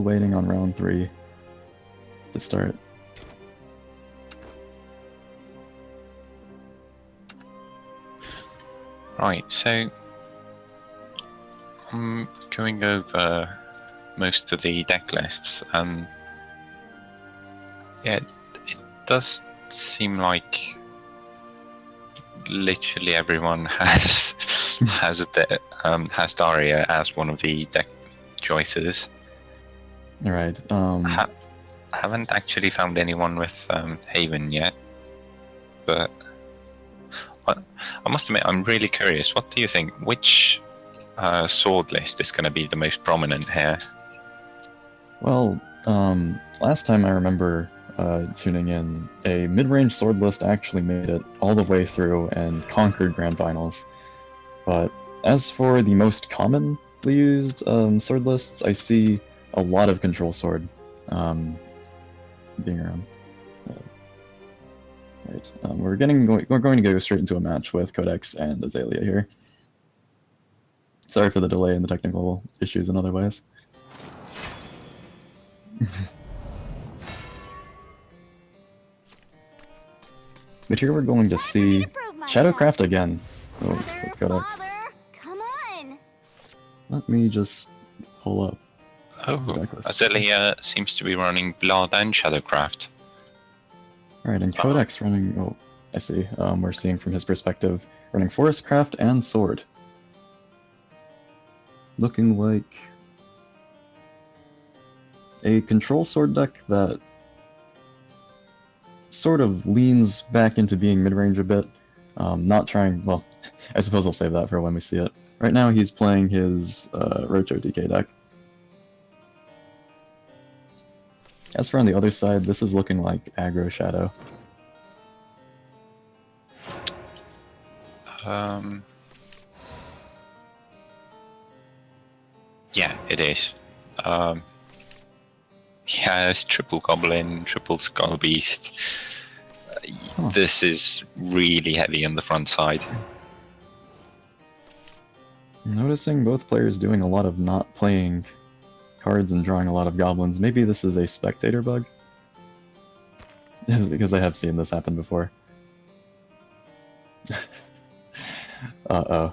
Waiting on round 3 to start. Right, so I'm going over most of the deck lists. Yeah, it does seem like literally everyone has has Daria as one of the deck choices. All right. Haven't actually found anyone with Haven yet, but I must admit I'm really curious. What do you think? Which sword list is going to be the most prominent here? Well, last time I remember tuning in, a mid-range sword list actually made it all the way through and conquered Grand Finals. But as for the most commonly used sword lists, I see a lot of control sword being around. Right, we're going to go straight into a match with Codex and Aelia here. Sorry for the delay and the technical issues in other ways. But here we're going to see Shadowcraft again with Codex. Come on. Let me just pull up. Oh, Aelia seems to be running Blood and Shadowcraft. Alright, and Codex running... Oh, I see. We're seeing from his perspective, running Forestcraft and Sword. Looking like a control sword deck that sort of leans back into being mid-range a bit. Not trying... Well, I suppose I'll save that for when we see it. Right now he's playing his Roco DK deck. As for on the other side, this is looking like aggro Shadow. Yeah, it is. Yeah, it's triple Goblin, triple Skull Beast. This is really heavy on the front side. I'm noticing both players doing a lot of not playing cards and drawing a lot of goblins. Maybe this is a Spectator bug? Because I have seen this happen before. Uh-oh.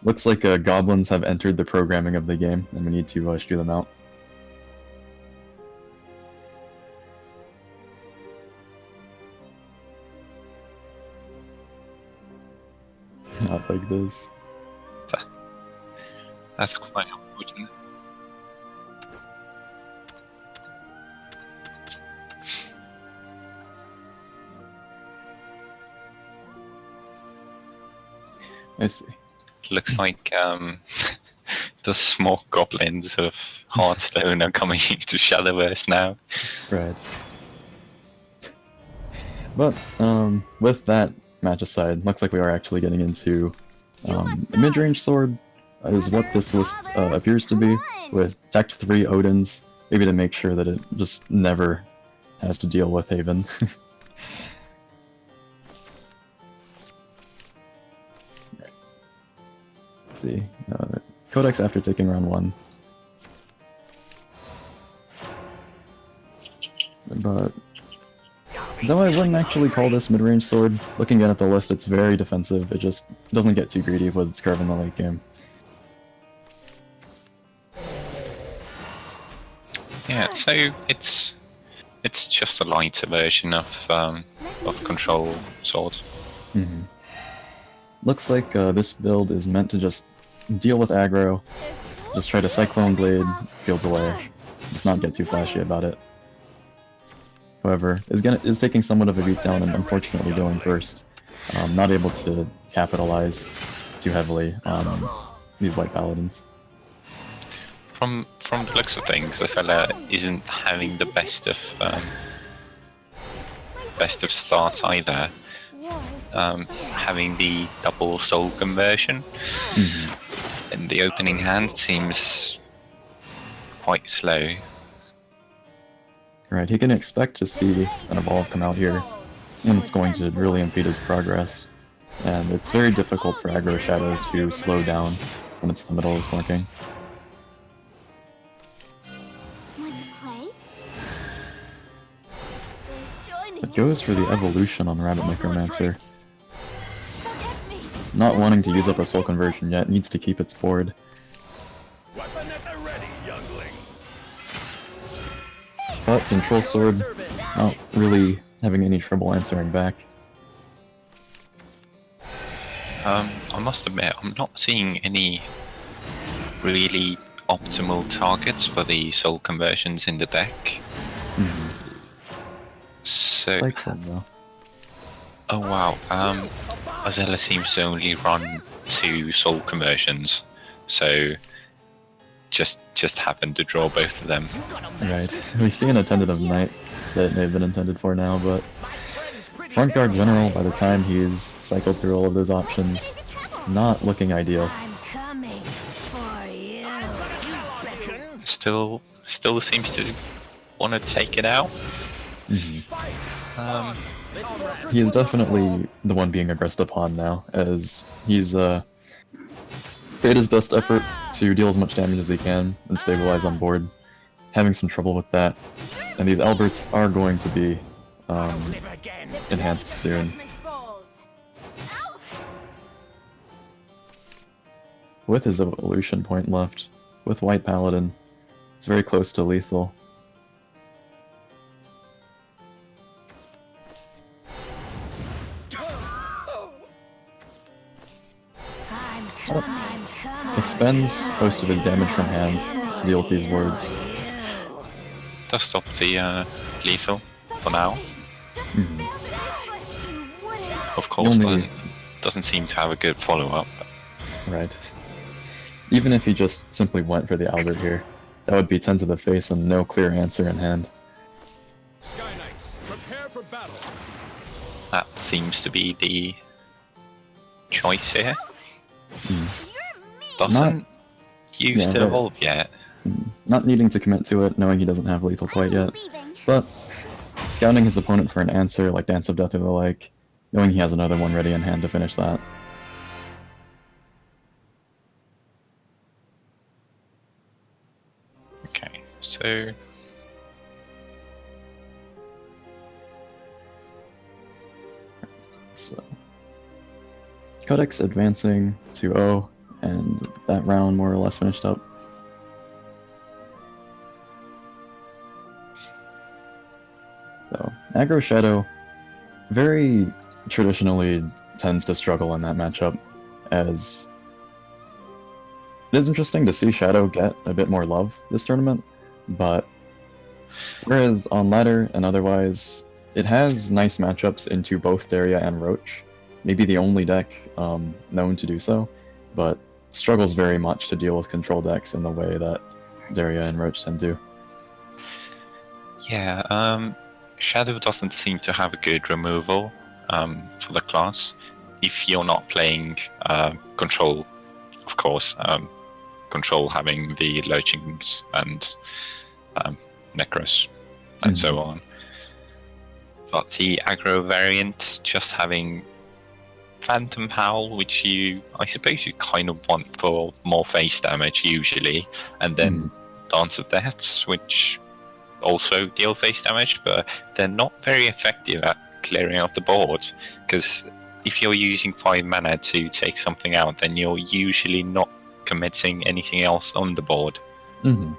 Looks like goblins have entered the programming of the game, and we need to shoo them out. Not like this. That's quite unfortunate. I see. Looks like the small goblins of Hearthstone are coming into Shadowverse now. Right. But with that match aside, looks like we are actually getting into the mid-range sword is what this list appears to be, with Tech 3 Odins, maybe to make sure that it just never has to deal with Haven. Let's see. Codex after taking round 1. But though I wouldn't actually call this mid-range sword, looking at the list, it's very defensive. It just doesn't get too greedy with its curve in the late game. Yeah, so it's just a lighter version of control sword. Mm-hmm. Looks like this build is meant to just deal with aggro, just try to Cyclone Blade, Fields away, just not get too flashy about it. However, is taking somewhat of a beatdown and unfortunately going first. Not able to capitalize too heavily on these white paladins. From the looks of things, Aelia isn't having the best of starts either. Having the double soul conversion in the opening hand seems quite slow. Right, he can expect to see an evolve come out here, and it's going to really impede his progress. And it's very difficult for aggro Shadow to slow down when it's in the middle of his marking. goes for the evolution on Rabbit Necromancer. Not wanting to use up a soul conversion yet, needs to keep its board. But Control Sword, not really having any trouble answering back. I must admit, I'm not seeing any really optimal targets for the soul conversions in the deck. So, Cyclone though. oh wow, Aelia seems to only run 2 soul conversions, so just happened to draw both of them. Right, we see an Attendant Knight that they've been intended for now, but Front Guard General, by the time he's cycled through all of those options, not looking ideal. Still seems to want to take it out. He is definitely the one being aggressed upon now, as he's made his best effort to deal as much damage as he can and stabilize on board. Having some trouble with that, and these Alberts are going to be enhanced soon. With his evolution point left, with White Paladin, it's very close to lethal. Expends most of his damage from hand to deal with these wards. Does stop the lethal for now. Of course, but doesn't seem to have a good follow-up. Right. Even if he just simply went for the Albert here, that would be 10 to the face and no clear answer in hand. Sky Knights, prepare for battle. That seems to be the choice here. Doesn't use the evolve yet. Not needing to commit to it, knowing he doesn't have lethal quite yet, but scouting his opponent for an answer like Dance of Death or the like, knowing he has another one ready in hand to finish that. Okay, so Codex advancing 2-0, and that round more or less finished up. So, Aggro Shadow very traditionally tends to struggle in that matchup, as it is interesting to see Shadow get a bit more love this tournament, but whereas on ladder and otherwise, it has nice matchups into both Daria and Roach, maybe the only deck known to do so, but struggles very much to deal with control decks in the way that Daria and Roach tend to. yeah, Shadow doesn't seem to have a good removal for the class. If you're not playing control, of course, control having the lurchings and Necros and so on. But the aggro variant, just having Phantom Howl, which I suppose you kind of want for more face damage usually, and then Dance of Deaths, which also deal face damage, but they're not very effective at clearing out the board, because if you're using 5 mana to take something out, then you're usually not committing anything else on the board. And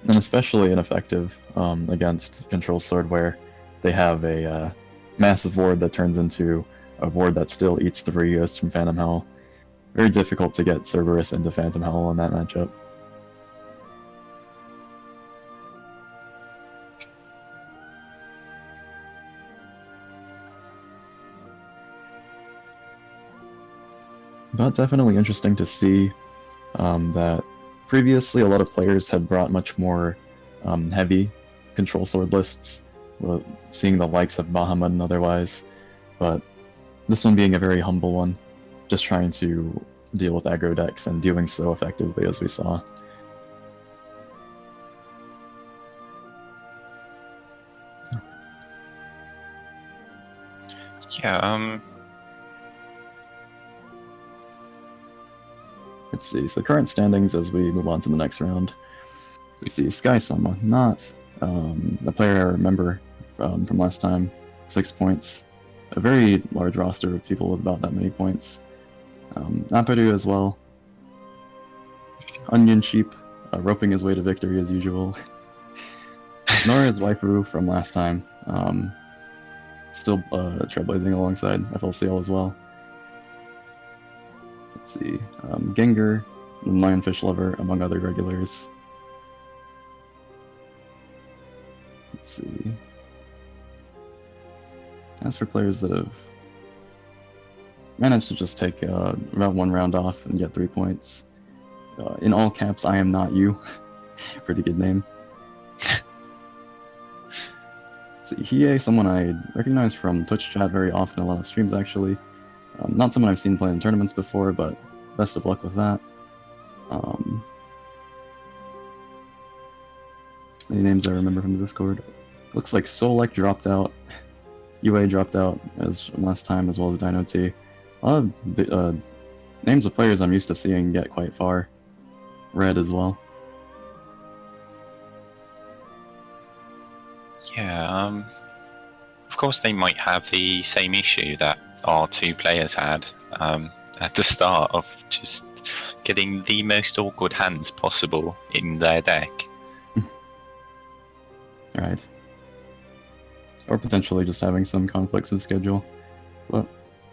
especially ineffective against Control Sword, where they have a massive ward that turns into a ward that still eats 3 ghosts from Phantom Howl. Very difficult to get Cerberus into Phantom Howl in that matchup. But definitely interesting to see that previously a lot of players had brought much more heavy Control Sword lists, seeing the likes of Bahamut and otherwise, but this one being a very humble one, just trying to deal with aggro decks and doing so effectively as we saw. Yeah, Let's see, so current standings as we move on to the next round. We see Sky Sama not The player I remember from last time, 6 points. A very large roster of people with about that many points. Apodo as well. Onion Sheep, roping his way to victory as usual. Noris Waifu from last time. Still trailblazing alongside FLCL as well. Let's see. Gengar, the Lionfish Lover, among other regulars. Let's see. As for players that have managed to just take about 1 round off and get 3 points, in all caps, I am not you. Pretty good name. Let's see, Hiei, someone I recognize from Twitch chat very often, a lot of streams actually. Not someone I've seen play in tournaments before, but best of luck with that. Any names I remember from the Discord? Looks like Solek dropped out, UA dropped out as last time, as well as Dino T. A lot of names of players I'm used to seeing get quite far. Red as well. Yeah, of course they might have the same issue that our 2 players had at the start of just getting the most awkward hands possible in their deck. Right. Or potentially just having some conflicts of schedule. But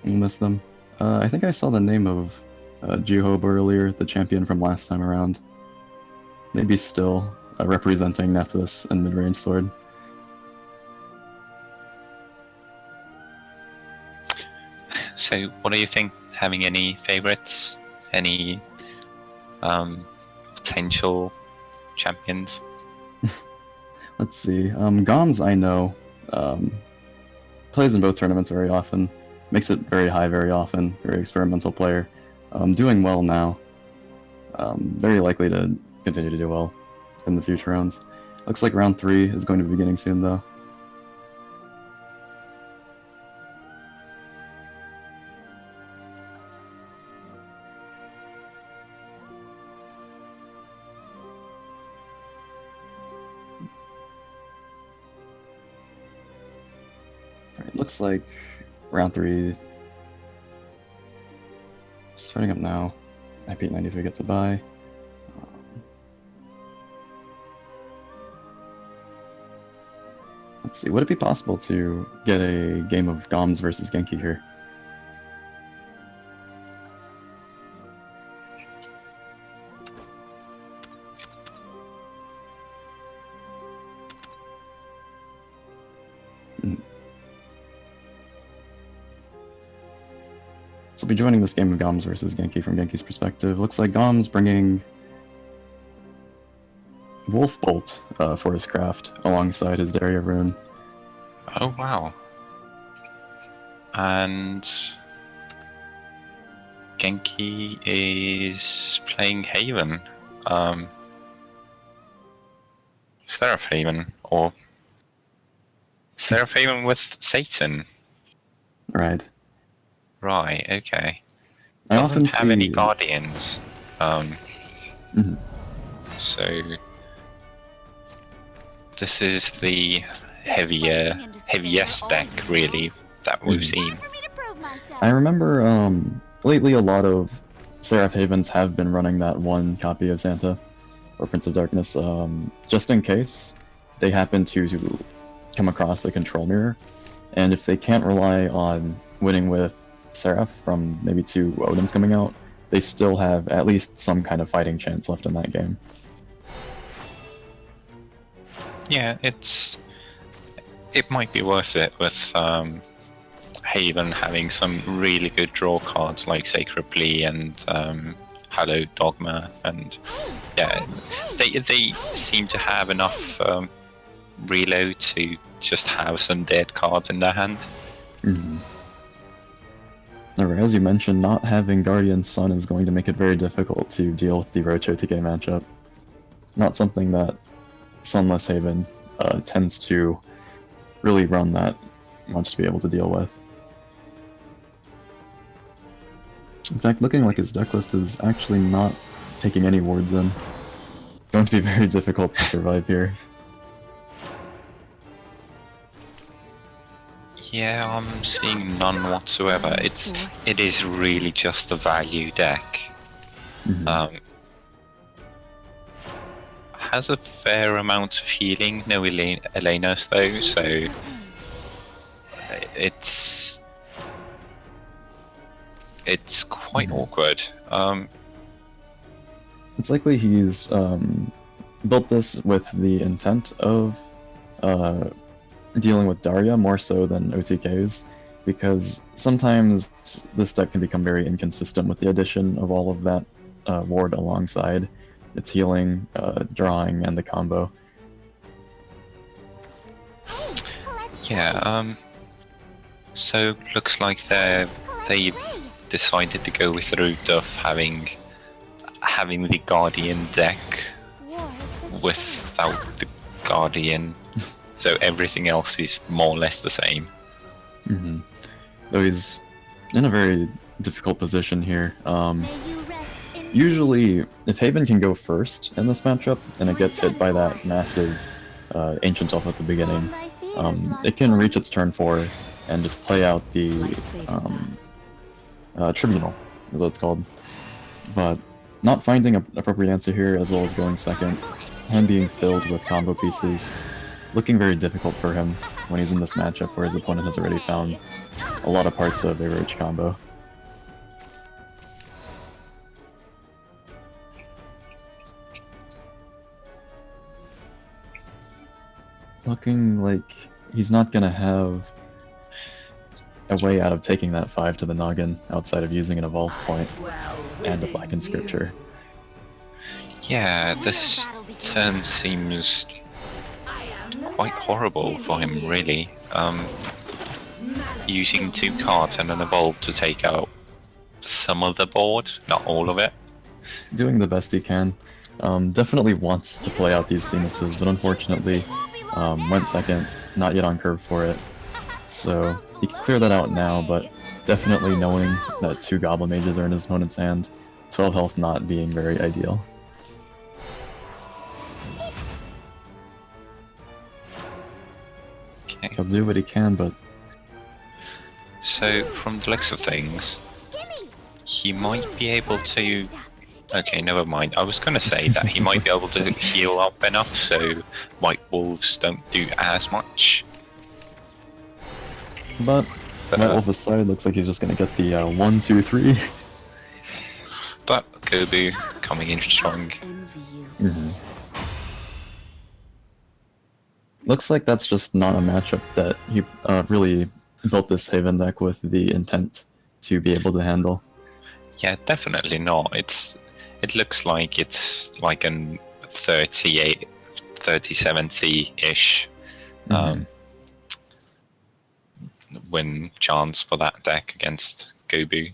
we'll miss them. I think I saw the name of Juhob earlier, the champion from last time around. Maybe still representing Nephthys and mid-range sword. So, what do you think? Having any favorites? Any potential champions? Let's see. Goms, I know. Plays in both tournaments very often. Makes it very high very often. Very experimental player. Doing well now. Very likely to continue to do well in the future rounds. Looks like round 3 is going to be beginning soon, though. Alright, looks like round 3 starting up now. IP93 gets a bye. Let's see, would it be possible to get a game of Goms versus Genki here? So I'll be joining this game of Goms versus Genki from Genki's perspective. Looks like Goms bringing Wolf Bolt for his craft alongside his Daria rune. Oh wow! And Genki is playing Haven. Seraph Haven, or Seraph Haven with Satan. Right. Right, okay. I Doesn't often have any see... guardians. So this is the heaviest deck really that we've seen. I remember lately a lot of Seraph Havens have been running that one copy of Santa, or Prince of Darkness, just in case they happen to come across a control mirror, and if they can't rely on winning with Seraph from maybe 2 Odins coming out, they still have at least some kind of fighting chance left in that game. Yeah, it might be worth it with Haven having some really good draw cards like Sacred Plea and Hallowed Dogma, and yeah, they seem to have enough reload to just have some dead cards in their hand. Alright, as you mentioned, not having Guardian Sun is going to make it very difficult to deal with the Rocho TK matchup. Not something that Sunless Haven tends to really run that much to be able to deal with. In fact, looking like his deck list is actually not taking any wards in. Going to be very difficult to survive here. Yeah, I'm seeing none whatsoever. It is really just a value deck. Mhm. Has a fair amount of healing, no Elena's though, so it's quite awkward. It's likely he's built this with the intent of dealing with Daria more so than OTKs, because sometimes this deck can become very inconsistent with the addition of all of that ward alongside its healing, drawing, and the combo. Yeah, so looks like they decided to go with the route of having the Guardian deck without the Guardian, so everything else is more or less the same. Though he's in a very difficult position here. Usually, if Haven can go first in this matchup, and it gets hit by that massive Ancient Elf at the beginning, it can reach its turn 4 and just play out the Tribunal, is what it's called. But not finding an appropriate answer here, as well as going second, and being filled with combo pieces, looking very difficult for him when he's in this matchup where his opponent has already found a lot of parts of a Rage combo. Looking like he's not gonna have a way out of taking that 5 to the noggin outside of using an Evolve point and a Blackened Scripture. Yeah, this turn seems quite horrible for him, really. Using 2 cards and an Evolve to take out some of the board, not all of it. Doing the best he can. Definitely wants to play out these Themuses, but unfortunately went second, not yet on curve for it. So he can clear that out now, but definitely knowing that 2 Goblin Mages are in his opponent's hand, 12 health not being very ideal. Okay. He'll do what he can, but... So, from the looks of things, he might be able to... Okay, never mind. I was going to say that he might be able to heal up enough so White Wolves don't do as much. But White Wolf aside, looks like he's just going to get the 1, 2, 3. But Gobu coming in strong. Looks like that's just not a matchup that he really built this Haven deck with the intent to be able to handle. Yeah, definitely not. It looks like it's like an 38, 30-70-ish win chance for that deck against Gobu.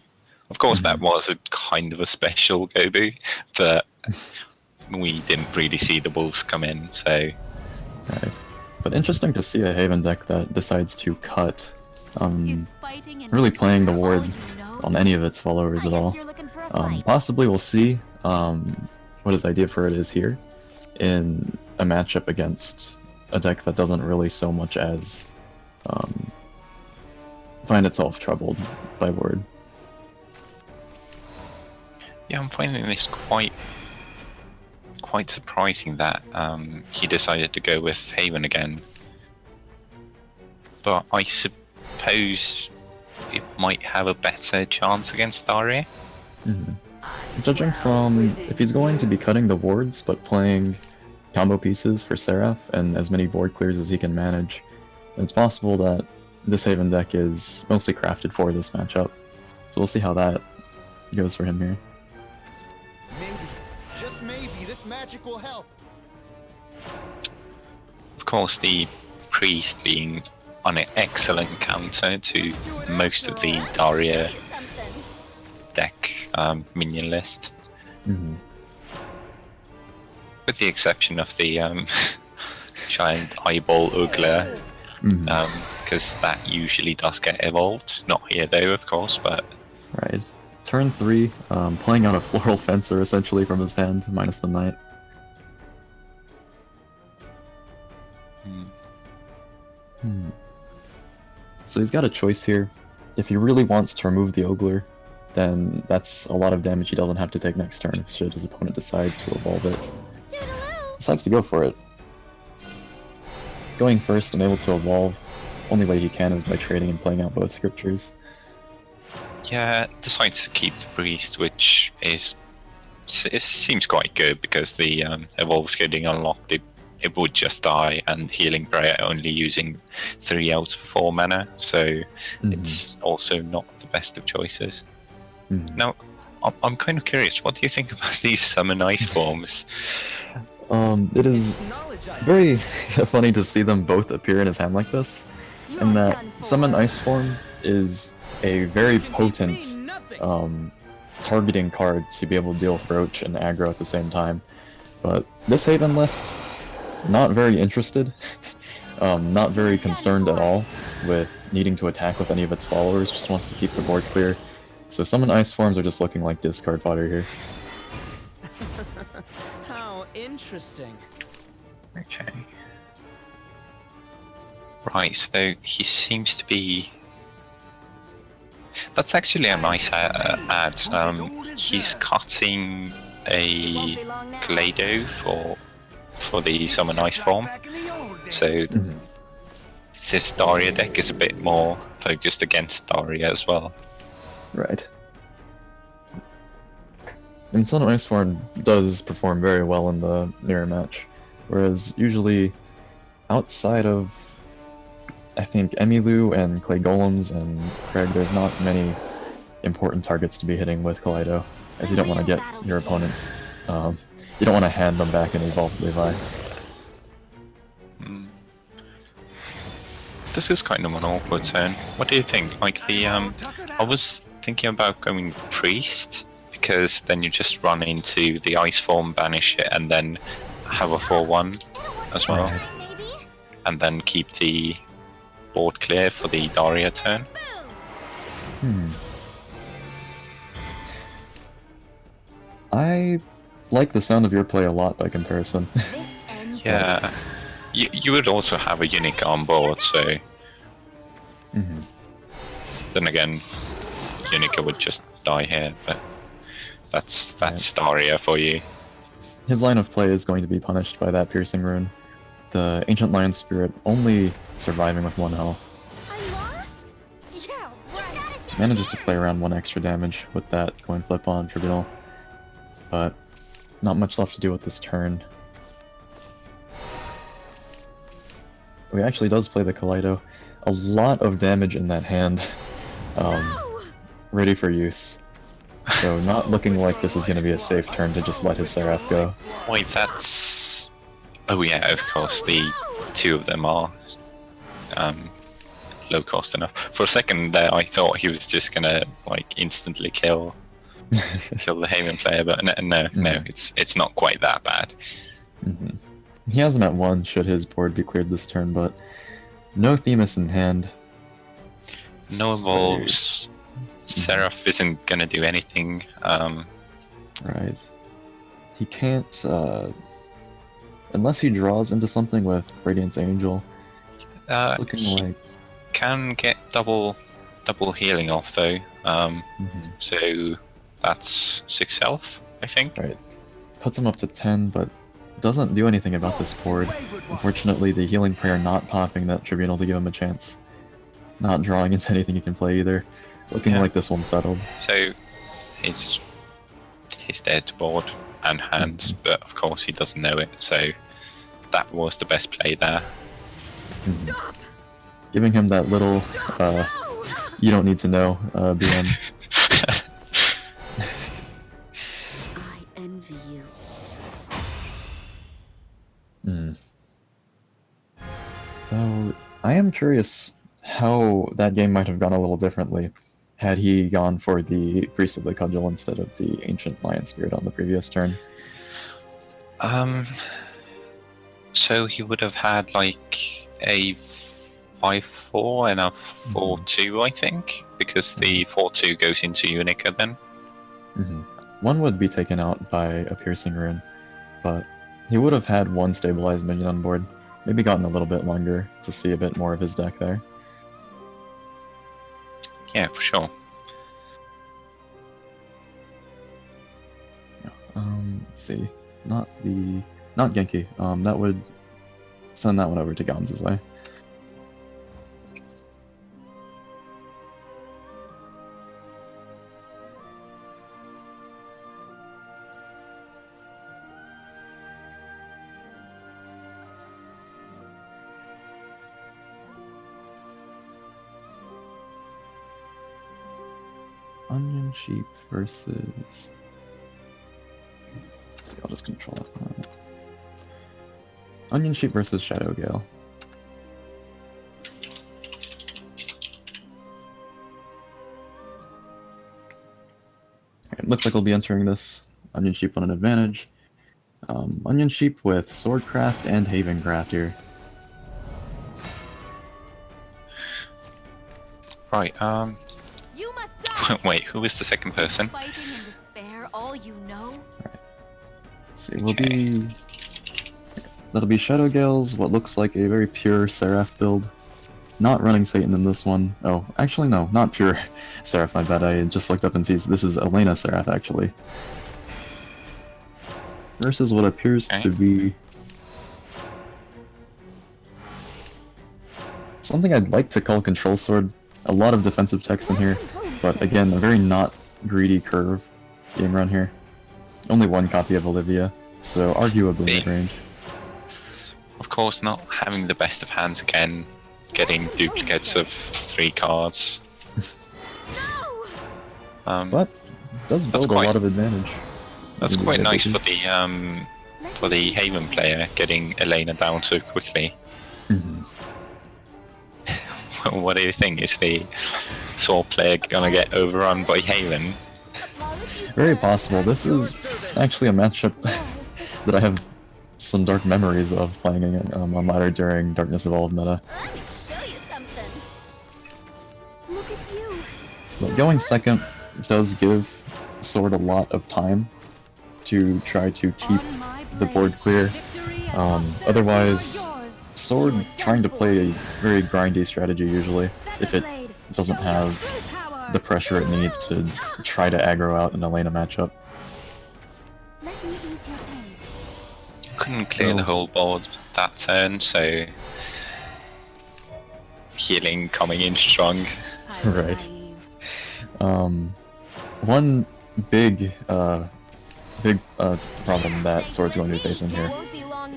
Of course, that was a kind of a special Gobu, but we didn't really see the Wolves come in, so... Right. But interesting to see a Haven deck that decides to cut, really playing the ward on any of its followers at all. Possibly we'll see what his idea for it is here in a matchup against a deck that doesn't really so much as find itself troubled by ward. Yeah, I'm finding this quite surprising that he decided to go with Haven again. But I suppose it might have a better chance against Daria. Judging from if he's going to be cutting the wards but playing combo pieces for Seraph and as many board clears as he can manage, it's possible that this Haven deck is mostly crafted for this matchup. So we'll see how that goes for him here. Maybe, just maybe, this magic will help. Of course, the Priest being on an excellent counter to most of the Daria deck minion list. With the exception of the giant eyeball Ugler, because that usually does get evolved. Not here though, of course, but... Right. Turn 3, playing out a Floral Fencer essentially from his hand, minus the Knight. So he's got a choice here. If he really wants to remove the Ogler, then that's a lot of damage he doesn't have to take next turn should his opponent decide to evolve it. Decides to go for it. Going first and able to evolve, only way he can is by trading and playing out both scriptures. Yeah, decides to keep the priest, which is it seems quite good because the evolve's getting unlocked. It would just die, and healing prayer only using 3 out of 4 mana, so it's also not the best of choices. Now, I'm kind of curious. What do you think about these summon ice forms? It is very funny to see them both appear in his hand like this, and that Summon Ice Form is a very potent targeting card to be able to deal with Roach and aggro at the same time. But this Haven list, not very interested, not very concerned at all with needing to attack with any of its followers, just wants to keep the board clear. So Summon Ice Forms are just looking like discard fodder here. How interesting. Okay. Right, so he seems to be... That's actually a nice ad. He's cutting a Kaleido for the Summon Ice form. So this Daria deck is a bit more focused against Daria as well. Right. And Summon Ice Form does perform very well in the mirror match, whereas usually outside of I think Emilu and Clay Golems and Craig, there's not many important targets to be hitting with Kaleido, as you don't want to get your opponent, you don't want to hand them back and evolve Levi. This is kind of an awkward turn. What do you think? Like I was thinking about going Priest, because then you just run into the Ice Form, banish it, and then have a 4-1 as well. And then keep the board clear for the Daria turn. I like the sound of your play a lot by comparison. Yeah, you would also have a Unique on board, so... Then again, Unica would just die here, but that's Daria for you. His line of play is going to be punished by that Piercing Rune. The Ancient Lion Spirit only surviving with 1 health. Manages to play around 1 extra damage with that coin flip on Tribunal, but not much left to do with this turn. He actually does play the Kaleido. A lot of damage in that hand, ready for use. So not looking like this is going to be a safe turn to just let his Seraph go. Wait, that's... Oh yeah, of course, the 2 of them are low cost enough. For a second there, I thought he was just gonna like instantly kill the Haven player, but no, it's not quite that bad. He has him at 1 should his board be cleared this turn, but no Themis in hand. No evolves. Seraph isn't gonna do anything. Right. He can't, unless he draws into something with Radiance Angel. It's looking like... Can get double healing off though. So that's 6 health, I think. Right. Puts him up to 10, but doesn't do anything about this board. Unfortunately, the Healing Prayer not popping that Tribunal to give him a chance. Not drawing into anything he can play either. Looking like this one's settled. So he's dead board and hands, but of course he doesn't know it, so that was the best play there. Giving him that little, you don't need to know, BM. I envy you. Though, I am curious how that game might have gone a little differently had he gone for the Priest of the Cudgel instead of the Ancient Lion Spirit on the previous turn. So he would have had like a 5-4 and a 4-2, I think, because the 4-2 goes into Unica then. One would be taken out by a Piercing Rune, but he would have had 1 stabilized minion on board. Maybe gotten a little bit longer to see a bit more of his deck there. Yeah, for sure. Let's see. Not Genki. That would send that one over to Gons' way. Onion Sheep versus... Let's see, I'll just control it. Onion Sheep versus Shadow Gale. It looks like we'll be entering this. Onion Sheep on an advantage. Onion Sheep with Swordcraft and Havencraft here. Right, You must die. wait, who is the second person? Fighting in despair, all you know. Let's see, we'll be... That'll be Shadow Gale's, what looks like a very pure Seraph build. Not running Satan in this one. Oh, actually no, not pure Seraph, my bad. I just looked up and sees this is Elena Seraph, actually. Versus what appears to be... something I'd like to call Control Sword. A lot of defensive text in here, but again, a very not greedy curve being run here. Only one copy of Olivia, so arguably mid-range. Of course, not having the best of hands again, getting duplicates of 3 cards. But does build a lot of advantage. That's quite nice for the Haven player, getting Elena down so quickly. What do you think? Is the Sword player gonna get overrun by Haven? Very possible. This is actually a matchup that I have some dark memories of playing on ladder during Darkness Evolved meta. Let me show you something. Look at you. But going second does give Sword a lot of time to try to keep the board clear. Otherwise, Sword trying to play a very grindy strategy usually, if it doesn't have the pressure it needs to try to aggro out an Elena matchup. Let me ease your pain. Couldn't clear the whole board that turn, so healing coming in strong. Right. One big problem that Sword's going to be facing here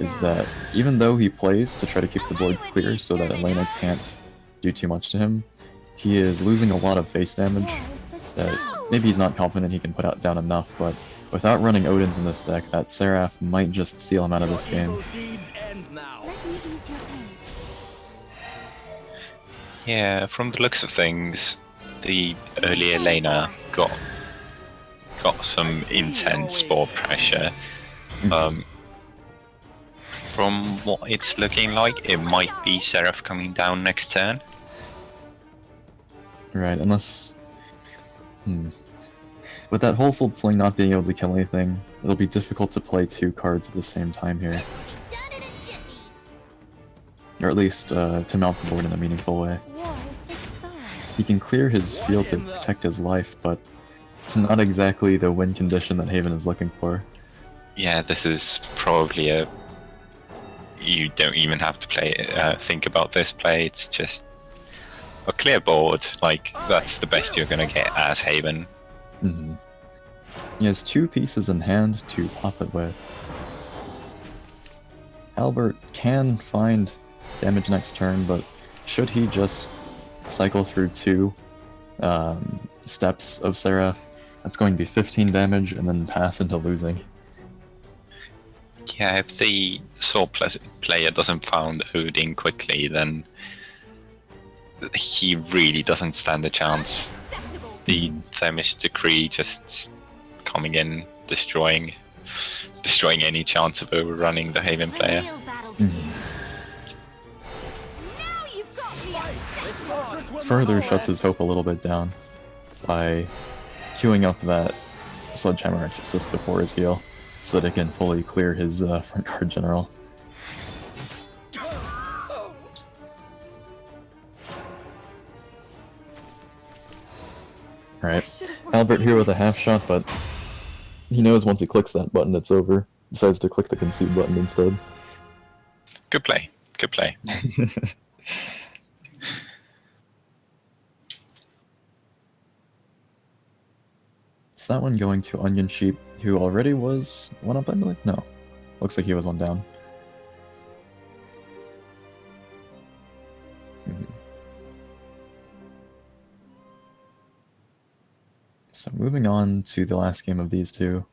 is that even though he plays to try to keep the board clear so that Elena can't do too much to him, he is losing a lot of face damage that maybe he's not confident he can put down enough, but without running Odins in this deck, that Seraph might just seal him out of this game. Yeah, from the looks of things, the early Elena got some intense board pressure. From what it's looking like, it might be Seraph coming down next turn. Right, unless... With that whole Soul Sling not being able to kill anything, it'll be difficult to play 2 cards at the same time here. Or at least, to mount the board in a meaningful way. He can clear his field to protect his life, but not exactly the win condition that Haven is looking for. Yeah, this is probably a... You don't even have to play think about this play, it's just a clear board, like, that's the best you're gonna get as Haven. He has 2 pieces in hand to pop it with. Albert can find damage next turn, but should he just cycle through 2 steps of Seraph, that's going to be 15 damage and then pass into losing. Yeah, if the Sword player doesn't found Odin quickly, then he really doesn't stand a chance. The Thermist Decree just coming in, destroying any chance of overrunning the Haven player. Further shuts his hope a little bit down by queuing up that Sledgehammer Exorcist before his heal, so that it can fully clear his front guard general. Right. Albert here with a half shot, but he knows once he clicks that button it's over. Decides to click the concede button instead. Good play. Good play. Is that one going to Onion Sheep, who already was one up, I believe? No. Looks like he was one down. So moving on to the last game of these two.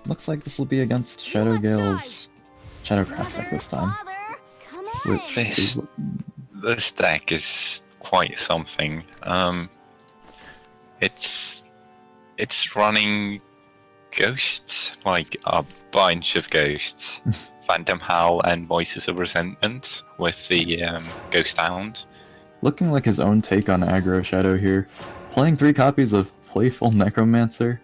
Looks like this will be against Shadow Gale's Shadowcraft deck this time. Which is... This deck is quite something. It's running ghosts, like a bunch of ghosts. Phantom Howl and Voices of Resentment with the Ghost Hound. Looking like his own take on aggro Shadow here. Playing 3 copies of Playful Necromancer.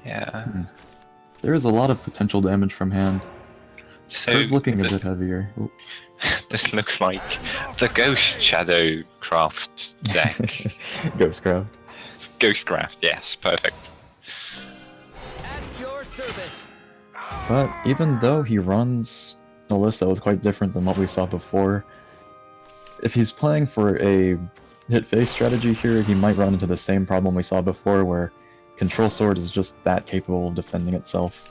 Yeah. There is a lot of potential damage from hand. So Curve looking a bit heavier. Ooh. This looks like the Ghost Shadowcraft deck. Ghostcraft. Ghostcraft, yes, perfect. At your service. But even though he runs a list that was quite different than what we saw before, if he's playing for a hit face strategy here, he might run into the same problem we saw before where Control Sword is just that capable of defending itself.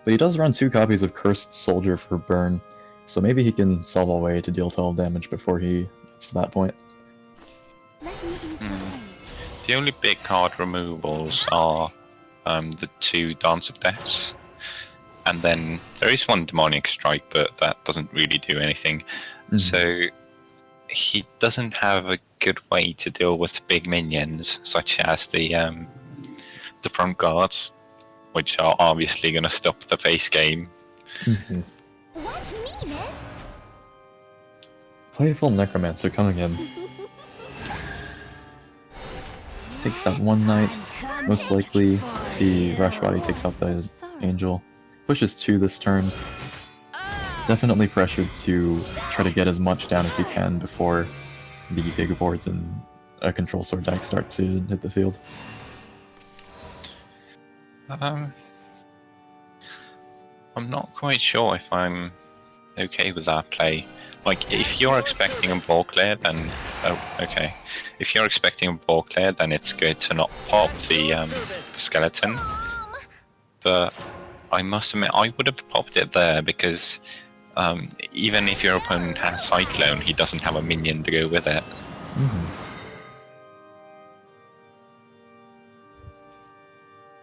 But he does run 2 copies of Cursed Soldier for burn, so maybe he can solve a way to deal 12 damage before he gets to that point. The only big card removals are the 2 Dance of Deaths, and then there is 1 Demonic Strike, but that doesn't really do anything. So he doesn't have a good way to deal with big minions, such as the front guards, which are obviously going to stop the face game. Watch me, miss. Playful Necromancer coming in. Takes out 1 knight. Most likely the Rush Body takes out the Angel. Pushes 2 this turn. Definitely pressured to try to get as much down as he can before the big boards and a Control Sword deck start to hit the field. I'm not quite sure if I'm okay with that play. Like, if you're expecting a ball clear, then... Oh, okay. If you're expecting a ball clear, then it's good to not pop the skeleton. But I must admit, I would have popped it there because even if your opponent has Cyclone, he doesn't have a minion to go with it.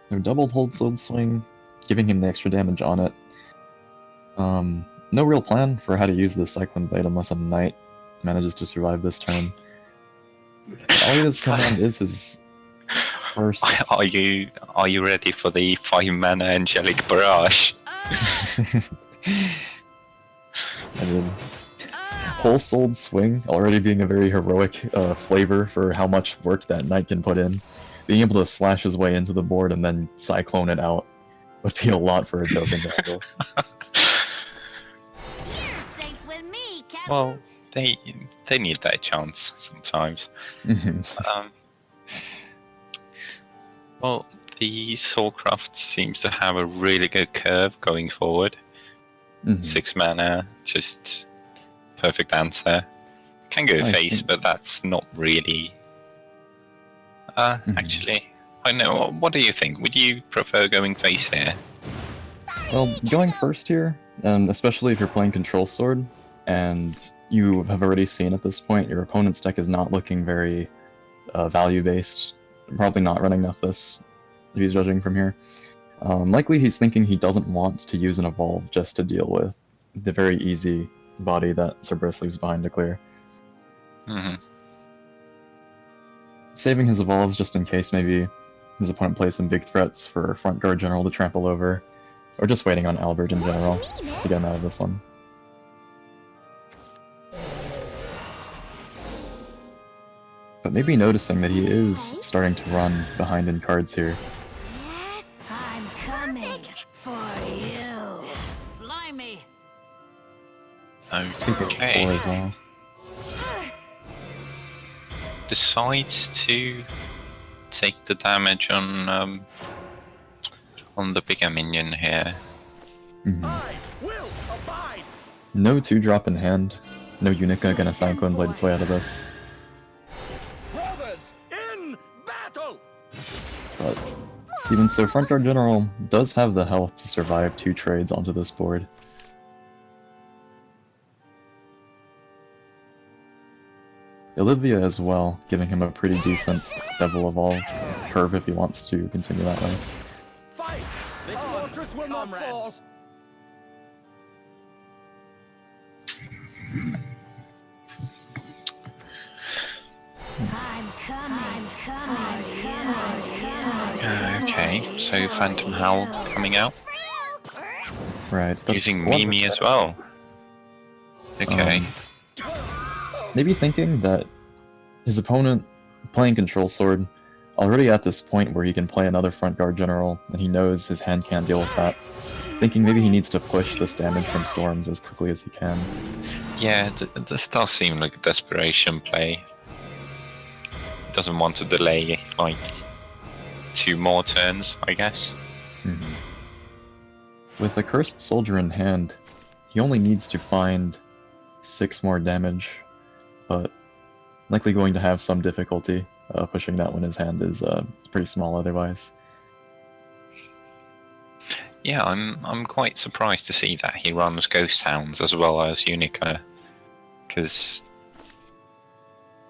Their doubled hold Sword Swing, giving him the extra damage on it. No real plan for how to use this Cyclone Blade unless a knight manages to survive this turn. Aelia's command is his first... Are you ready for the 5-mana Angelic Barrage? I mean, Whole Souled Swing already being a very heroic flavor for how much work that knight can put in. Being able to slash his way into the board and then Cyclone it out would be a lot for a token to handle. Well, they need that chance sometimes. Well, the Soulcraft seems to have a really good curve going forward. 6 mana, just perfect answer. Can go face, but that's not really... actually, I know. What do you think? Would you prefer going face here? Well, going first here, and especially if you're playing Control Sword, and you have already seen at this point your opponent's deck is not looking very value-based. Probably not running enough this, if he's judging from here. Likely he's thinking he doesn't want to use an Evolve just to deal with the very easy body that Cerberus leaves behind to clear. Saving his Evolves just in case maybe his opponent plays some big threats for Front Guard General to trample over, or just waiting on Albert in general to get him out of this one. but maybe noticing that he is starting to run behind in cards here. Yes, I'm coming for you. Blimey. Okay. 4 as well. Decides to take the damage on the bigger minion here. I will abide. No 2-drop in hand. No Unica gonna Cyclone Blade its way out of this. Brothers in battle. But even so, Front Guard General does have the health to survive 2 trades onto this board. Olivia as well, giving him a pretty decent Devil Evolve curve if he wants to continue that way. Fight. The fortress will not fall. I'm coming for you. Okay, so Phantom Howl coming out. Right, that's Using one Mimi percent. as well. Okay. Maybe thinking that his opponent, playing Control Sword, already at this point where he can play another Front Guard General, and he knows his hand can't deal with that. Thinking maybe he needs to push this damage from Storms as quickly as he can. Yeah, this does seem like a desperation play. Doesn't want to delay, like, 2 more turns, I guess. With a Cursed Soldier in hand, he only needs to find 6 more damage, but likely going to have some difficulty pushing that when his hand is pretty small otherwise. Yeah, I'm quite surprised to see that he runs Ghost Hounds as well as Unica, because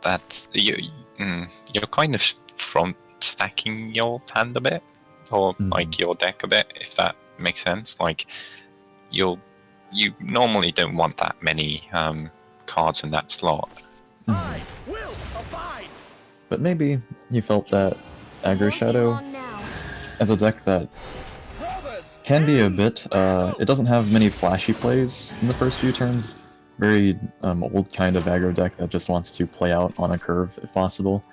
that's you're kind of front stacking your hand a bit, or like your deck a bit, if that makes sense. Like you normally don't want that many cards in that slot. I will abide. But maybe he felt that Aggro Shadow, as a deck that Brothers. can be a bit, it doesn't have many flashy plays in the first few turns. Very old kind of aggro deck that just wants to play out on a curve if possible.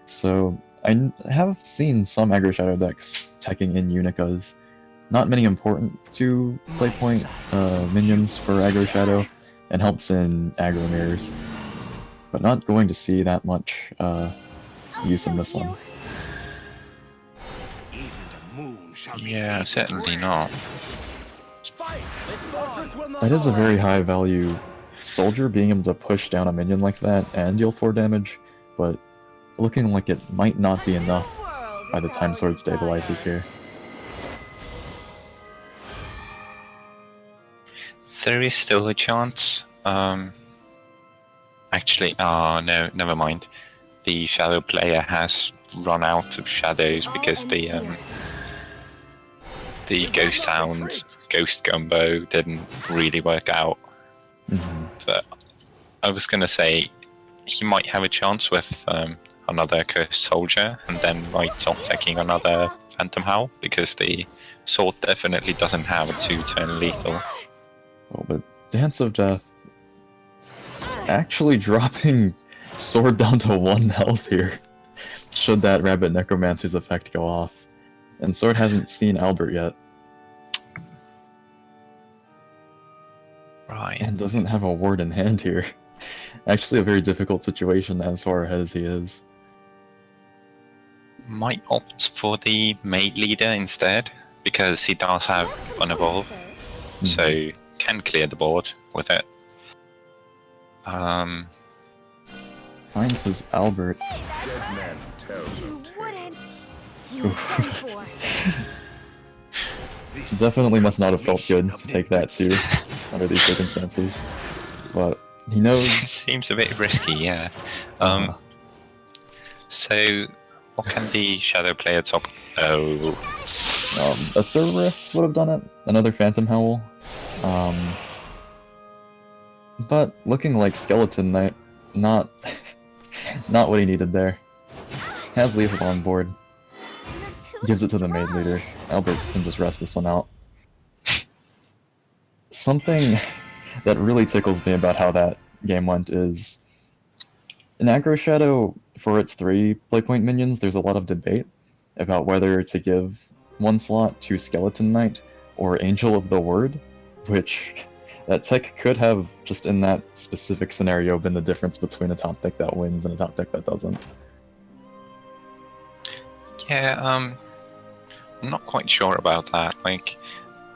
So I have seen some aggro Shadow decks teching in Unicas. Not many important to play point minions for aggro Shadow, and helps in aggro mirrors. But not going to see that much use in this one. Yeah, certainly not. Fight. The fortress will not That is a fall. very high value soldier, being able to push down a minion like that and deal 4 damage, but looking like it might not be enough by the time Sword stabilizes here. There is still a chance. Actually, oh no, never mind. The Shadow player has run out of shadows because the Ghost Hound Ghost Gumbo didn't really work out. But I was gonna say he might have a chance with another Cursed Soldier, and then by top teching another Phantom Howl, because the sword definitely doesn't have a 2-turn lethal. Oh, but Dance of Death actually dropping Sword down to 1 health here, should that Rabbit Necromancer's effect go off. And Sword hasn't seen Albert yet. Right. And doesn't have a ward in hand here. Actually a very difficult situation as far ahead as he is. Might opt for the Maid Leader instead, because he does have Unevolve, so can clear the board with it. Finds his Albert. Definitely must not have felt good to take that too, under these circumstances. But he knows. Seems a bit risky, yeah. So, what can the Shadow player top? Oh, A Cerberus would have done it. Another Phantom Howl. But looking like Skeleton Knight, not what he needed there. Has Lethal on board. Gives it to the Maid Leader. Albert can just rest this one out. Something that really tickles me about how that game went is in Aggro Shadow, for its 3 playpoint minions, there's a lot of debate about whether to give one slot to Skeleton Knight or Angel of the Word, which that tech could have, just in that specific scenario, been the difference between a top deck that wins and a top deck that doesn't. Yeah, I'm not quite sure about that. Like,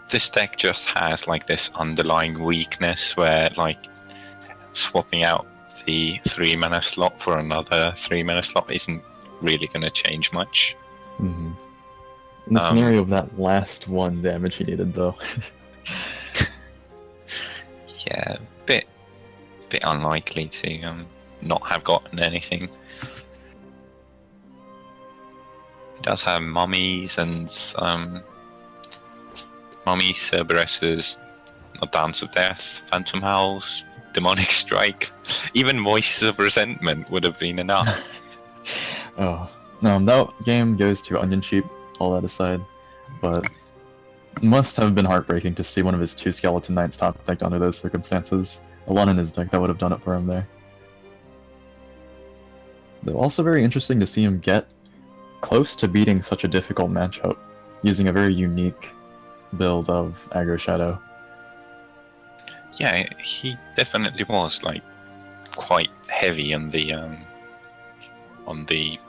this deck just has like this underlying weakness where like swapping out the 3 mana slot for another 3 mana slot isn't really going to change much. Mm-hmm. In the scenario of that last 1 damage he needed, though. Yeah, bit unlikely to not have gotten anything. It does have mummies and mummies, Cerberuses, A Dance of Death, Phantom Howls, Demonic Strike. Even Voices of Resentment would have been enough. Oh, that game goes to Onion Sheep, all that aside, but it must have been heartbreaking to see one of his 2 Skeleton Knights top decked under those circumstances. A lot in his deck that would have done it for him there. Though also very interesting to see him get close to beating such a difficult matchup, using a very unique build of Aggro Shadow. Yeah, he definitely was like quite heavy on the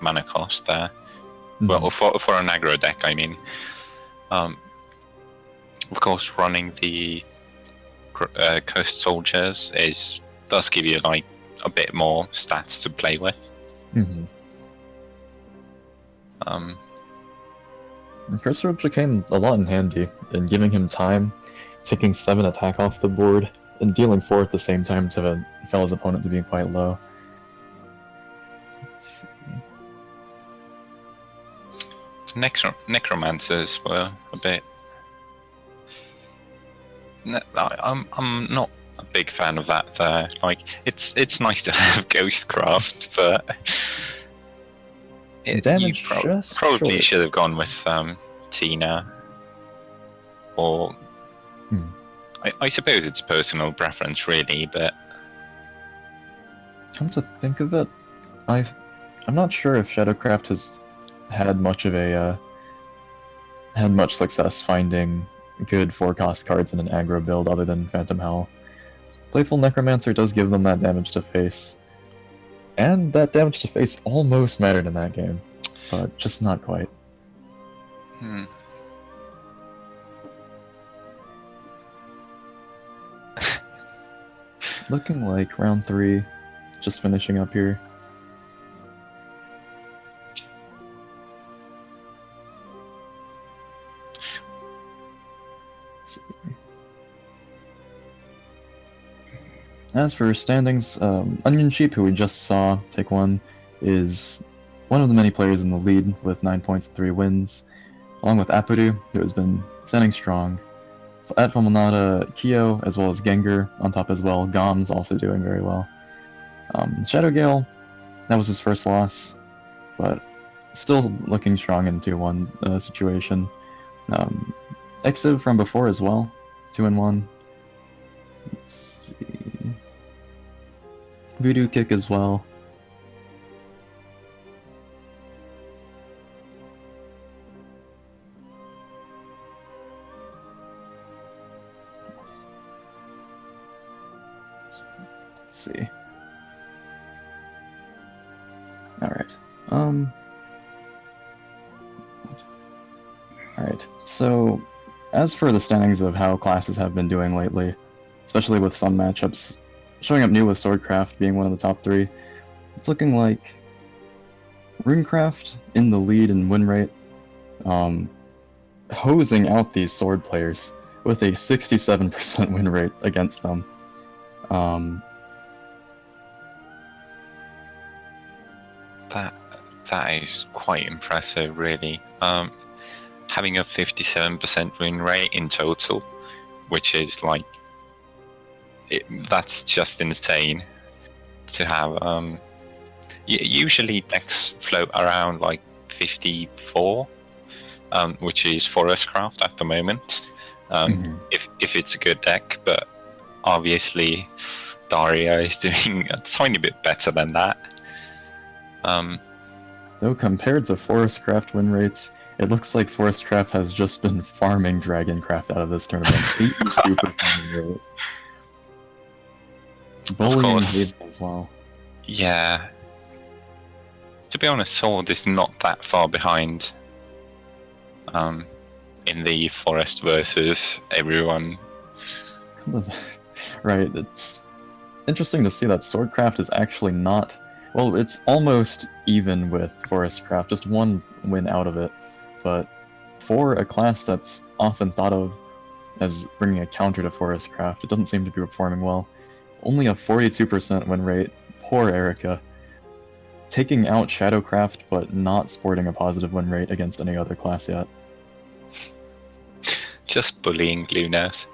mana cost there. Mm-hmm. Well, for an aggro deck, I mean. Of course, running the Coast Soldiers does give you like a bit more stats to play with. Mm-hmm. Crystal came a lot in handy in giving him time, taking 7 attack off the board, and dealing 4 at the same time to Fella's opponents being quite low. Let's see. Necromancers were a bit. I'm not a big fan of that there. Like, it's nice to have Ghostcraft, but Damage probably short. should have gone with Tina, or I suppose it's personal preference, really. But come to think of it, I'm not sure if Shadowcraft has had much of a had much success finding good 4-cost cards in an aggro build other than Phantom Howl. Playful Necromancer does give them that damage to face, and that damage to face almost mattered in that game, but just not quite. Looking like round 3, just finishing up here. Let's see. As for standings, Onion Sheep, who we just saw take 1, is one of the many players in the lead with 9 points and 3 wins, along with Apodo, who has been standing strong. At Fulminata, Kyo, as well as Gengar on top as well. Gom's also doing very well. Shadow Gale, that was his first loss, but still looking strong in 2-1 situation. Exiv from before as well, 2-1. Let's see. Voodoo Kick as well. Let's see. Alright. Alright, so as for the standings of how classes have been doing lately, especially with some matchups showing up new with Swordcraft being one of the top 3, it's looking like Runecraft in the lead in win rate, hosing out these sword players with a 67% win rate against them. That is quite impressive, really. Having a 57% win rate in total, which is like, that's just insane to have. Usually decks float around like 54, which is Forestcraft at the moment, if it's a good deck, but obviously Daria is doing a tiny bit better than that. Though compared to Forestcraft win rates, it looks like Forestcraft has just been farming Dragoncraft out of this tournament. 82% win rate. Bullying course. Haven as well. Yeah. To be honest, Sword is not that far behind. In the Forest versus everyone. Right, it's interesting to see that Swordcraft is actually not... Well, it's almost even with Forestcraft, just one win out of it. But for a class that's often thought of as bringing a counter to Forestcraft, it doesn't seem to be performing well. Only a 42% win rate. Poor Erica. Taking out Shadowcraft, but not sporting a positive win rate against any other class yet. Just bullying Lunas.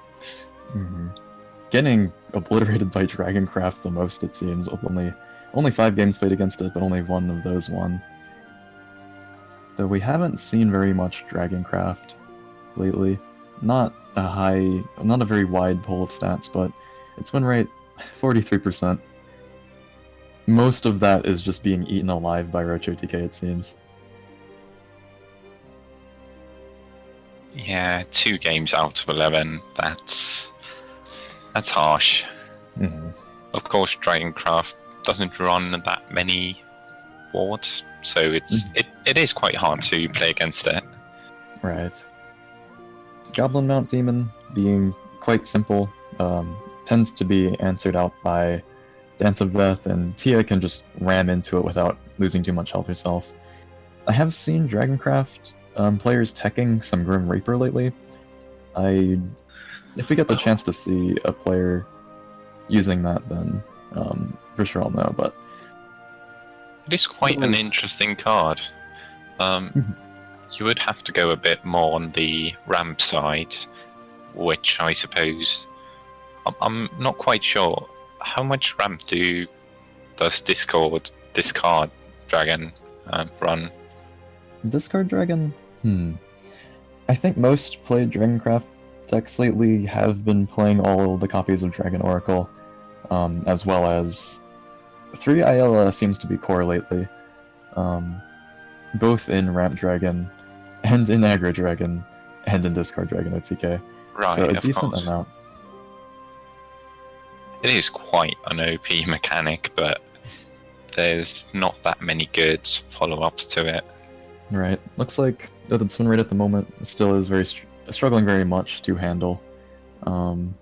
Getting obliterated by Dragoncraft the most, it seems, with only 5 games played against it, but only one of those won. Though we haven't seen very much Dragoncraft lately. Not a very wide pool of stats, but its win rate 43%. Most of that is just being eaten alive by Rocho TK, it seems. Yeah, 2 games out of 11. That's harsh. Of course, Dragoncraft doesn't run that many wards, so it is quite hard to play against it. Right. Goblin Mount Demon, being quite simple, tends to be answered out by Dance of Death, and Tia can just ram into it without losing too much health herself. I have seen Dragoncraft players teching some Grim Reaper lately. If we get the chance to see a player using that, then for sure I'll know, but... It is quite an interesting card. You would have to go a bit more on the ramp side, which I suppose... I'm not quite sure. How much ramp does discard Dragon run? Discard Dragon? I think most played Dragoncraft decks lately have been playing all the copies of Dragon Oracle, as well as 3 Aelia seems to be core lately, both in Ramp Dragon, and in Aggro Dragon, and in Discard Dragon OTK. Right, so a of decent course. amount. It is quite an OP mechanic, but there's not that many good follow-ups to it. Right. Looks like its win rate at the moment still is struggling very much to handle. Both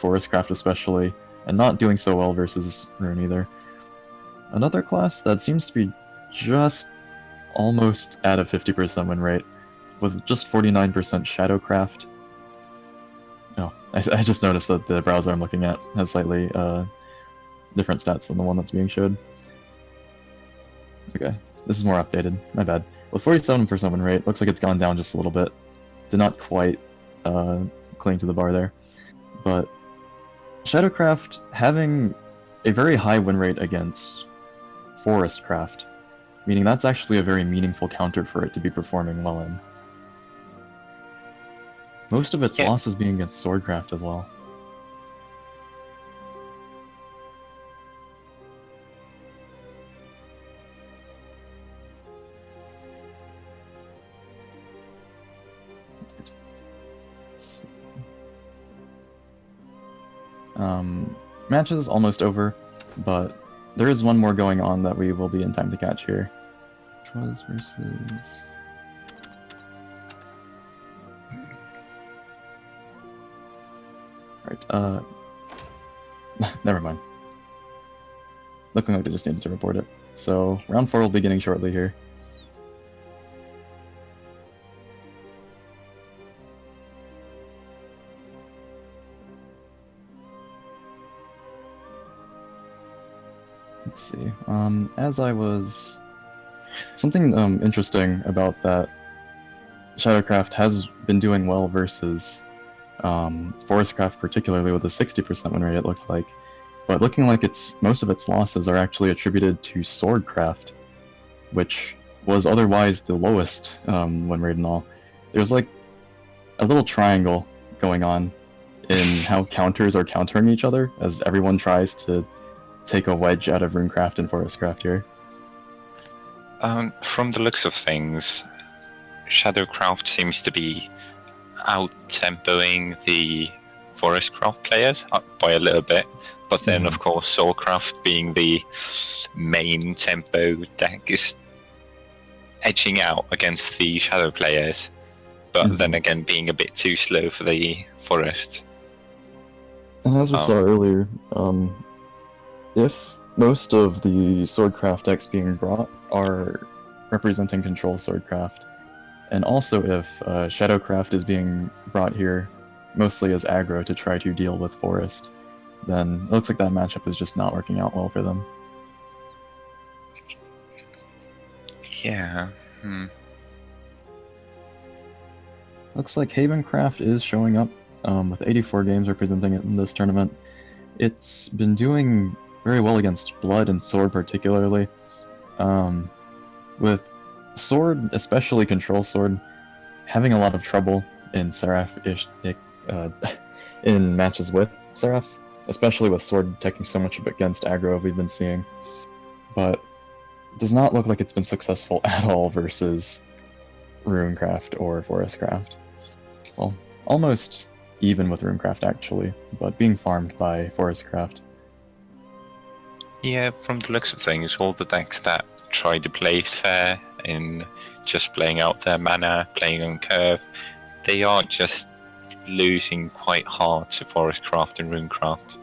Forestcraft especially, and not doing so well versus Rune either. Another class that seems to be just almost at a 50% win rate, with just 49% Shadowcraft. Oh, I just noticed that the browser I'm looking at has slightly different stats than the one that's being showed. Okay, this is more updated, my bad. With 47% win rate, looks like it's gone down just a little bit. Did not quite cling to the bar there. But Shadowcraft having a very high win rate against Forestcraft, meaning that's actually a very meaningful counter for it to be performing well in. Most of its losses being against Swordcraft as well. Match is almost over, but there is one more going on that we will be in time to catch here. Which was versus... Right, never mind. Looking like they just needed to report it. So, round 4 will be beginning shortly here. Let's see. As I was... Something interesting about that Shadowcraft has been doing well versus Forestcraft, particularly with a 60% win rate, it looks like. But looking like most of its losses are actually attributed to Swordcraft, which was otherwise the lowest win rate and all. There's like a little triangle going on in how counters are countering each other, as everyone tries to take a wedge out of Runecraft and Forestcraft here. From the looks of things, Shadowcraft seems to be out-tempoing the Forestcraft players by a little bit, but then of course Soulcraft, being the main tempo deck, is edging out against the Shadow players, but then again being a bit too slow for the Forest. And as we saw earlier, if most of the Swordcraft decks being brought are representing Control Swordcraft, and also if Shadowcraft is being brought here mostly as aggro to try to deal with Forest, then it looks like that matchup is just not working out well for them. Yeah. Looks like Havencraft is showing up with 84 games representing it in this tournament. It's been doing very well against Blood and Sword particularly. With Sword, especially Control Sword, having a lot of trouble in Seraph-ish in matches with Seraph, especially with Sword taking so much against aggro we've been seeing. But it does not look like it's been successful at all versus Runecraft or Forestcraft. Well, almost even with Runecraft actually, but being farmed by Forestcraft. Yeah, from the looks of things, all the decks that try to play fair in just playing out their mana, playing on curve, they are just losing quite hard to Forestcraft and Runecraft.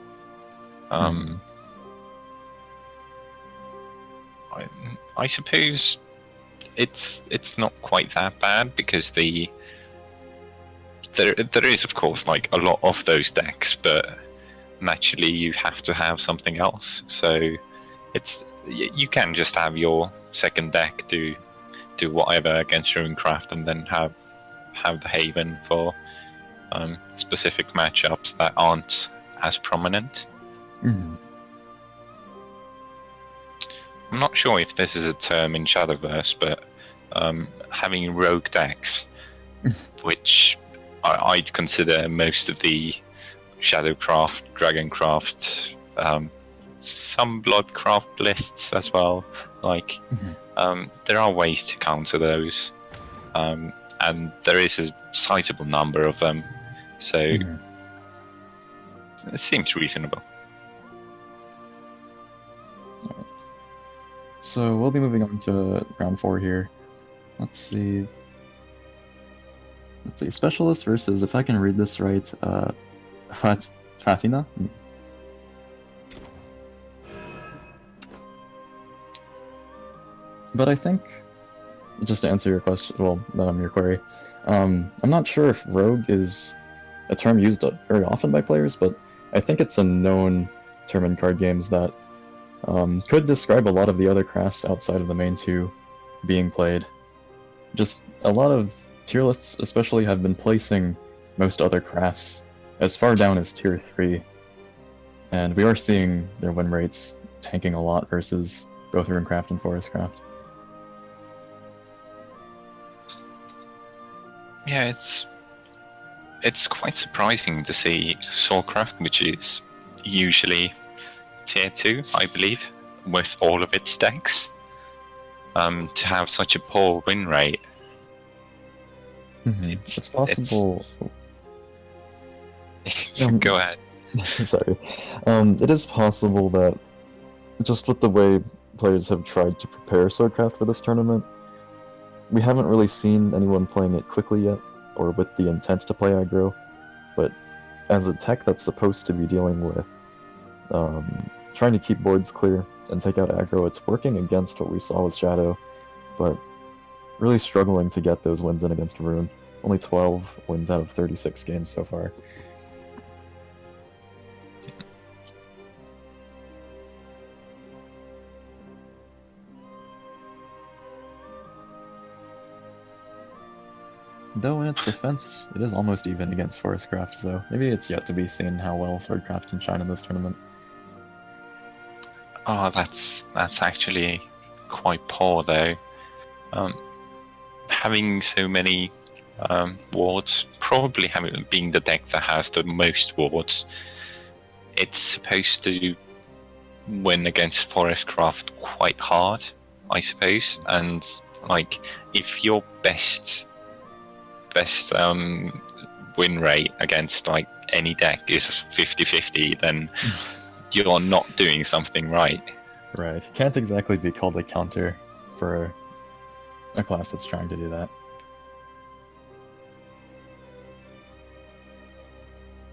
I suppose it's not quite that bad, because there is of course like a lot of those decks, but naturally you have to have something else. So you can just have your second deck do whatever against Runecraft, and then have the Haven for specific matchups that aren't as prominent. I'm not sure if this is a term in Shadowverse, but having rogue decks, which I'd consider most of the Shadowcraft, Dragoncraft, some Bloodcraft lists as well. Like, there are ways to counter those, and there is a sizable number of them, so it seems reasonable. So we'll be moving on to round 4 here. Let's see. Specialist versus, if I can read this right, Fatina? But I think, just to answer your question, well, your query, I'm not sure if rogue is a term used very often by players, but I think it's a known term in card games that could describe a lot of the other crafts outside of the main two being played. Just a lot of tier lists especially have been placing most other crafts as far down as tier 3, and we are seeing their win rates tanking a lot versus both Runecraft and Forestcraft. Yeah, it's quite surprising to see Soulcraft, which is usually tier 2, I believe, with all of its decks, to have such a poor win rate. It's possible. Go ahead. Sorry. It is possible that just with the way players have tried to prepare Swordcraft for this tournament, we haven't really seen anyone playing it quickly yet, or with the intent to play aggro, but as a tech that's supposed to be dealing with trying to keep boards clear and take out aggro, it's working against what we saw with Shadow, but really struggling to get those wins in against Rune. Only 12 wins out of 36 games so far. Though in its defense, it is almost even against Forestcraft, so maybe it's yet to be seen how well Swordcraft can shine in this tournament. Oh, that's actually quite poor, though. Having so many wards, probably being the deck that has the most wards, it's supposed to win against Forestcraft quite hard, I suppose. And like, if your best win rate against like any deck is 50-50, then you're not doing something right. Right. Can't exactly be called a counter for a class that's trying to do that.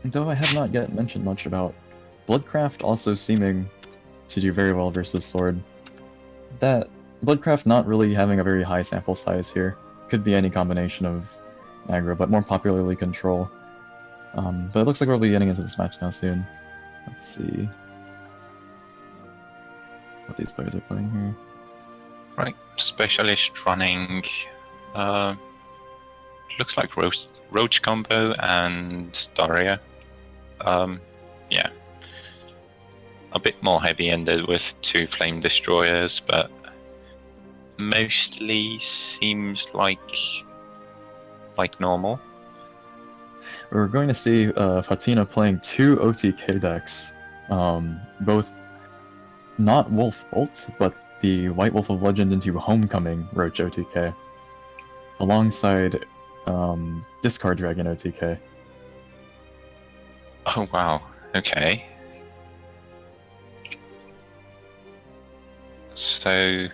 Though I have not yet mentioned much about Bloodcraft also seeming to do very well versus Sword. That Bloodcraft not really having a very high sample size here. Could be any combination of aggro, but more popularly control. But it looks like we'll be getting into this match now soon. Let's see what these players are playing here. Right, Specialist running, looks like Roach combo and Daria. Yeah, a bit more heavy-ended with 2 Flame Destroyers, but mostly seems like normal. We're going to see Fatina playing 2 OTK decks, both not Wolf Bolt, but the White Wolf of Legend into Homecoming Roach OTK, alongside Discard Dragon OTK. Oh wow, okay. So,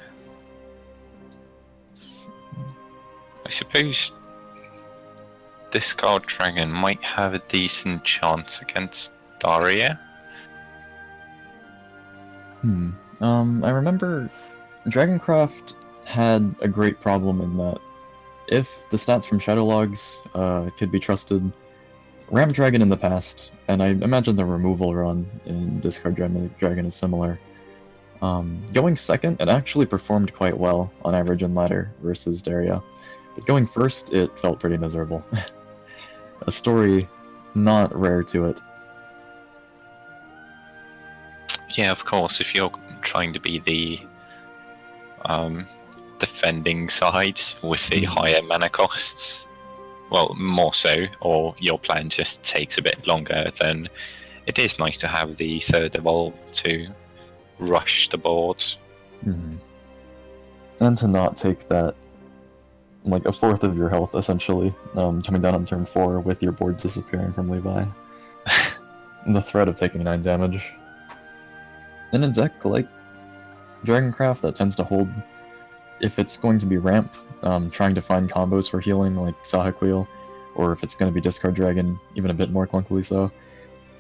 I suppose Discard Dragon might have a decent chance against Daria. I remember Dragoncraft had a great problem in that if the stats from Shadow Logs could be trusted, Ram Dragon in the past, and I imagine the removal run in Discard Dragon is similar. Going second, it actually performed quite well on average and ladder versus Daria, but going first, it felt pretty miserable. A story not rare to it. Yeah, of course, if you're trying to be the defending side with the higher mana costs, well, more so, or your plan just takes a bit longer, then it is nice to have the third evolve to rush the board. And to not take that, like, a fourth of your health, essentially, coming down on turn 4 with your board disappearing from Levi. And the threat of taking 9 damage. In a deck like Dragoncraft that tends to hold, if it's going to be ramp, trying to find combos for healing like Sahaquil, or if it's going to be Discard Dragon, even a bit more clunkily so,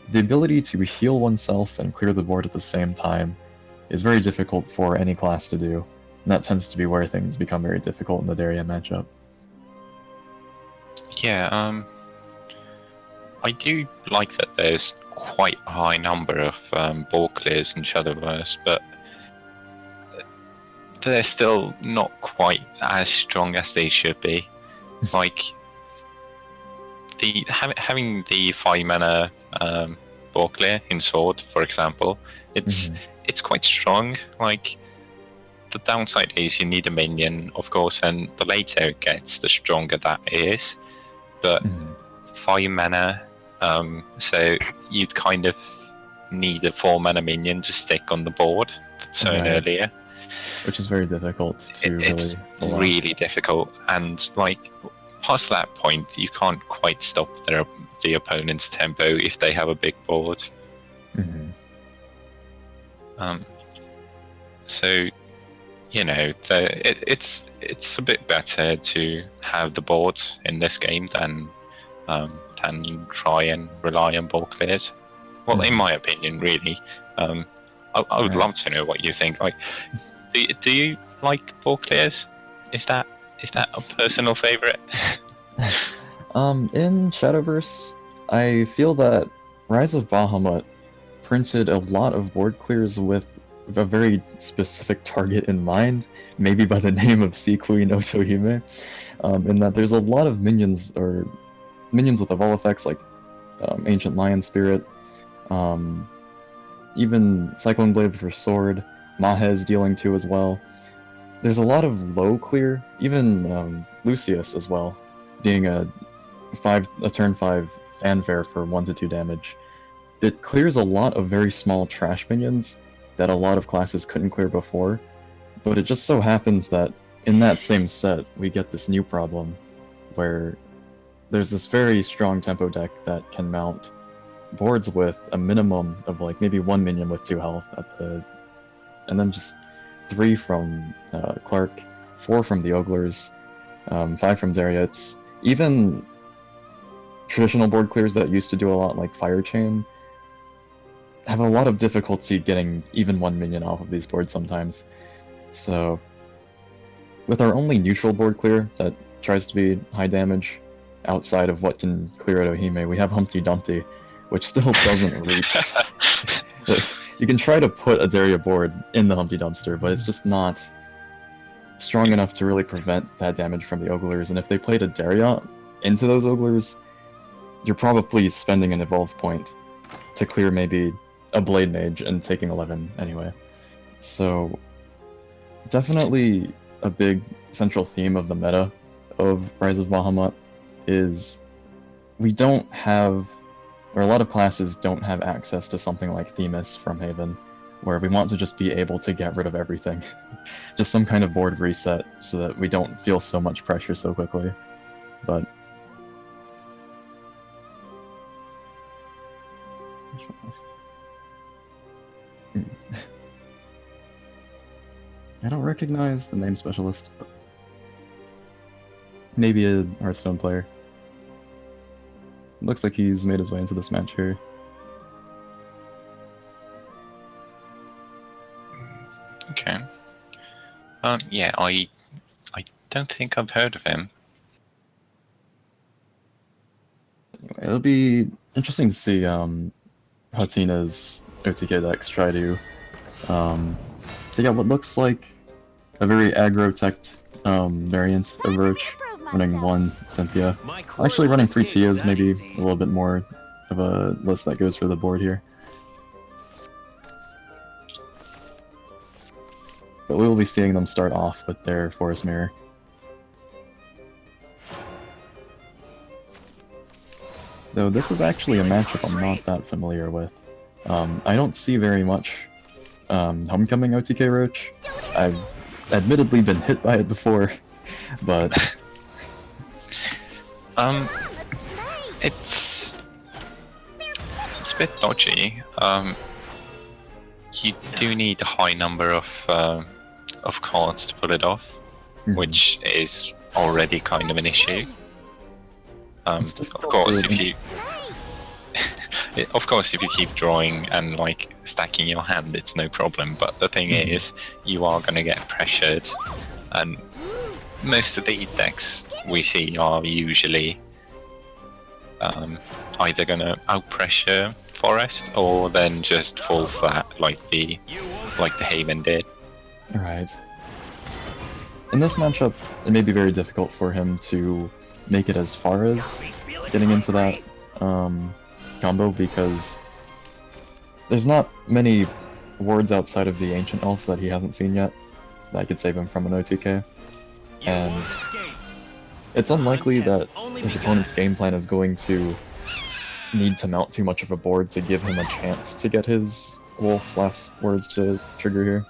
the ability to heal oneself and clear the board at the same time is very difficult for any class to do, and that tends to be where things become very difficult in the Daria matchup. Yeah, I do like that there's quite a high number of ball clears in Shadowverse, but they're still not quite as strong as they should be. Like, having the 5 mana ball clear in Sword, for example, it's quite strong. Like, the downside is you need a minion, of course, and the later it gets, the stronger that is. But 5 mana, so you'd kind of need a 4 mana minion to stick on the board the turn earlier. Which is very difficult to It's really difficult, and like past that point, you can't quite stop the opponent's tempo if they have a big board. So, you know, it's a bit better to have the board in this game than try and rely on ball clears. Well, in my opinion, really. I would love to know what you think. Like, do you like ball clears? Is that a personal favorite? In Shadowverse, I feel that Rise of Bahamut printed a lot of board clears with a very specific target in mind, maybe by the name of Sea Queen Otohime, in that there's a lot of minions with evolve effects like Ancient Lion Spirit, even Cyclone Blade for Sword, Mahez dealing 2 as well. There's a lot of low clear, even Lucius as well, being a turn 5 fanfare for 1 to 2 damage. It clears a lot of very small trash minions that a lot of classes couldn't clear before, but it just so happens that in that same set, we get this new problem where there's this very strong tempo deck that can mount boards with a minimum of like maybe 1 minion with 2 health at the, and then just 3 from Clark, 4 from the Oglers, 5 from Daria. It's even traditional board clears that used to do a lot like Fire Chain have a lot of difficulty getting even 1 minion off of these boards sometimes. So with our only neutral board clear that tries to be high damage outside of what can clear out Ohime, we have Humpty Dumpty, which still doesn't reach. You can try to put a Daria board in the Humpty Dumpster, but it's just not strong enough to really prevent that damage from the Oglers, and if they played a Daria into those Oglers, you're probably spending an evolve point to clear maybe a Blade Mage and taking 11 anyway. So definitely a big central theme of the meta of Rise of Bahamut is we don't have, or a lot of classes don't have access to something like Themis from Haven, where we want to just be able to get rid of everything. Just some kind of board reset so that we don't feel so much pressure so quickly. But I don't recognize the name specialist, but maybe a Hearthstone player. Looks like he's made his way into this match here. Okay. Yeah, I don't think I've heard of him. It'll be interesting to see Fatina's OTK decks try to get what looks like a very aggro-teched variant of Roach, running 1 Cynthia. Actually running 3 Tias, maybe a little bit more of a list that goes for the board here. But we will be seeing them start off with their Forest Mirror. Though this is actually a matchup I'm not that familiar with. I don't see very much Homecoming OTK Roach. I've admittedly been hit by it before, but... It's a bit dodgy. You do need a high number of cards to pull it off, which is already kind of an issue. Of course, if you keep drawing and like stacking your hand, it's no problem. But the thing is, you are going to get pressured, and most of the decks we see are usually either going to outpressure Forest or then just fall flat like the Haven did. Right. In this matchup, it may be very difficult for him to make it as far as getting into that combo, because there's not many wards outside of the Ancient Elf that he hasn't seen yet that could save him from an OTK. And it's unlikely that his opponent's game plan is going to need to mount too much of a board to give him a chance to get his wolf / words to trigger here.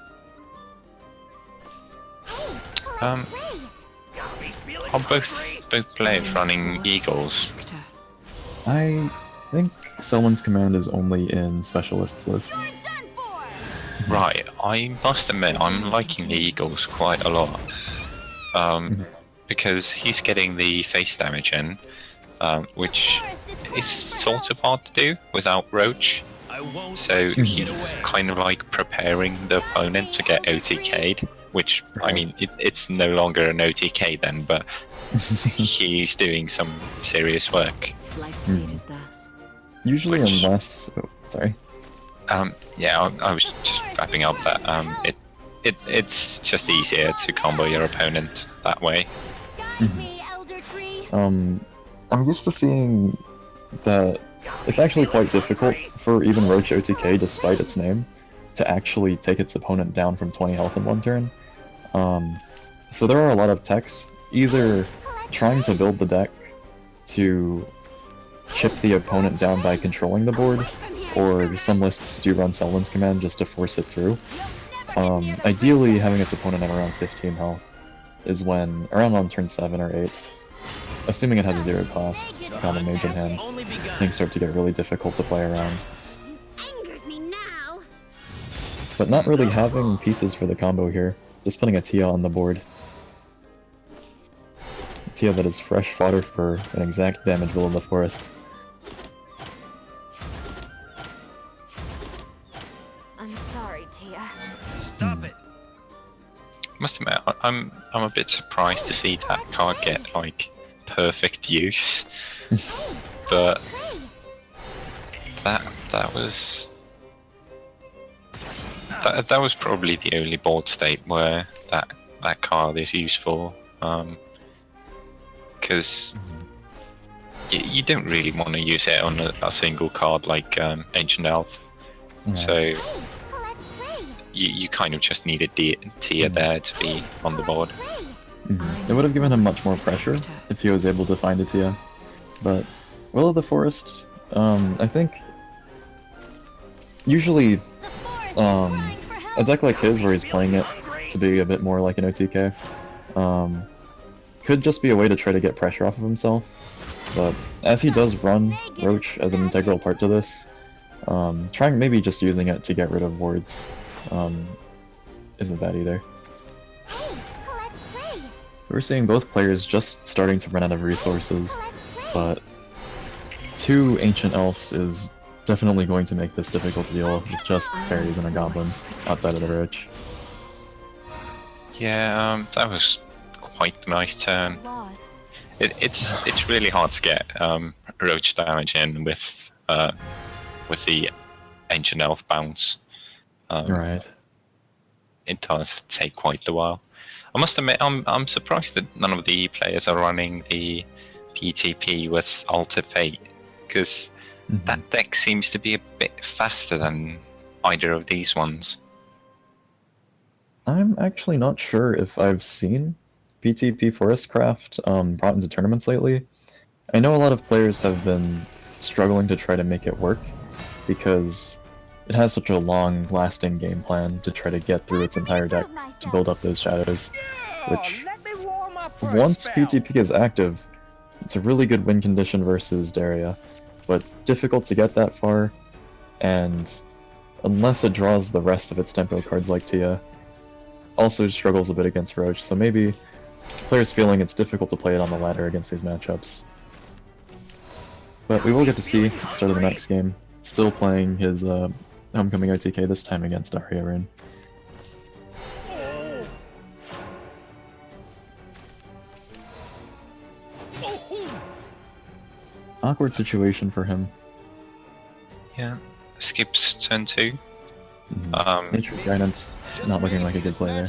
Are both players running Eagles? I think someone's command is only in Specialist's list. Right, I must admit I'm liking the Eagles quite a lot. Because he's getting the face damage in, which is sort of hard to do without Roach. So he's kind of like preparing the opponent to get OTK'd, which, I mean, it's no longer an OTK then, but he's doing some serious work. Usually unless... Oh, sorry. Yeah, I was just wrapping up that it's just easier to combo your opponent that way. I'm used to seeing that it's actually quite difficult for even Roach OTK, despite its name, to actually take its opponent down from 20 health in one turn. So there are a lot of techs either trying to build the deck to chip the opponent down by controlling the board, or some lists do run Selwyn's command just to force it through. Ideally, having its opponent at around 15 health is when, around on turn 7 or 8, assuming it has a 0 cost, combo mage in hand, things start to get really difficult to play around. Angered me now. But not really having pieces for the combo here, just putting a Tia on the board. A Tia that is fresh fodder for an exact damage Will of the Forest. I'm sorry, Tia. Stop it. Must admit, I'm a bit surprised to see that card get like perfect use, but that was probably the only board state where that card is useful, because you don't really want to use it on a single card like Ancient Elf, so you kind of just need a Tia there to be on the board. It would have given him much more pressure if he was able to find a Tia, but Will of the Forest, I think usually a deck like his where he's playing it to be a bit more like an OTK could just be a way to try to get pressure off of himself, but as he does run Roach as an integral part to this, trying maybe just using it to get rid of wards isn't bad either. So we're seeing both players just starting to run out of resources, but 2 Ancient Elves is definitely going to make this difficult to deal with just fairies and a goblin outside of the Roach. Yeah, that was quite a nice turn. It's really hard to get Roach damage in with the Ancient Elf bounce. Right. It does take quite a while. I must admit, I'm surprised that none of the players are running the PTP with Alter Fate, because that deck seems to be a bit faster than either of these ones. I'm actually not sure if I've seen PTP Forestcraft brought into tournaments lately. I know a lot of players have been struggling to try to make it work, because it has such a long-lasting game plan to try to get through its entire deck to build up those shadows, which, once PTP is active, it's a really good win condition versus Daria, but difficult to get that far, and unless it draws the rest of its tempo cards like Tia, also struggles a bit against Roach, so maybe players feeling it's difficult to play it on the ladder against these matchups. But we will get to see at the start of the next game, still playing his Homecoming OTK, this time against Daria Rin. Awkward situation for him. Yeah, skips turn 2. Nature Guidance, not looking like a good play there.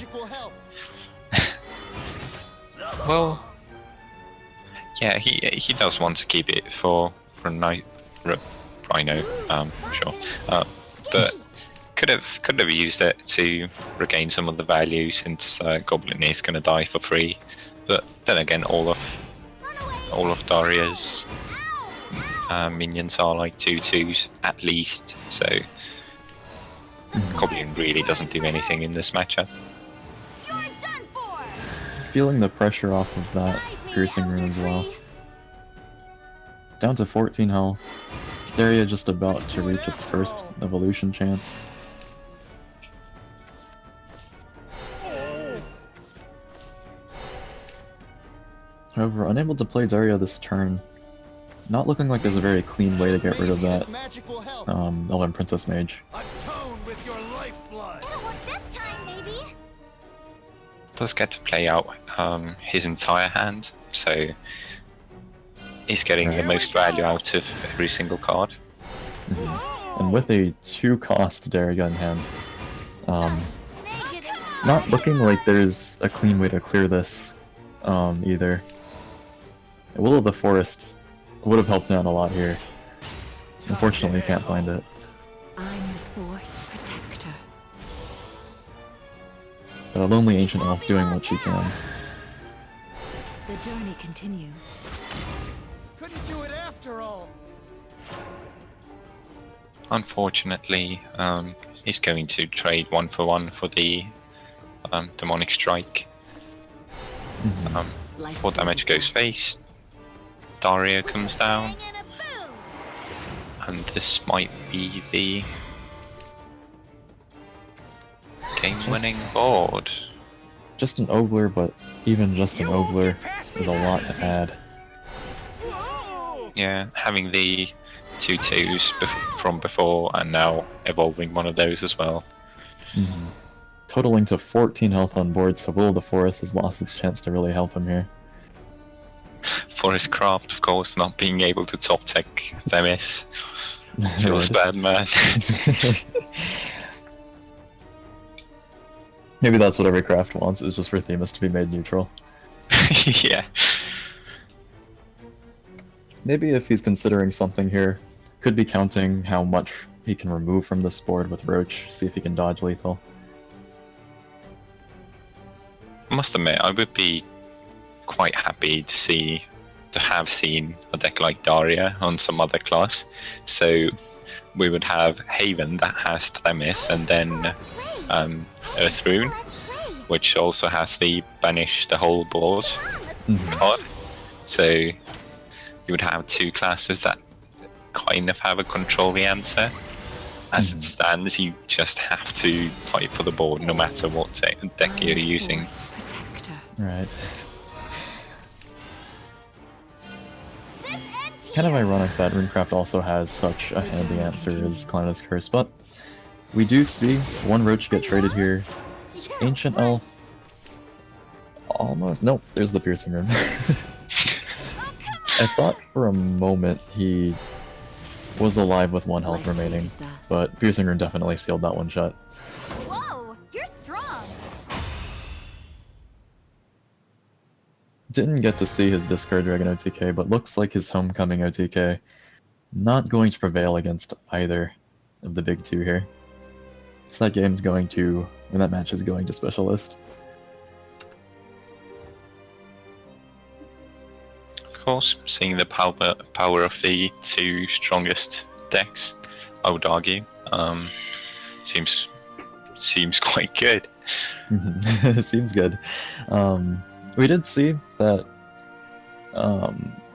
Well, yeah, he does want to keep it for Rhino, sure. But could have used it to regain some of the value, since Goblin is going to die for free. But then again, all of Daria's minions are like 2/2s at least, so Goblin really doesn't do anything in this matchup. Feeling the pressure off of that piercing rune as well. Down to 14 health. Daria just about to reach its first evolution chance. However, unable to play Daria this turn. Not looking like there's a very clean way to get rid of that Elven Princess Mage. Atone with your lifeblood. It'll work this time, maybe. Does get to play out his entire hand, so he's getting the most value out of every single card. And with a 2-cost Daria in hand, not looking like there's a clean way to clear this either. Will of the Forest would have helped out a lot here. Unfortunately, can't find it. I'm the Force Protector. But a lonely ancient elf doing what she can. The journey continues. Couldn't do it after all. unfortunately, he's going to trade 1-for-1 for the demonic strike. 4 damage goes face. Daria comes down, Bang and a boom. and this might be the game-winning board. Just an Ogler, but even just an Ogler is a lot to add. Yeah, having the 2/2s from before and now evolving one of those as well. Totaling to 14 health on board, so Will of the Forest has lost its chance to really help him here. Forest Craft, of course, not being able to top tech Themis. Feels bad, man. Maybe that's what every craft wants, is just for Themis to be made neutral. Yeah. Maybe if he's considering something here, could be counting how much he can remove from this board with Roach, see if he can dodge lethal. I must admit, I would be quite happy to have seen a deck like Daria on some other class. So we would have Haven that has Themis, and then Earthrune, which also has the banish the whole board card. So you would have 2 classes that kind of have a control the answer. As it stands, you just have to fight for the board no matter what deck you're using. Right. Kind of ironic that Runecraft also has such a handy answer as Clowna's Curse, but we do see one Roach get traded here. Ancient Elf. Almost. Nope, there's the Piercing Rune. I thought for a moment he was alive with 1 health remaining, but Piercing Rune definitely sealed that one shut. Whoa, you're strong. Didn't get to see his Discard Dragon OTK, but looks like his Homecoming OTK not going to prevail against either of the big 2 here. So that game's going to, when that match is going to Specialist. Of course, seeing the power of the 2 strongest decks, I would argue, seems quite good. Seems good. We did see that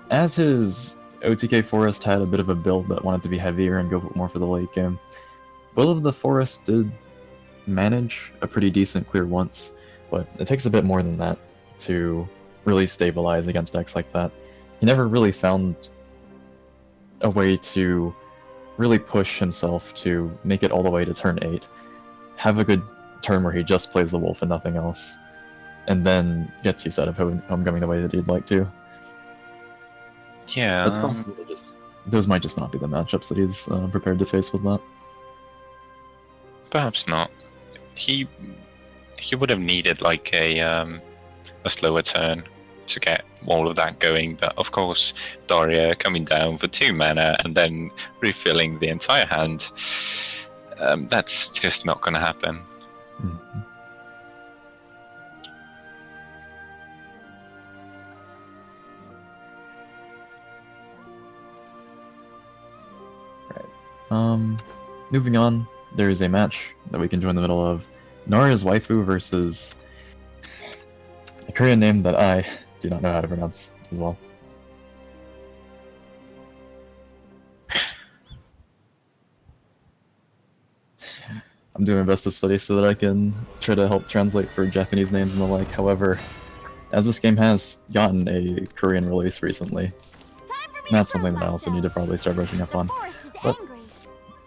as his OTK Forest had a bit of a build that wanted to be heavier and go more for the late game, Will of the Forest did manage a pretty decent clear once, but it takes a bit more than that to really stabilize against decks like that. He never really found a way to really push himself to make it all the way to turn 8, have a good turn where he just plays the wolf and nothing else, and then gets use out of Homecoming the way that he'd like to. Yeah, It's possible to those might just not be the matchups that he's prepared to face with that. perhaps not. He would have needed like a slower turn to get all of that going, but of course Daria coming down for 2 mana and then refilling the entire hand, that's just not going to happen. Moving on, there is a match that we can join the middle of. Nara's Waifu versus a Korean name that I do not know how to pronounce as well. I'm doing my best to study so that I can try to help translate for Japanese names and the like. However, as this game has gotten a Korean release recently, that's something that I also need to probably start brushing up on. But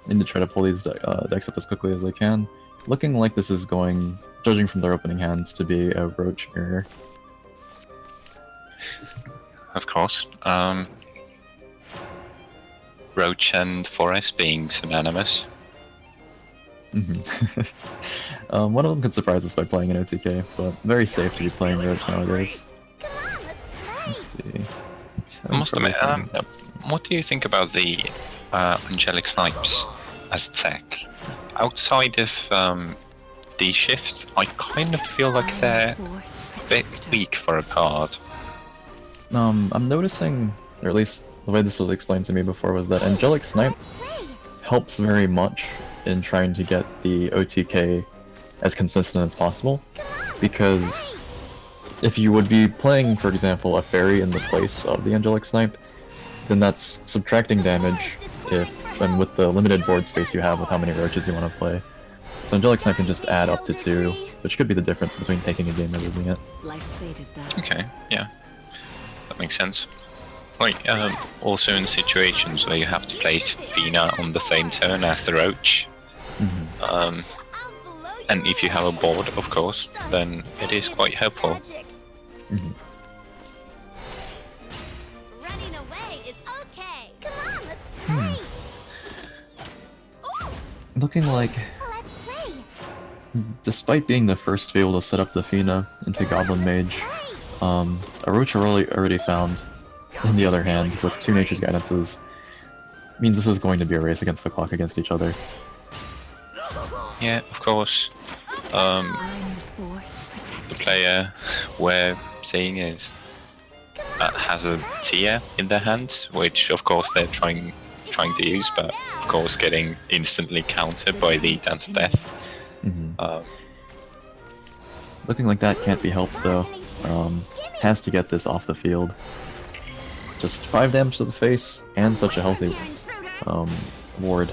I need to try to pull these decks up as quickly as I can. Looking like this is going, judging from their opening hands, to be a Roach mirror. Of course. Roach and Forest being synonymous. One of them could surprise us by playing an OTK, but very safe to be playing Roach nowadays. Let's see. I must admit, what do you think about the Angelic Snipes as tech? Outside of these shifts, I kind of feel like they're a bit weak for a card. I'm noticing, or at least the way this was explained to me before, was that Angelic Snipe helps very much in trying to get the OTK as consistent as possible, because if you would be playing, for example, a fairy in the place of the Angelic Snipe, then that's subtracting damage and with the limited board space you have with how many roaches you want to play. So Angelic Snipe can just add up to 2, which could be the difference between taking a game and losing it. Life's fate is that. Okay, yeah. That makes sense. Right, also in situations where you have to place Fatina on the same turn as the roach, and if you have a board, of course, then it is quite helpful. Running away is okay. Come on, let's play. Looking like, Let's play. despite being the first to be able to set up the Fina into Goblin Mage, a roach already found, in the other hand, with 2 Nature's Guidances, means this is going to be a race against the clock against each other. Yeah, of course. I'm the force protector. The player we're seeing is has a Tia in their hands, which of course they're trying to use, but of course getting instantly countered by the Dance of Death. Looking like that can't be helped though. Has to get this off the field. Just 5 damage to the face, and such a healthy ward.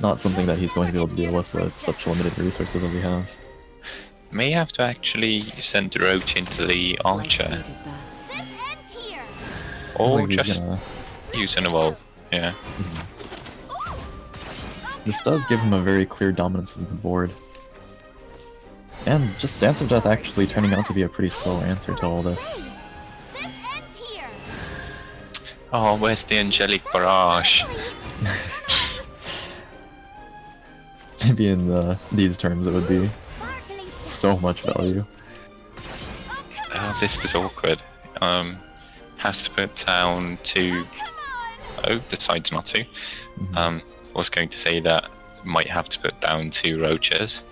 Not something that he's going to be able to deal with such limited resources as he has. May have to actually send the roach into the archer, Life's fate is that. This ends here. I or think he's just gonna... use an evolve. Yeah. This does give him a very clear dominance of the board. And just Dance of Death actually turning out to be a pretty slow answer to all this. This ends here. Oh, where's the angelic barrage? Maybe in these terms it would be so much value. Oh, this is awkward. Has to put down 2. Oh, decides not to. Was going to say that might have to put down 2 roaches,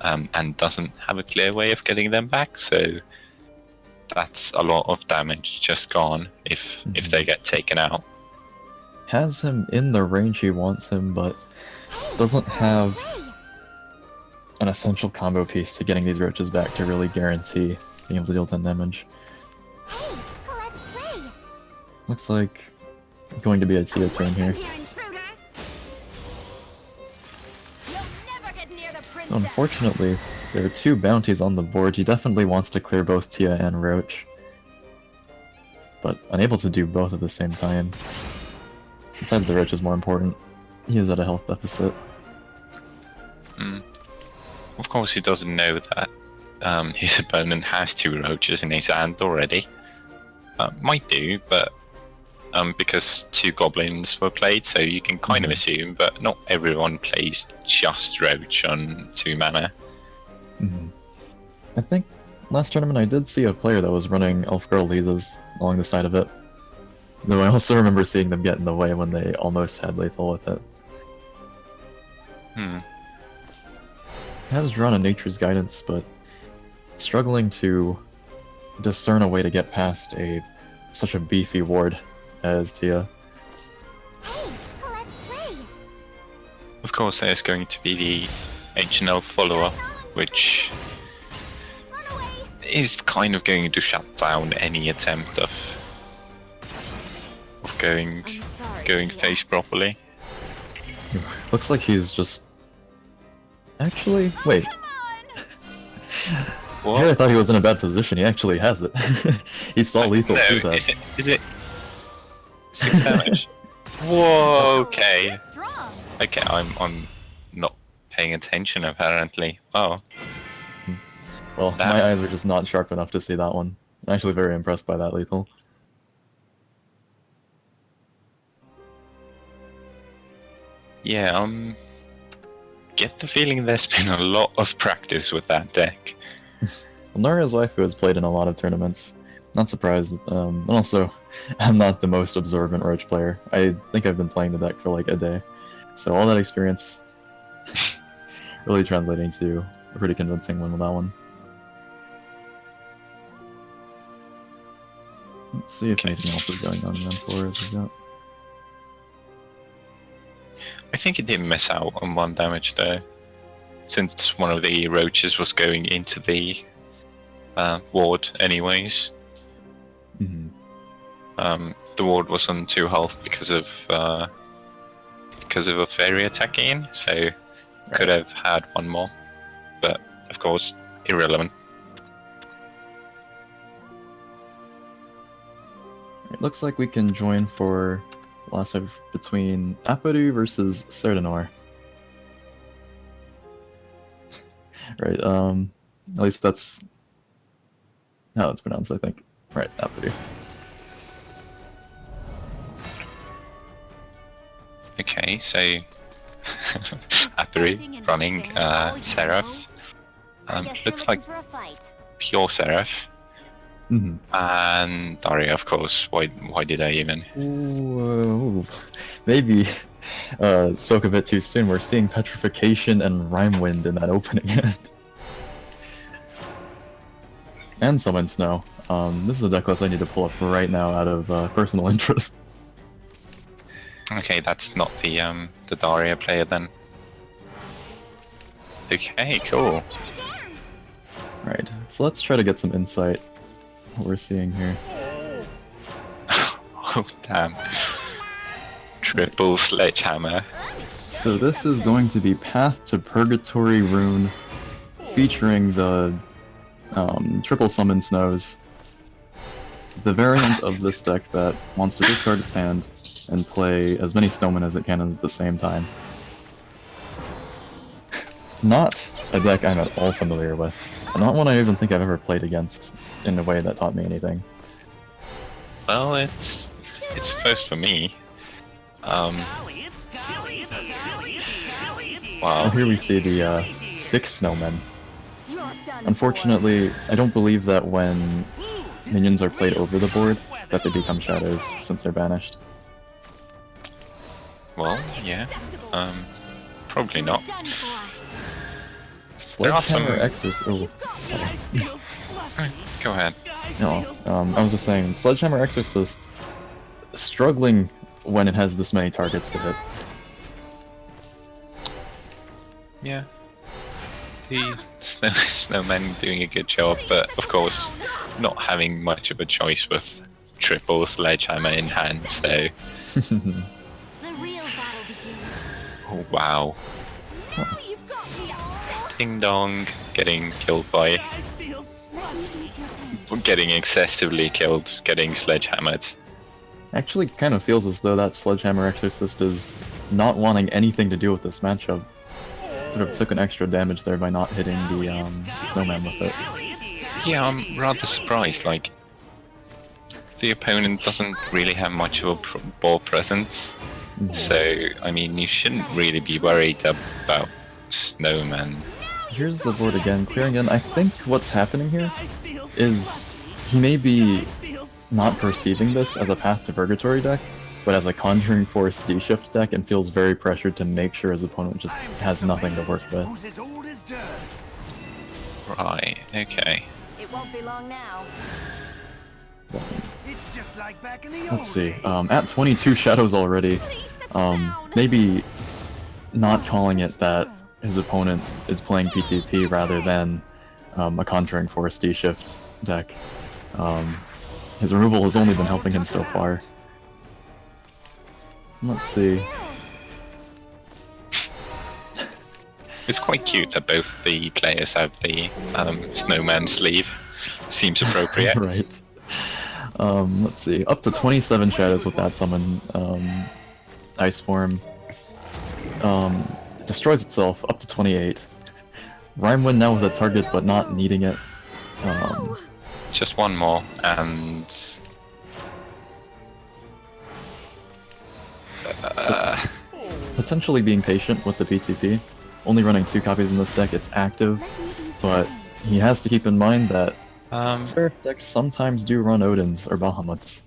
and doesn't have a clear way of getting them back. So that's a lot of damage just gone if they get taken out. Has him in the range he wants him, but doesn't have an essential combo piece to getting these roaches back to really guarantee being able to deal 10 damage. Hey, let's play. Looks like going to be a Tia turn here. Unfortunately, there are 2 bounties on the board. He definitely wants to clear both Tia and Roach, but unable to do both at the same time. Besides, the Roach is more important. He is at a health deficit. Of course, he doesn't know that his opponent has 2 roaches in his hand already. Might do, but because 2 goblins were played, so you can kind of assume, but not everyone plays just roach on 2 mana. I think last tournament I did see a player that was running Elf Girl Leases along the side of it. Though I also remember seeing them get in the way when they almost had lethal with it. Has drawn a Nature's Guidance, but struggling to discern a way to get past such a beefy ward as Tia. Hey, let's play. Of course, there's going to be the Ancient Elf follow-up, which is kind of going to shut down any attempt of going face properly. Looks like he's just... Actually, wait. What? Here I thought he was in a bad position. He actually has it. He saw lethal through that. Is it 6 damage? Whoa, okay. Strong. Okay, I'm not paying attention apparently. Oh. Well, my eyes are just not sharp enough to see that one. I'm actually very impressed by that lethal. Yeah, get the feeling there's been a lot of practice with that deck. Well, Noria's Waifu has played in a lot of tournaments. Not surprised. And also, I'm not the most observant Roach player. I think I've been playing the deck for like a day. So all that experience really translating to a pretty convincing win with that one. Let's see if anything else is going on in M4 as we go. I think it did miss out on 1 damage there, since one of the roaches was going into the ward anyways. Mhm. The ward was on 2 health because of a fairy attacking in, so could have had 1 more, but of course irrelevant. It looks like we can join for the last fight between Apodo versus Seror. Right, at least that's how it's pronounced, I think. Right, Apodo. Okay, so Apodo running Seraph. Looks like pure Seraph. Mm-hmm. And Daria, of course. Why did I even? Ooh, maybe spoke a bit too soon. We're seeing Petrification and Rime Wind in that opening end. And Summon Snow. This is a deck list I need to pull up right now out of personal interest. Okay, that's not the Daria player then. Okay, cool. Right, so let's try to get some insight what we're seeing here. Oh damn. Triple sledgehammer. So this is going to be Path to Purgatory Rune, featuring the triple summon snows. The variant of this deck that wants to discard its hand and play as many snowmen as it can at the same time. Not a deck I'm at all familiar with. Not one I even think I've ever played against in a way that taught me anything. Well, it's first for me. Wow. Well, here we see the 6 snowmen. Unfortunately, I don't believe that when minions are played over the board, that they become shadows, since they're banished. Well, yeah. Probably not. Sledgehammer Exorcist. Oh, sorry. Go ahead. No, I was just saying, Sledgehammer Exorcist struggling when it has this many targets to hit. Yeah. The snowmen doing a good job, but of course, not having much of a choice with triple sledgehammer in hand, so. The real battle begins. Oh, wow. Now you've got me upset. Ding dong, getting killed by. Let me ease your pain. Getting excessively killed, getting sledgehammered. Actually, kind of feels as though that Sledgehammer Exorcist is not wanting anything to do with this matchup. Sort of took an extra damage there by not hitting the snowman with it. Yeah, I'm rather surprised, like, the opponent doesn't really have much of a ball presence, so, I mean, you shouldn't really be worried about snowman. Here's the board again, clearing in. I think what's happening here is he may be not perceiving this as a Path to Purgatory deck, but as a Conjuring Force D-Shift deck, and feels very pressured to make sure his opponent just has nothing to work with. Who's as old as dirt? Right, okay. It won't be long now. It's just like back in the old Let's see, days. at 22 shadows already, maybe not calling it that his opponent is playing PTP rather than a Conjuring Force D-Shift deck. His removal has only been helping him so far. Let's see. It's quite cute that both the players have the snowman sleeve. Seems appropriate. Right. Let's see. Up to 27 shadows with that summon. Ice form. Destroys itself. Up to 28. Rime Wind now with a target but not needing it. Just one more, and... Potentially being patient with the PTP. Only running 2 copies in this deck, it's active, but he has to keep in mind that Seraph decks sometimes do run Odins or Bahamut's.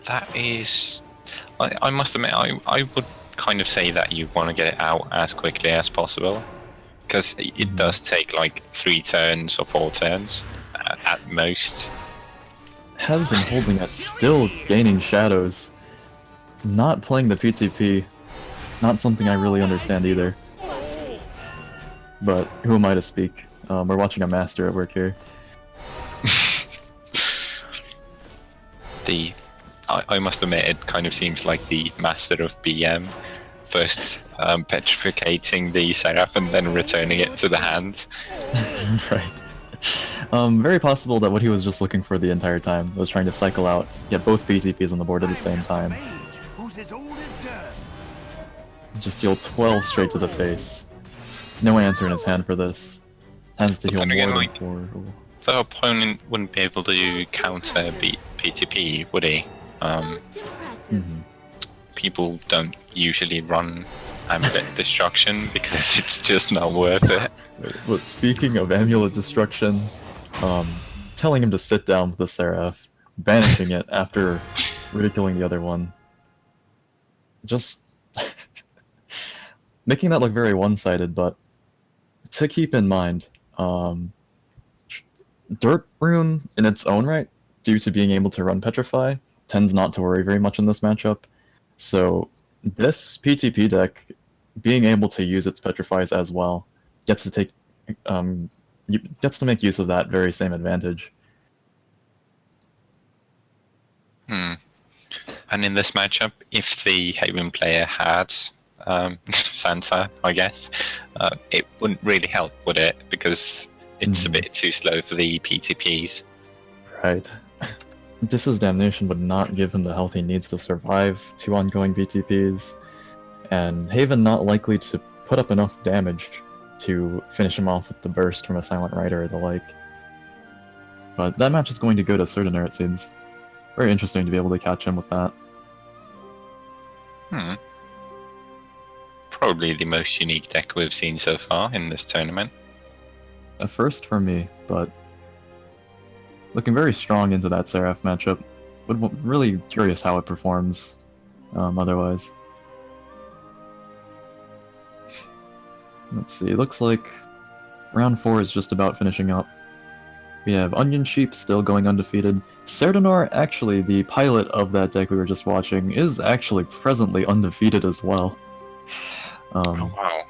That is... I must admit, I would kind of say that you want to get it out as quickly as possible. Because it does take like 3 turns or 4 turns at most. Has been holding it, still gaining shadows. not playing the PTP, not something I really understand either. But who am I to speak? We're watching a master at work here. I must admit, it kind of seems like the master of BM first petrificating the Seraph and then returning it to the hand. Right. Very possible that what he was just looking for the entire time was trying to cycle out, get both PCPs on the board at the same time. Who's as old as dirt? Just deal 12 straight to the face. No answer in his hand for this. Has to But heal then more again, than like, 4. Ooh. the opponent wouldn't be able to counter PTP, would he? Most impressive. People don't usually run Amulet Destruction because it's just not worth it. But speaking of Amulet Destruction, telling him to sit down with the Seraph, banishing it after ridiculing the other one. Just making that look very one-sided, but to keep in mind, Dirt Rune in its own right, due to being able to run Petrify, tends not to worry very much in this matchup. So this PTP deck, being able to use its Petrifies as well, gets to make use of that very same advantage. And in this matchup, if the Haven player had Santa, I guess, it wouldn't really help, would it? Because it's a bit too slow for the PTPs. Right. Dis's Damnation would not give him the health he needs to survive 2 ongoing PTPs, and Haven not likely to put up enough damage to finish him off with the burst from a Silent Rider or the like. But that match is going to go to Certainer, it seems. Very interesting to be able to catch him with that. Probably the most unique deck we've seen so far in this tournament. A first for me, but looking very strong into that Seraph matchup. Really curious how it performs otherwise. Let's see, it looks like round 4 is just about finishing up. We have Onion Sheep still going undefeated. Serdanor, actually, the pilot of that deck we were just watching, is actually presently undefeated as well. Oh wow.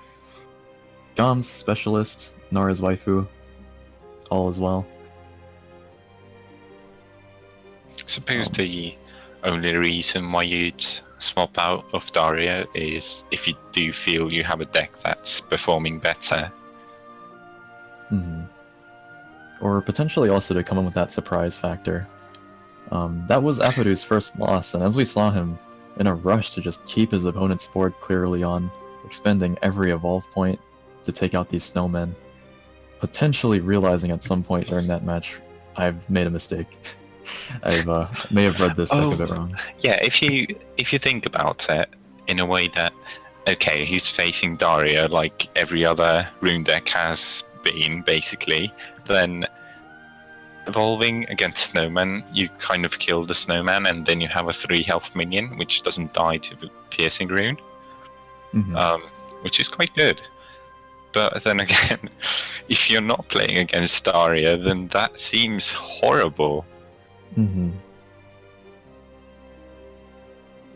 Gom's Specialist, Noris Waifu, all as well. I suppose the only reason why you'd swap out of Daria is if you do feel you have a deck that's performing better. Or potentially also to come in with that surprise factor. That was Apodo's first loss, and as we saw him in a rush to just keep his opponent's board clearly on, expending every evolve point to take out these snowmen, potentially realizing at some point during that match, I've made a mistake. I may have read this deck a bit wrong. Yeah, if you think about it in a way that, okay, he's facing Daria like every other rune deck has been, basically, then evolving against Snowman, you kind of kill the Snowman, and then you have a 3 health minion, which doesn't die to the Piercing Rune, which is quite good. But then again, if you're not playing against Daria, then that seems horrible. And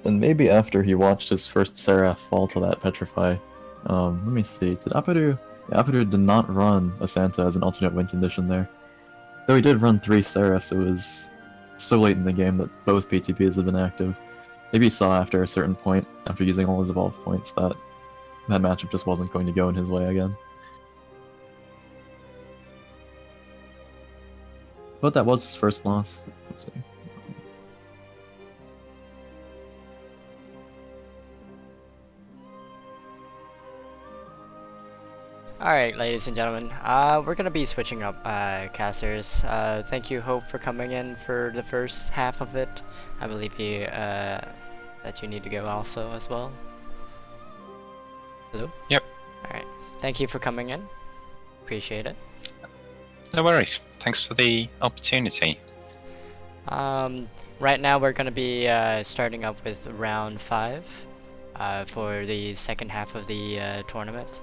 maybe after he watched his first Seraph fall to that Petrify, let me see, did Apodo... Yeah, Apodo did not run a Santa as an alternate win condition there. Though he did run 3 Seraphs, it was so late in the game that both PTPs had been active. Maybe he saw after a certain point, after using all his evolve points, that that matchup just wasn't going to go in his way again. But that was his first loss. Let's see. Alright, ladies and gentlemen, we're gonna be switching up casters. Thank you, Hope, for coming in for the first half of it. I believe you that you need to go also as well. Hello? Yep. Alright, thank you for coming in. Appreciate it. No worries. Thanks for the opportunity. Right now we're gonna be starting up with round 5 for the second half of the tournament.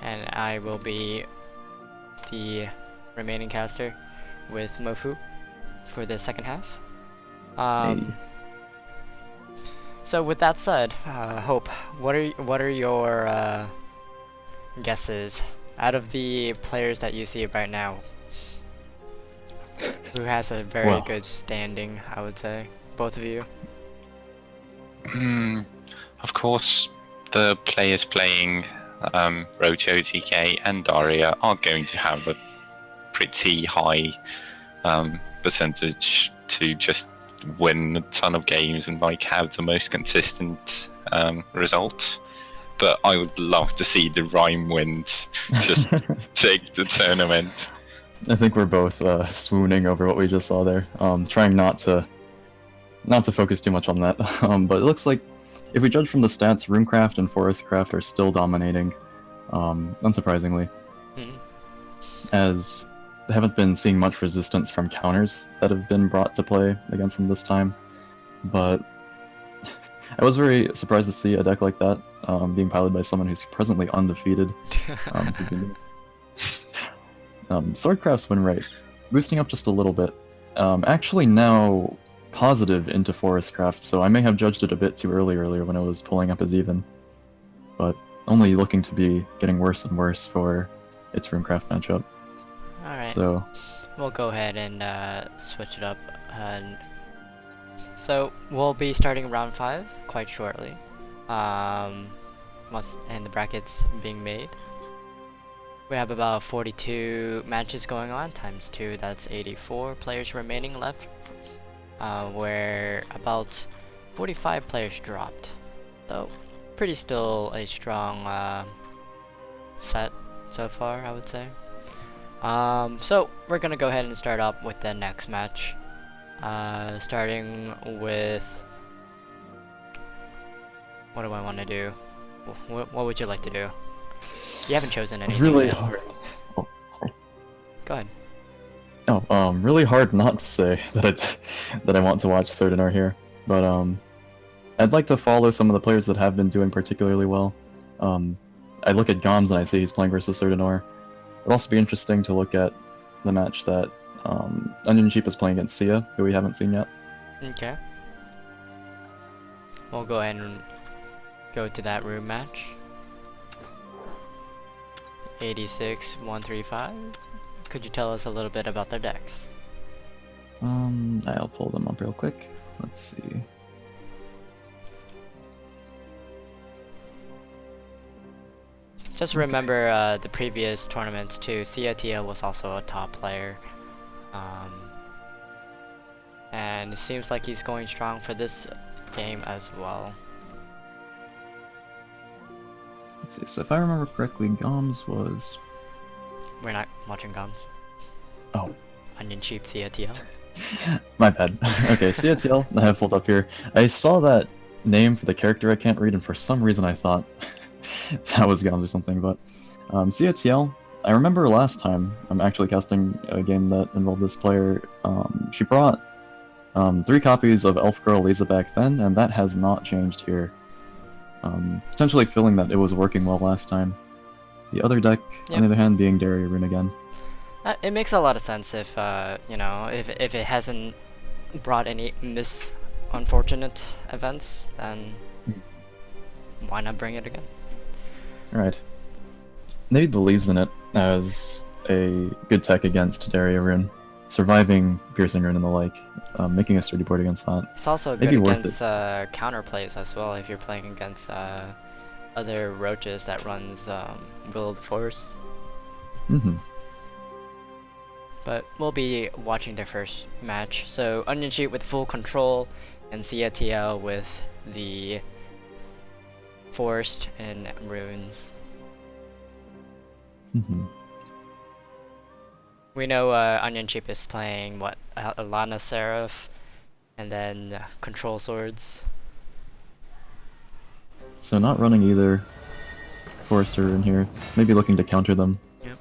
And I will be the remaining caster with Mofu for the second half. So with that said, Hope, what are your guesses out of the players that you see right now? Who has a very Well. good standing, I would say. Both of you. Of course, the players playing Roco, TK, and Daria are going to have a pretty high percentage to just win a ton of games and like have the most consistent results. But I would love to see the Rhyme wind just take the tournament. I think we're both swooning over what we just saw there. Trying not to focus too much on that. But it looks like if we judge from the stats, Runecraft and Forestcraft are still dominating, unsurprisingly, as they haven't been seeing much resistance from counters that have been brought to play against them this time. But I was very surprised to see a deck like that being piloted by someone who's presently undefeated. Swordcraft's win rate, boosting up just a little bit. Actually now positive into Forestcraft, so I may have judged it a bit too earlier when it was pulling up as even. But only looking to be getting worse and worse for its Runecraft matchup. Alright. So we'll go ahead and switch it up. So we'll be starting round 5 quite shortly. Once and the brackets being made. We have about 42 matches going on, times 2, that's 84 players remaining left, where about 45 players dropped. So, pretty still a strong set so far, I would say. So, we're gonna go ahead and start up with the next match. Starting with... What do I want to do? What would you like to do? You haven't chosen anything. really yet. hard. Oh, sorry. Go ahead. Oh, really hard not to say that I want to watch Seror here, but I'd like to follow some of the players that have been doing particularly well. I look at Goms and I see he's playing versus Seror. It'd also be interesting to look at the match that Onion Sheep is playing against Sia, who we haven't seen yet. Okay. We'll go ahead and go to that room match. 86-135. Could you tell us a little bit about their decks? I'll pull them up real quick. Let's see. Just remember the previous tournaments too. Cotl was also a top player. And it seems like he's going strong for this game as well. Let's see. So if I remember correctly, Goms was... We're not watching Goms. Oh. Onion Sheep Cotl. My bad. Okay, Cotl, I have pulled up here. I saw that name for the character I can't read, and for some reason I thought that was Goms or something, but Cotl, I remember last time I'm actually casting a game that involved this player. She brought 3 copies of Elf Girl Lisa back then, and that has not changed here. Potentially feeling that it was working well last time. The other deck, on the other hand, being Daria Rune again. It makes a lot of sense if, you know, if it hasn't brought any unfortunate events, then why not bring it again? Alright. Maybe believes in it as a good tech against Daria Rune. Surviving Piercing Rune and the like, making a sturdy board against that. It's also good against counterplays as well if you're playing against other roaches that runs Will of the Force. But we'll be watching their first match. So Onion Sheep with full control and Cotl with the Forest and Runes. We know Onion Sheep is playing what, Alana Seraph, and then Control Swords. So not running either Forester in here. Maybe looking to counter them. Yep.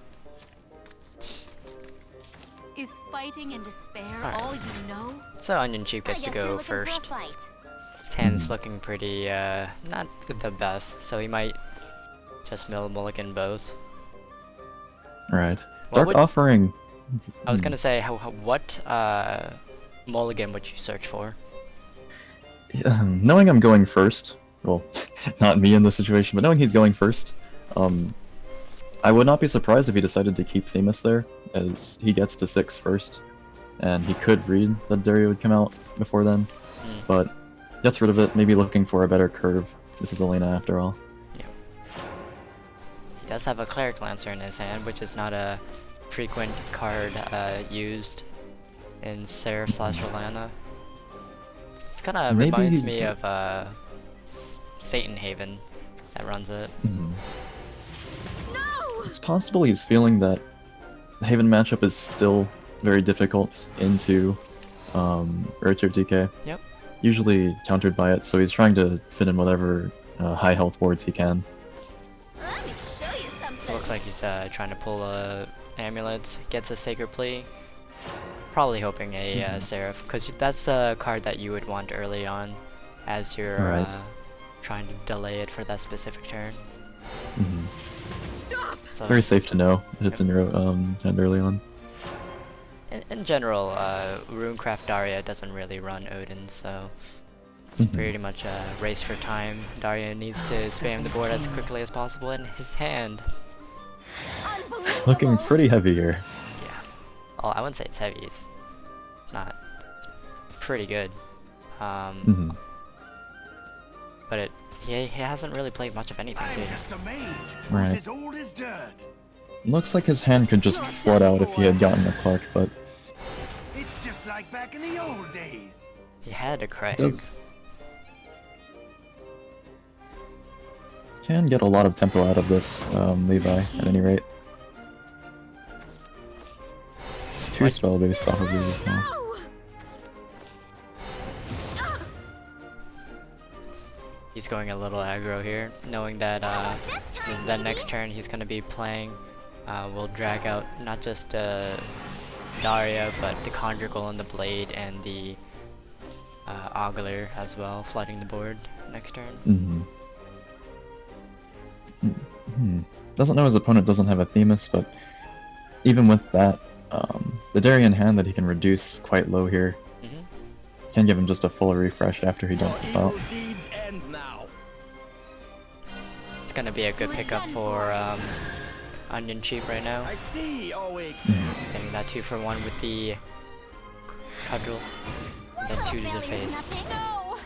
Is fighting and despair Alright. all you know? So Onion Sheep gets to go first. His hand's looking pretty, not the best, so he might just mulligan both. Right. What Dark would- Offering. I was gonna say, what mulligan would you search for? knowing I'm going first, well, not me in this situation, but knowing he's going first, I would not be surprised if he decided to keep Themis there, as he gets to 6 first, and he could read that Daria would come out before then, but gets rid of it, maybe looking for a better curve. This is Elena after all. Yeah. He does have a Cleric Lancer in his hand, which is not a frequent card used in Seror / Rolana. This kind of Maybe reminds he's- me of Satan Haven that runs it. It's possible he's feeling that the Haven matchup is still very difficult into Verter TK. Yep. Usually countered by it, so he's trying to fit in whatever high health wards he can. Let me show you So something. it looks like he's trying to pull a amulet, gets a Sacred Plea. Probably hoping a Seraph, because that's a card that you would want early on as you're Right. trying to delay it for that specific turn. So Very safe to know if it's in your hand early on. in general, Runecraft Daria doesn't really run Odin, so it's pretty much a race for time. Daria needs to spam the board as quickly as possible, and his hand, Looking pretty heavy here. yeah. Oh, I wouldn't say it's heavy. It's not. It's pretty good. But he hasn't really played much of anything. I'm Dude. just a mage who's Right. as old as dirt. Looks like his hand could just flood out if he had gotten a Clark, but It's just like back in the old days. He had a Craig. does can get a lot of tempo out of this Levi at any rate. 2 spell based off of these as well. He's going a little aggro here, knowing that the next turn he's going to be playing will drag out not just Daria, but the Conjugal and the Blade and the Ogler as well, flooding the board next turn. Doesn't know his opponent doesn't have a Themis, but even with that, the Darien hand that he can reduce quite low here can give him just a full refresh after he dumps this out. Deeds end now. It's going to be a good pickup for Onion Cheap right now. I see. Oh wait. Getting that 2-for-1 with the Cudgel, then 2 to the face. No.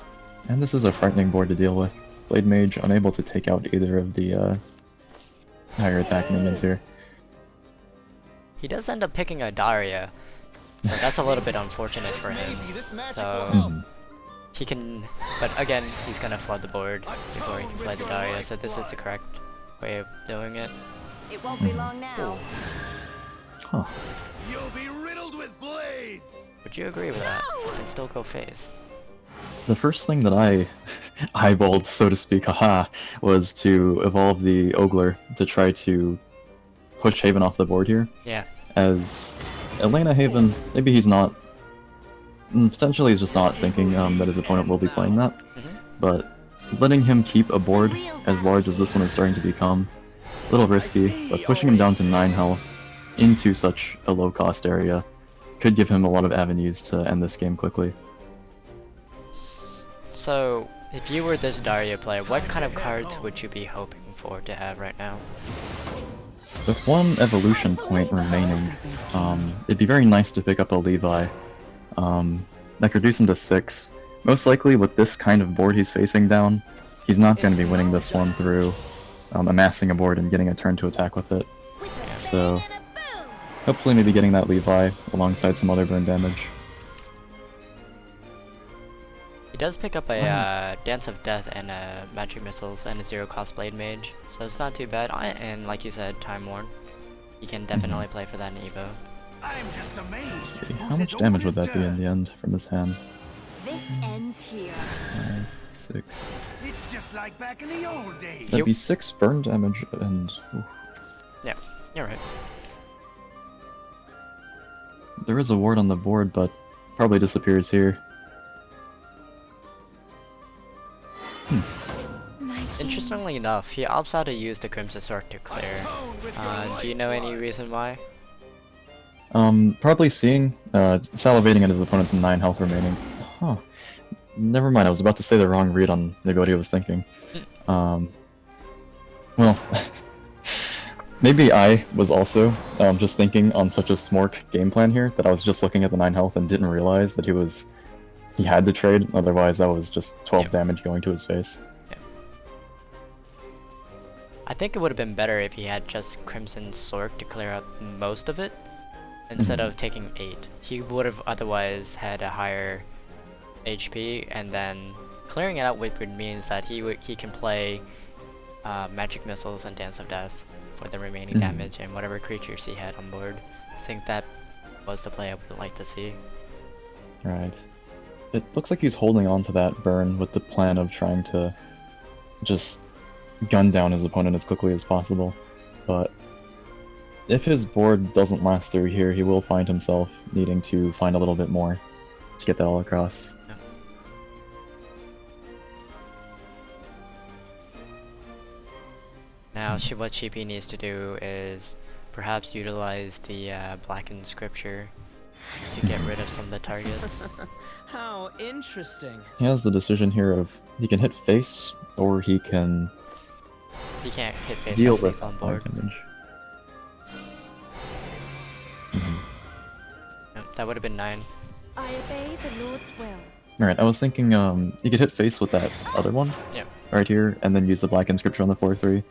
And this is a frightening board to deal with. Blade Mage unable to take out either of the higher attack minions here. He does end up picking a Daria, so that's a little bit unfortunate for him. Maybe this magic So will help. he can, but again, he's gonna flood the board before he can play the Daria, so this is the correct way of doing it. It won't be long now. Huh. You'll be riddled with blades. Would you agree with that? And still go face. The first thing that I eyeballed, so to speak, was to evolve the Ogler to try to push Haven off the board here. Yeah. As Elena Haven, maybe he's not, potentially he's just not thinking that his opponent will be playing that, but letting him keep a board as large as this one is starting to become, a little risky, but pushing him down to 9 health into such a low cost area could give him a lot of avenues to end this game quickly. So, if you were this Daria player, what kind of cards would you be hoping for to have right now? With 1 evolution point remaining, it'd be very nice to pick up a Levi. Like reduce him to 6. Most likely with this kind of board he's facing down, he's not going to be winning this one through amassing a board and getting a turn to attack with it. So And a boom. hopefully maybe getting that Levi alongside some other burn damage. He does pick up a Dance of Death and Magic Missiles and a 0-cost Blade Mage, so it's not too bad. And like you said, Time Worn. He can definitely play for that in Evo. I'm just a mage. Let's see, who's how much as damage old would as that be in dirt. the end from his hand? This ends here. 5, 6. It's just like back in the old days. That'd be 6 burn damage and... oof. Yeah, you're right. There is a ward on the board, but probably disappears here. Interestingly enough, he opts out to use the Crimson Sword to clear. Do you know any reason why? Probably seeing, salivating at his opponent's 9 health remaining. Huh. Never mind, I was about to say the wrong read on maybe what he was thinking. Well, maybe I was also just thinking on such a smork game plan here that I was just looking at the 9 health and didn't realize that he had to trade, otherwise that was just 12 damage going to his face. I think it would have been better if he had just Crimson Sork to clear out most of it, instead of taking 8. He would have otherwise had a higher HP, and then clearing it out would means that he can play Magic Missiles and Dance of Death for the remaining damage and whatever creatures he had on board. I think that was the play I would like to see. Right. It looks like he's holding on to that burn with the plan of trying to just gun down his opponent as quickly as possible, but if his board doesn't last through here, he will find himself needing to find a little bit more to get that all across. Now, what Sheepy needs to do is perhaps utilize the Blackened Scripture to get rid of some of the targets. How interesting. He has the decision here of he can hit face, or he can He can't hit face deal as with he's on fire board. damage. Yep, that would have been 9. I obey the Lord's will. Alright, I was thinking he could hit face with that other one Yep. right here, and then use the Black Inscription on the 4-3.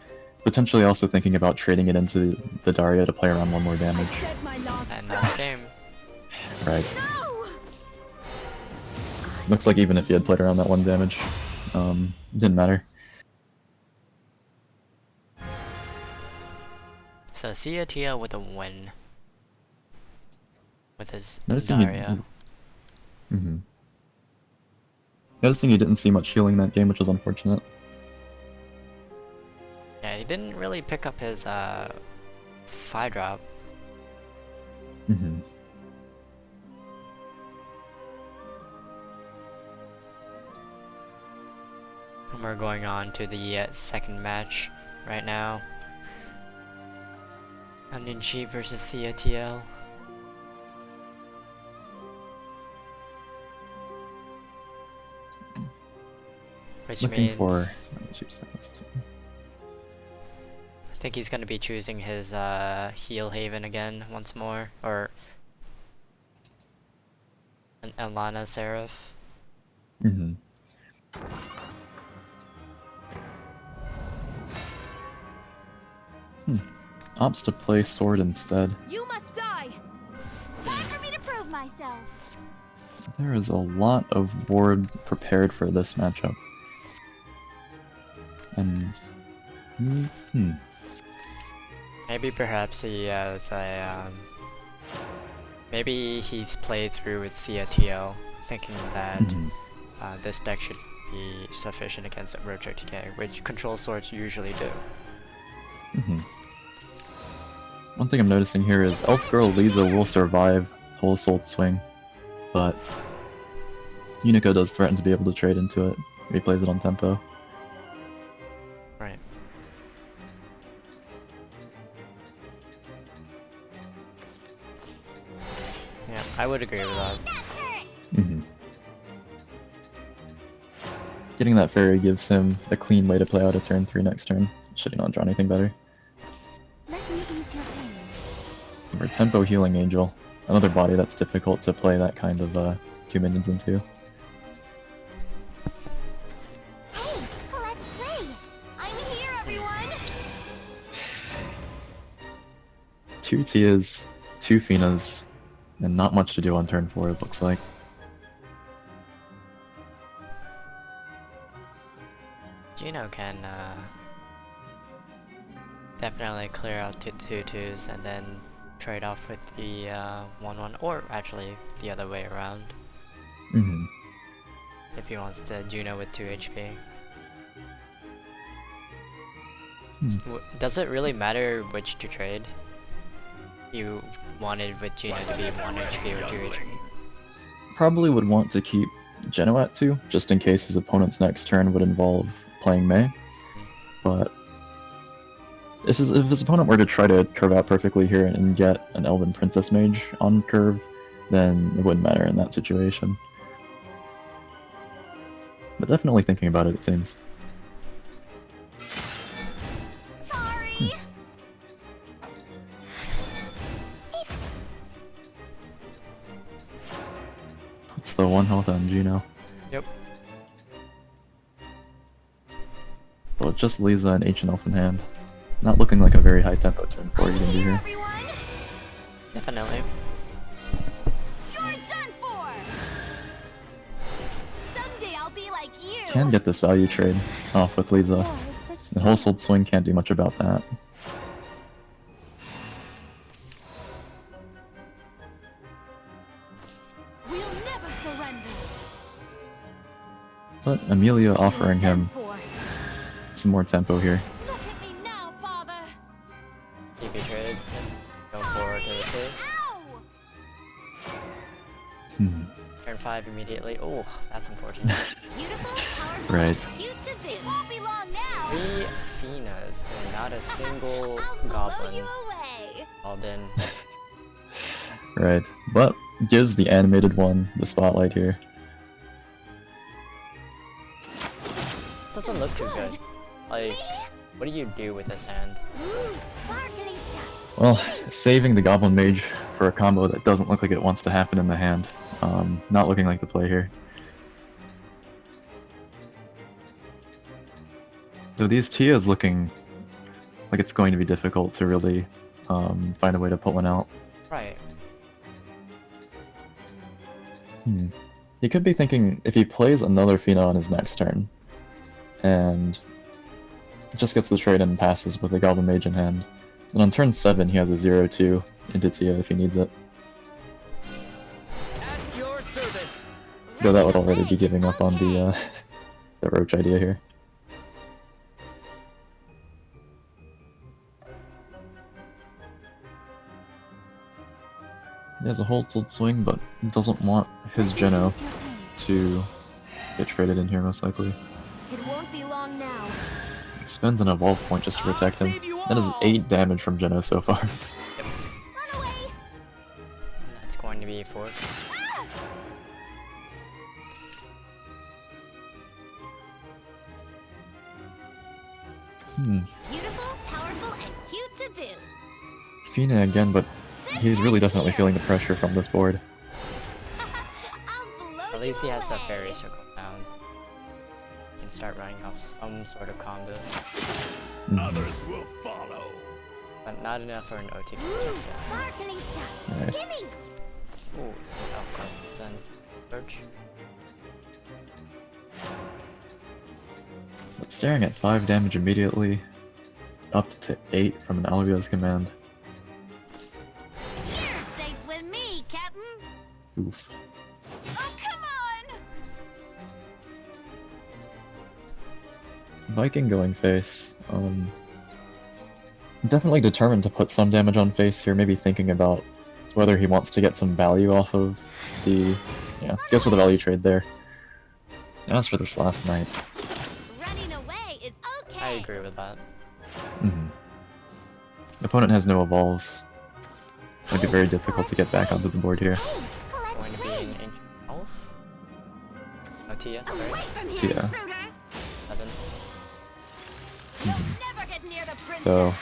Potentially also thinking about trading it into the Daria to play around 1 more damage. Said my last And last game. Right. No! Looks like even if he had played around that 1 damage, didn't matter. So Tia with a win. With his Noticing Daria. Noticing he didn't see much healing that game, which was unfortunate. Yeah, he didn't really pick up his 5-drop. And We're going on to the second match right now. Onion Sheep versus TL. Which looking means for... I think he's gonna be choosing his Heal Haven again once more, or an Alana Seraph. Opts to play sword instead. You must die! Time for me to prove myself. There is a lot of board prepared for this matchup. And... Maybe perhaps he has a maybe he's played through with TL, thinking that this deck should be sufficient against Roco TK, which control swords usually do. One thing I'm noticing here is Elf Girl Lisa will survive Whole Soul Swing, but Unico does threaten to be able to trade into it if he plays it on tempo. Right. Yeah, I would agree with that. Getting that fairy gives him a clean way to play out a turn 3 next turn, should he not draw anything better. Let me ease your pain. Or Tempo Healing Angel, another body that's difficult to play that kind of 2 minions into. Hey, let's play! I'm here, everyone! 2 Tias, 2 Finas, and not much to do on turn 4 it looks like. Geno can definitely clear out to 2/2s and then trade off with the 1/1, or actually the other way around. If he wants to Juno with 2 HP. Does it really matter which to trade? You wanted with Geno to be 1 HP or 2 HP? Probably would want to keep Geno at 2, just in case his opponent's next turn would involve playing Mei. But if his opponent were to try to curve out perfectly here and get an Elven Princess Mage on curve, then it wouldn't matter in that situation. But definitely thinking about it, it seems. Sorry. It's the 1 health on Geno. Yep. But just Lisa and Ancient Elf in hand. Not looking like a very high tempo turn 4 you can do here. Everyone, Definitely. you're done for. Someday I'll be like you. Can get this value trade off with Lisa. Oh, such The Wholesouled Swing can't do much about that. We'll never surrender. But Amelia offering You're him done for. some more tempo here. Look at me now, father. TP trades. Go forward to the face. Ow! Hmm. Turn 5 immediately. Oh, that's unfortunate. Beautiful, powerful, Right. cute to boot. Won't be long now. 3 Finas and not a single I'll blow goblin you away. called in. Right. But gives the animated one the spotlight here. This doesn't look too good. Like, what do you do with this hand? Ooh, sparkly stuff. Well, saving the Goblin Mage for a combo that doesn't look like it wants to happen in the hand. Not looking like the play here. So these Tia's looking like it's going to be difficult to really find a way to put one out. Right. He could be thinking if he plays another Fina on his next turn, and just gets the trade and passes with a Goblin Mage in hand, then on turn 7 he has a 0-2 into Tia if he needs it. At your service. Though that would already be giving up on the the Roach idea here. He has a Wholesouled Swing, but doesn't want his Geno to get traded in here, most likely. It won't be long now. Spends an Evolve Point just to protect him. That is 8 damage from Geno so far. Run away. And that's going to be 4. Ah! Beautiful, powerful, and cute to boot. Fina again, but he's really definitely feeling the pressure from this board. I'll blow At least he you has the away. fairy circle down. He can start running off some sort of combo. Others will follow. But not enough for an OTP Ooh, just yet. sparkly stuff. Right. Gimme. Ooh, oh, Zen's Birch. But staring at 5 damage immediately, up to 8 from an Albia's command. You're safe with me, Captain. Oof. Oh, come on. Viking going face. Definitely determined to put some damage on face here, maybe thinking about whether he wants to get some value off of the... yeah, goes for the value trade there. As for this last night, Running away is okay. I agree with that. the opponent has no evolves. It'd be very difficult to get back onto the board here. Hey, Going to let's be see. an ancient elf. Oh, Tia, Away right? from here, Yeah. intruder. 7. You'll never get near the princess. So,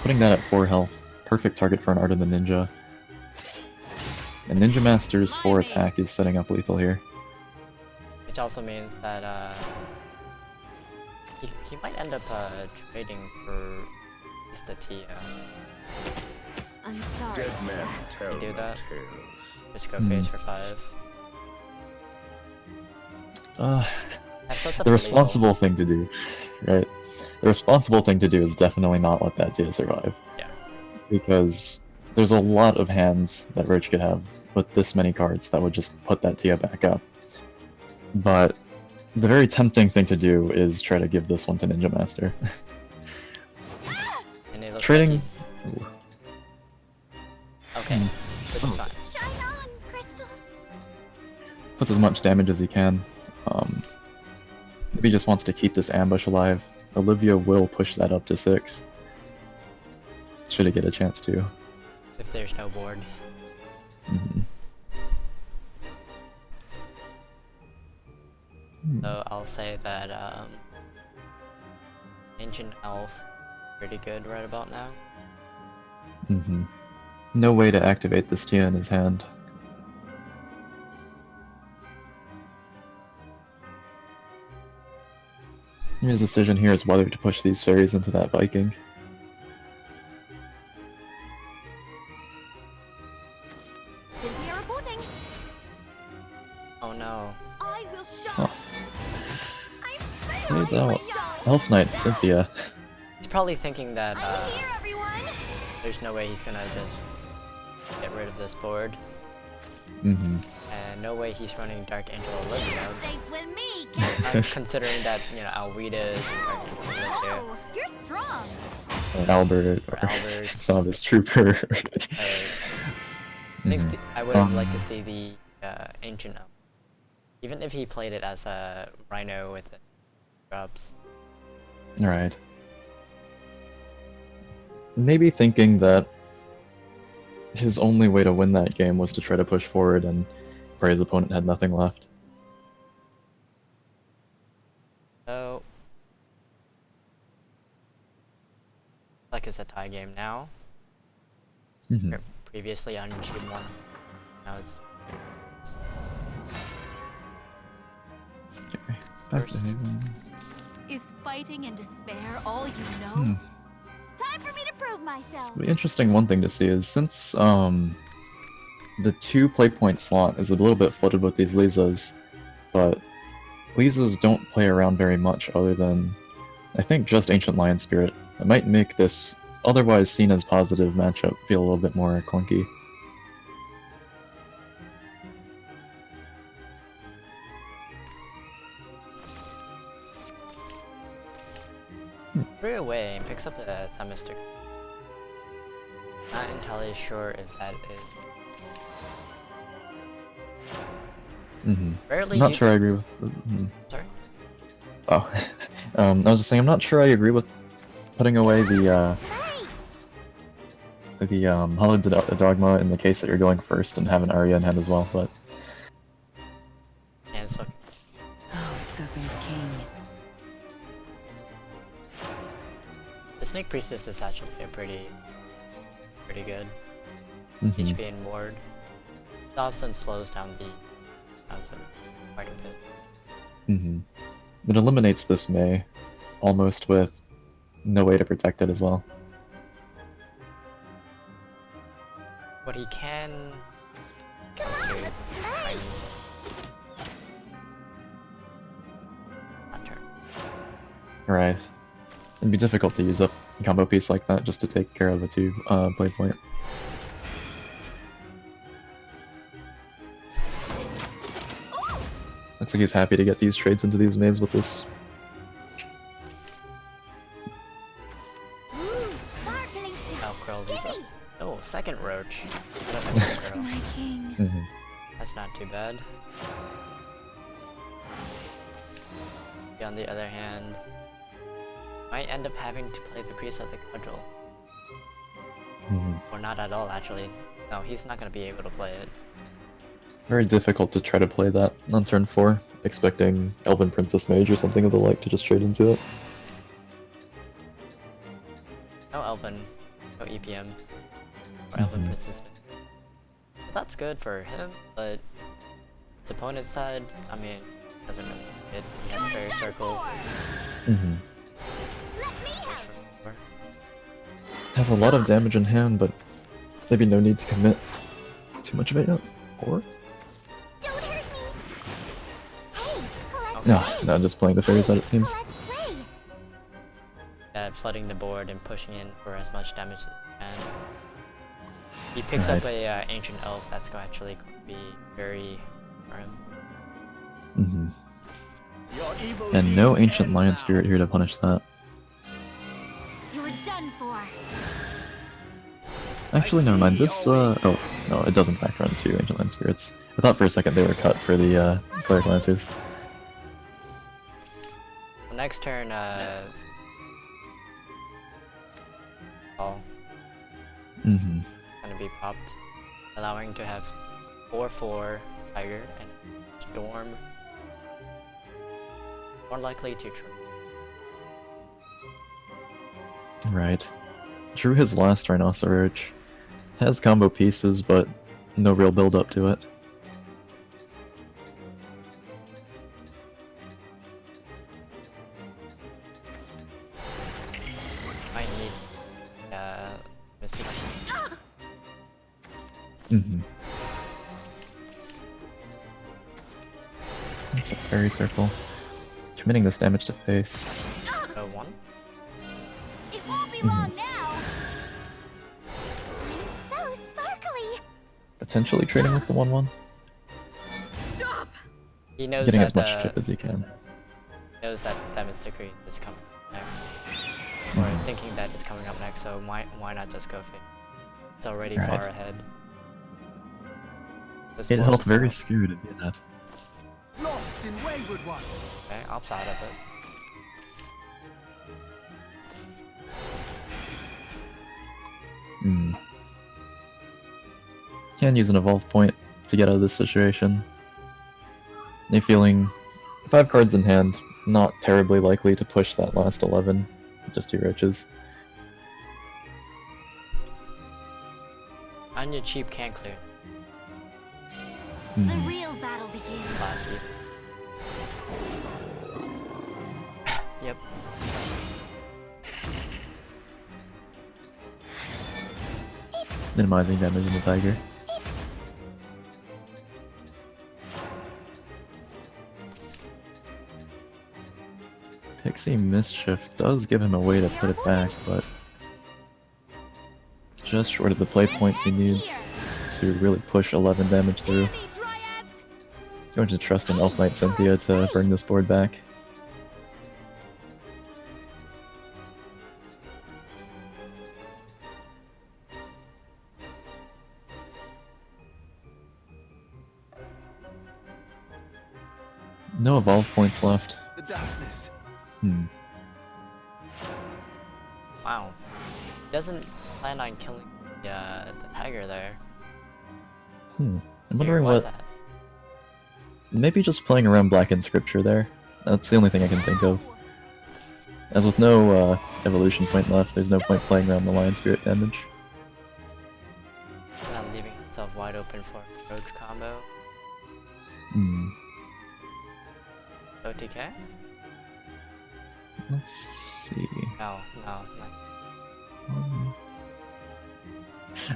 putting that at 4 health, perfect target for an Art of the Ninja. And Ninja Master's 4 attack is setting up lethal here. Which also means that he might end up trading for at least the Tia. I'm sorry. Dead men tell You do no that? tales. Just go face for 5. That sets up The a responsible thing to do, right? The responsible thing to do is definitely not let that Tia survive. Yeah. Because there's a lot of hands that Roach could have with this many cards that would just put that Tia back up. But the very tempting thing to do is try to give this one to Ninja Master. And it looks Trading- like he's... Ooh. Okay, this is fine. Shine on, crystals. Puts as much damage as he can. If he just wants to keep this ambush alive, Olivia will push that up to 6. Should he get a chance to. If there's no board. So I'll say that Ancient Elf pretty good right about now. No way to activate this Tia in his hand. His decision here is whether to push these fairies into that Viking. Cynthia reporting. Oh no. I will show. Oh. I'm He's out. Elf Knight Cynthia. He's probably thinking that I'm here, everyone. there's no way he's gonna just get rid of this board. And no way he's running Dark Angel Olivia. Safe with me. Considering that, you know, Alwida is Dark Angel Olivia. Oh, you're strong. Or Albert. Or Albert. Some of his trooper. I think I would have liked to see the Ancient Elf. Even if he played it as a Rhino with drops. Right. Maybe thinking that his only way to win that game was to try to push forward and pray his opponent had nothing left. So, like it's a tie game now. Previously on Game 1. Now it's Okay, back to First. Haven. Is fighting and despair all you know? Time for me to prove myself. The interesting one thing to see is since the 2 play point slot is a little bit flooded with these Lisas, but Lisas don't play around very much other than, I think, just Ancient Lion Spirit. It might make this otherwise seen as positive matchup feel a little bit more clunky. threw away and picks up a Themystic. Not entirely sure if that is. Rarely Not you- sure I agree with. Sorry? Oh, I was just saying I'm not sure I agree with putting away the Hallowed Dogma in the case that you're going first and have an Arya in hand as well, but And so Oh, Serpent King. the Snake Priestess is actually a pretty good. HP and ward. Stops and slows down the concept quite a bit. it eliminates this May almost with no way to protect it as well. But he can not turn. Right. It'd be difficult to use up a combo piece like that just to take care of a 2 play point. Looks like he's happy to get these trades into these Mays with this. Ooh, sparkling stuff. Elf Curl these up. Oh, second Roach. Elf Curl. My king. That's not too bad. On the other hand, might end up having to play the Priest of the Cudgel. Or not at all, actually. No, he's not going to be able to play it. Very difficult to try to play that on turn 4, expecting Elven Princess Mage or something of the like to just trade into it. No Elven, no EPM, or Elven Princess. Well, that's good for him, but his opponent's side, I mean, doesn't really need it. He has a Fairy Circle. Let me have it. Has a lot of damage in hand, but maybe no need to commit too much of it yet. Or? Don't hurt me. Hey, let's No, play. no, just playing the fairy side it seems. Let's play. Flooding the board and pushing in for as much damage as he can. He picks up a Ancient Elf that's going to actually be very for him. And no Ancient Lion Spirit here to punish that. You were done for. Actually, never mind. This, oh, no, it doesn't factor into Ancient Lion Spirits. I thought for a second they were cut for the, Cleric Lancers. Well, next turn, All gonna be popped, allowing to have 4/4 Tiger and Storm. more likely to trade. Right. Drew his last Rhinoceros. Has combo pieces, but no real build up to it. I need Mystic. Mm-hmm. It's a fairy circle. Committing this damage to face. 1. It won't be long now. So sparkly. Potentially trading with the 1/1. Stop. He knows Getting that as much chip as he can. knows that Mystic is coming next. Or thinking that it's coming up next, so why not just go fake? It's already Right. far ahead. This It forces felt very him up. skewed to be that. Lost in wayward ones. Okay, upside of it. Hmm. Can use an evolve point to get out of this situation. You're feeling 5 cards in hand, not terribly likely to push that last 11. Just 2 roaches. Onion cheap can't clear. The real battle begins. Classy. Yep. Minimizing damage in the tiger. Pixie Mischief does give him a way to put it back, but just short of the play points he needs to really push 11 damage through. Hear me, Dryads. Going to trust in Elf Knight Cynthia to bring this board back. No evolve points left. The darkness. Wow. He doesn't plan on killing the tiger there. I'm Here, wondering why is what... that? Maybe just playing around Blackened Scripture there. That's the only thing I can think of. As with no evolution point left, there's no point playing around the Lion Spirit damage. Not leaving himself wide open for a roach combo. OTK? Let's see. No.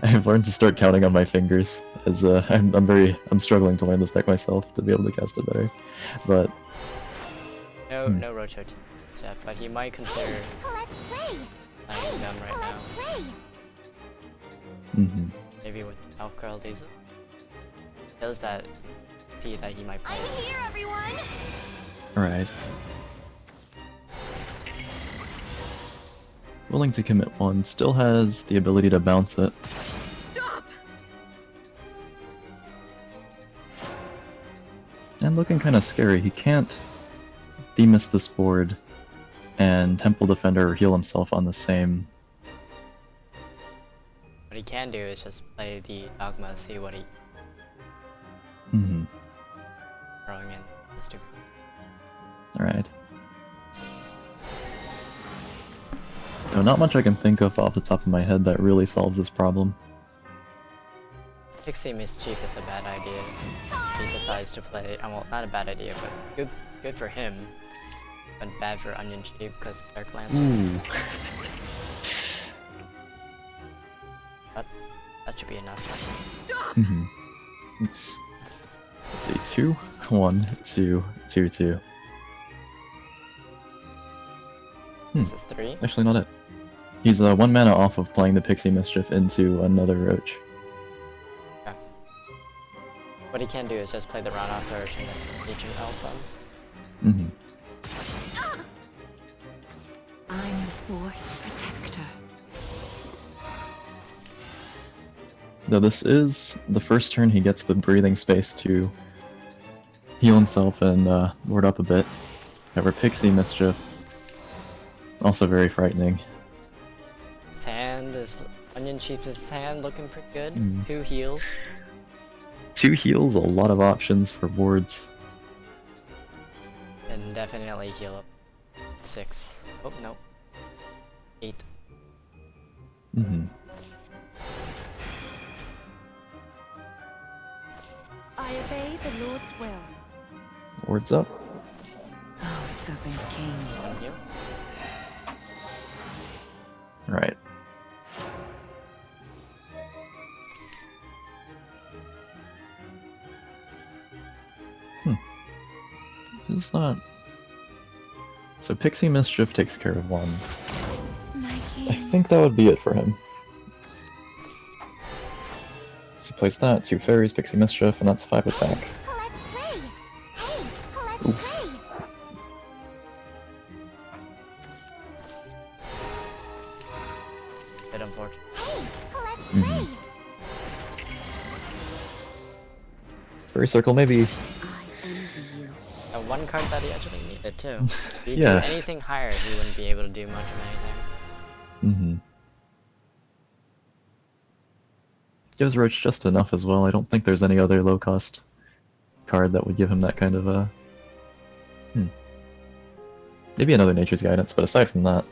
I've learned to start counting on my fingers, as I'm struggling to learn this deck myself to be able to cast it better. But No roach OTK yet, but he might consider Let's play. playing them right now. Let's play. Maybe with Elf Girl Diesel. Does that see that he might play? I'm here, everyone. alright. Willing to commit 1, still has the ability to bounce it. Stop. And looking kind of scary. He can't Demus this board and Temple Defender heal himself on the same. What he can do is just play the Dogma, see what he throwing in Mr. Alright. No, not much I can think of off the top of my head that really solves this problem. Pixie Mischief is a bad idea. He decides to play, well, not a bad idea, but good for him, but bad for Onion Cheap because Dark Lancer. But that should be enough. Stop. It's a 2, 1, 2, 2, 2. This is 3. Actually, not it. He's 1 mana off of playing the Pixie Mischief into another Roach. Yeah. What he can do is just play the Rhinoceros and then Legion Elf them. I'm the Force Protector. Though this is the first turn he gets the breathing space to heal himself and ward up a bit. However, Pixie Mischief, also very frightening. His hand is Onion Cheap's hand looking pretty good. 2 heals. 2 heals, a lot of options for wards. can definitely heal up 6. Oh, no. 8. I obey the Lord's will. Words up. Oh, Serpent King. Thank you. Right. It's not. So Pixie Mischief takes care of one. My king. I think that would be it for him. So he plays that, 2 fairies, Pixie Mischief, and that's 5 attack. Let's play. Hey, let's Oof. play. Bit unfortunate. Hey, let's Mhm. play. Fairy Circle, maybe. I envy you. One card that he actually needed too. If he Yeah. do anything higher, he wouldn't be able to do much of anything. Gives Roach just enough as well. I don't think there's any other low cost card that would give him that kind of Maybe another Nature's Guidance, but aside from that,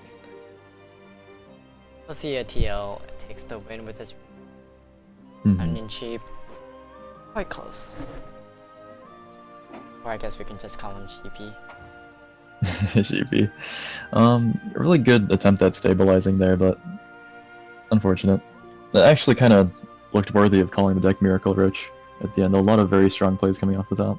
We'll see a TL takes the win with his mhm. onion sheep. Quite close. Or I guess we can just call him Sheepy. Sheepy. A really good attempt at stabilizing there, but unfortunate. It actually kind of looked worthy of calling the deck Miracle Roach at the end. A lot of very strong plays coming off the top.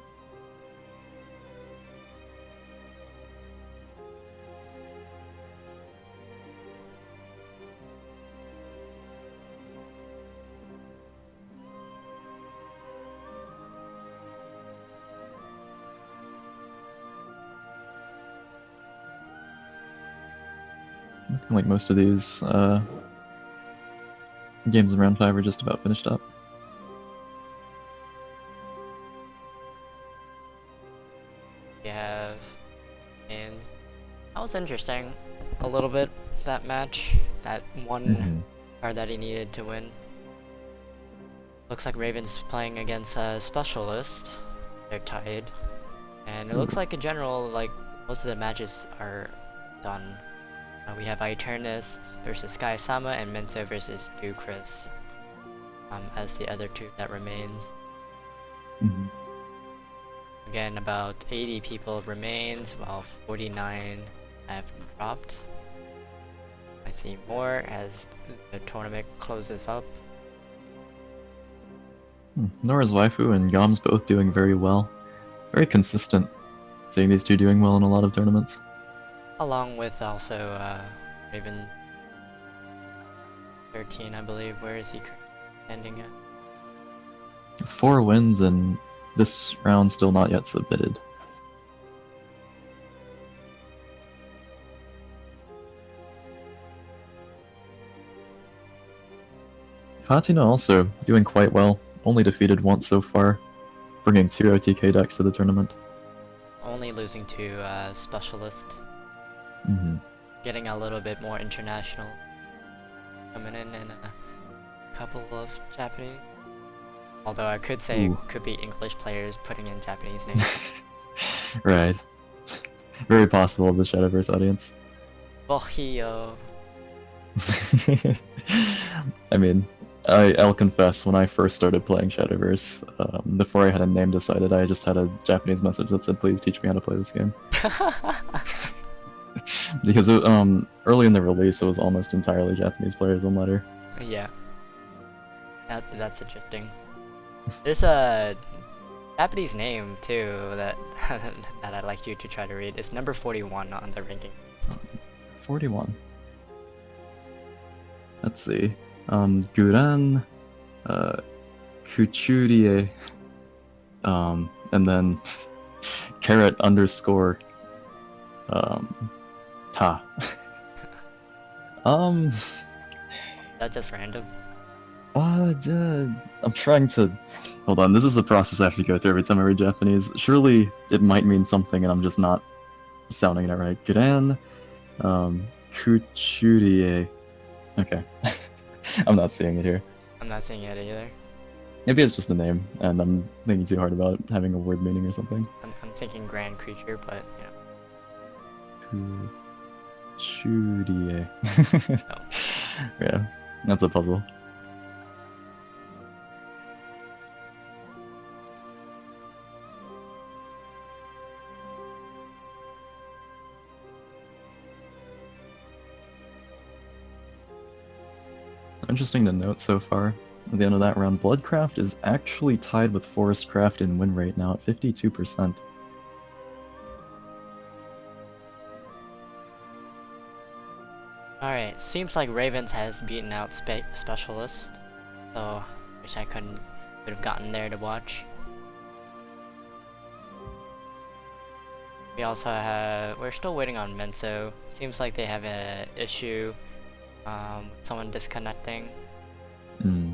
Looking like most of these games in round 5 are just about finished up. We have hands. That was interesting. A little bit, that match. That one card that he needed to win. Looks like Raven's playing against a specialist. They're tied. And it looks like in general, like, most of the matches are done. We have Aeternus versus Sky Sama and Menso versus Ducris as the other 2 that remains. Again, about 80 people remains, while 49 have dropped. I see more as the tournament closes up. Nora's Waifu and Gom's both doing very well. Very consistent, seeing these two doing well in a lot of tournaments. Along with also Raven 13, I believe. Where is he ending at? With 4 wins and this round still not yet submitted. Fatina also doing quite well, only defeated once so far, bringing 2 OTK decks to the tournament. Only losing to Specialist. Mm-hmm. Getting a little bit more international. Coming in and a couple of Japanese. Although I could say it could be English players putting in Japanese names. Right. Very possible of the Shadowverse audience. Bohio. I mean, I'll confess, when I first started playing Shadowverse, before I had a name decided, I just had a Japanese message that said, please teach me how to play this game. Because early in the release, it was almost entirely Japanese players on ladder. Yeah. That's interesting. There's a Japanese name too that that I'd like you to try to read. It's number 41 on the ranking list. 41. Let's see. Guran, Kuchurie, and then carrot underscore ta. That's just random. I'm trying to... Hold on, this is a process I have to go through every time I read Japanese. Surely it might mean something and I'm just not sounding it right. Guran, Kuchurie. Okay. I'm not seeing it here. I'm not seeing it either. Maybe it's just a name, and I'm thinking too hard about having a word meaning or something. I'm thinking grand creature, but you know. Chudie. No. Yeah, that's a puzzle. Interesting to note so far, at the end of that round, Bloodcraft is actually tied with Forestcraft in win rate now at 52%. Alright, seems like Ravens has beaten out Specialist, so wish I could have gotten there to watch. We also have, we're still waiting on Menso. Seems like they have an issue with someone disconnecting. Hmm.